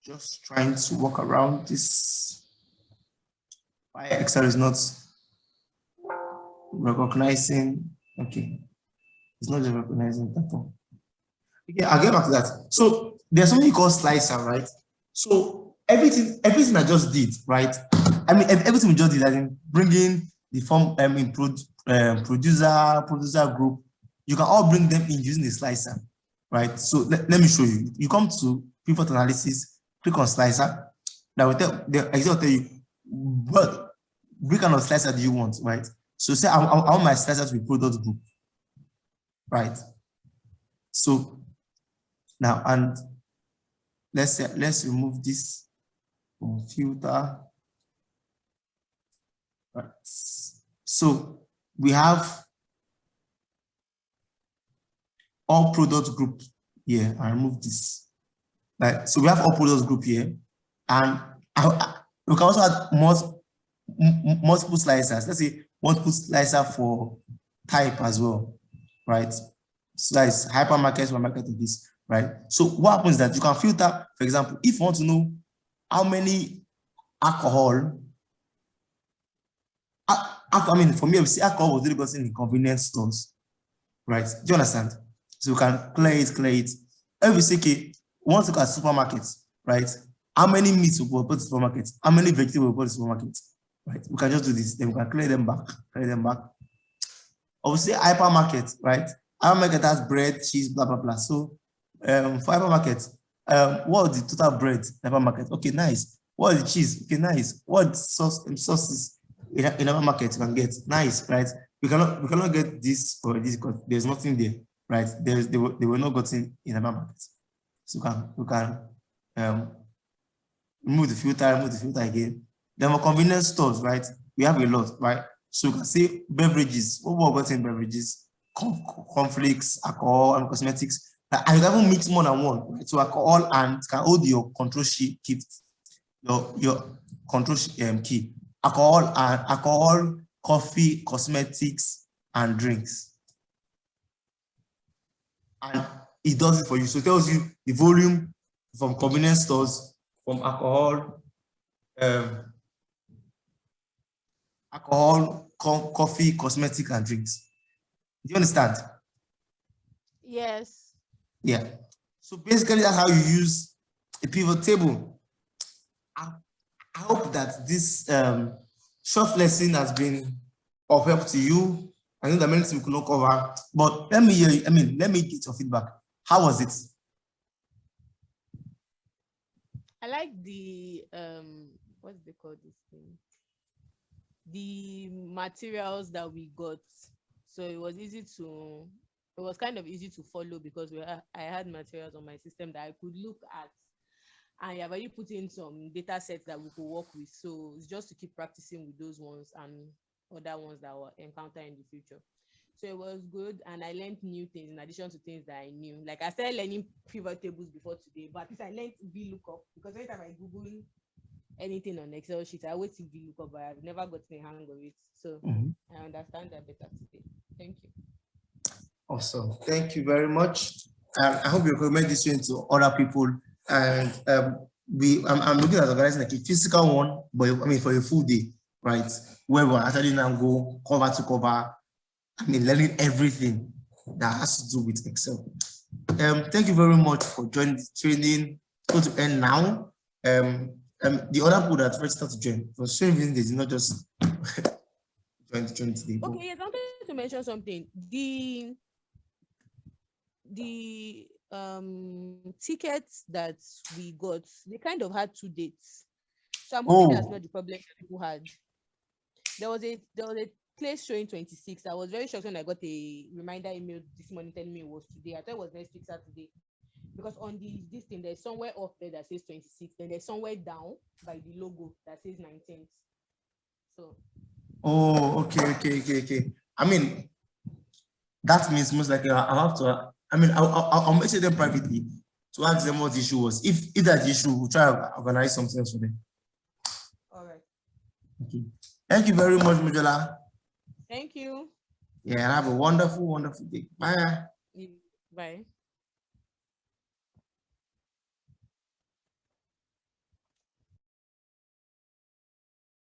Just trying to work around this. Why Excel is not recognizing, okay. It's not just recognizing that one. Okay, I'll get back to that. So there's something called slicer, right? So everything I just did, right? I mean, everything we just did, I mean, bringing the form, producer group, you can all bring them in using the slicer, right? So let me show you. You come to pivot analysis, click on slicer. That will tell you what kind of slicer do you want, right? So say I want my slicer to be product group, right? So now, and let's remove this from filter. Right. So we have all product group here. I remove this. Right. So we have all product group here, and we can also add multiple slicers. Let's say multiple slicer for type as well, right? So that is hypermarket, supermarket, and this, right? So what happens is that you can filter, for example, if you want to know how many alcohol, I mean, for me, I see alcohol was really gotten in convenience stores, right? Do you understand? So we can clear it. If we say, okay, we want to look at supermarkets, right? How many meats we will put in supermarkets? How many vegetables we will put in supermarkets? Right? We can just do this, then we can clear them back. Obviously, hypermarket, right? Hypermarket has bread, cheese, blah, blah, blah. So for hypermarket, what is the total bread in hypermarket? Okay, nice. What is the cheese? Okay, nice. What sauces in hypermarket you can get? Nice, right? We cannot get this or this because there's nothing there, right? They were not gotten in hypermarket. So we can remove the filter again. Then for convenience stores, right? We have a lot, right? So you can see beverages. What we got in beverages? Conflicts, alcohol, and cosmetics. And you can even mix more than one. Right? So alcohol and can hold your control sheet, keep your control key. Alcohol, coffee, cosmetics, and drinks. And it does it for you. So it tells you the volume from convenience stores, from alcohol, coffee, cosmetic, and drinks. Do you understand? Yes. Yeah. So basically, that's how you use a pivot table. I hope that this short lesson has been of help to you. I know that many things we could not cover, but let me hear you. I mean, let me get your feedback. How was it? I like the what's they call this thing? The materials that we got. So it was kind of easy to follow because I had materials on my system that I could look at, and I've already put in some data sets that we could work with. So it's just to keep practicing with those ones and other ones that will encounter in the future. So it was good, and I learned new things in addition to things that I knew. Like I started learning pivot tables before today, but at least I learned VLOOKUP because anytime I Google anything on Excel sheet, I always see VLOOKUP, but I've never gotten the hang of it. So I understand that better today. Thank you. Awesome. Thank you very much. I hope you recommend this one to other people. And I'm looking at organizing like a physical one, but I mean for a full day, right? Where we're actually now go cover to cover. I mean, learning everything that has to do with Excel. Thank you very much for joining the training. It's going to end now. The other people that registered to join, for some reason, they did not just join today. Okay, yes, I wanted to mention something. The tickets that we got, they kind of had 2 dates. So I'm hoping that's not the problem people had. There was a place showing 26. I was very shocked when I got a reminder email this morning telling me it was today. I thought it was next week Saturday. Because on this thing, there's somewhere up there that says 26, then there's somewhere down by the logo that says 19th. So okay. I mean, that means most likely I'll have to. I mean, I'll message them privately to ask them what the issue was. If that's the issue, we'll try to organize something else for them. all right. Okay. Thank you very much, Mojola. Thank you. Yeah, have a wonderful day. Bye. Bye.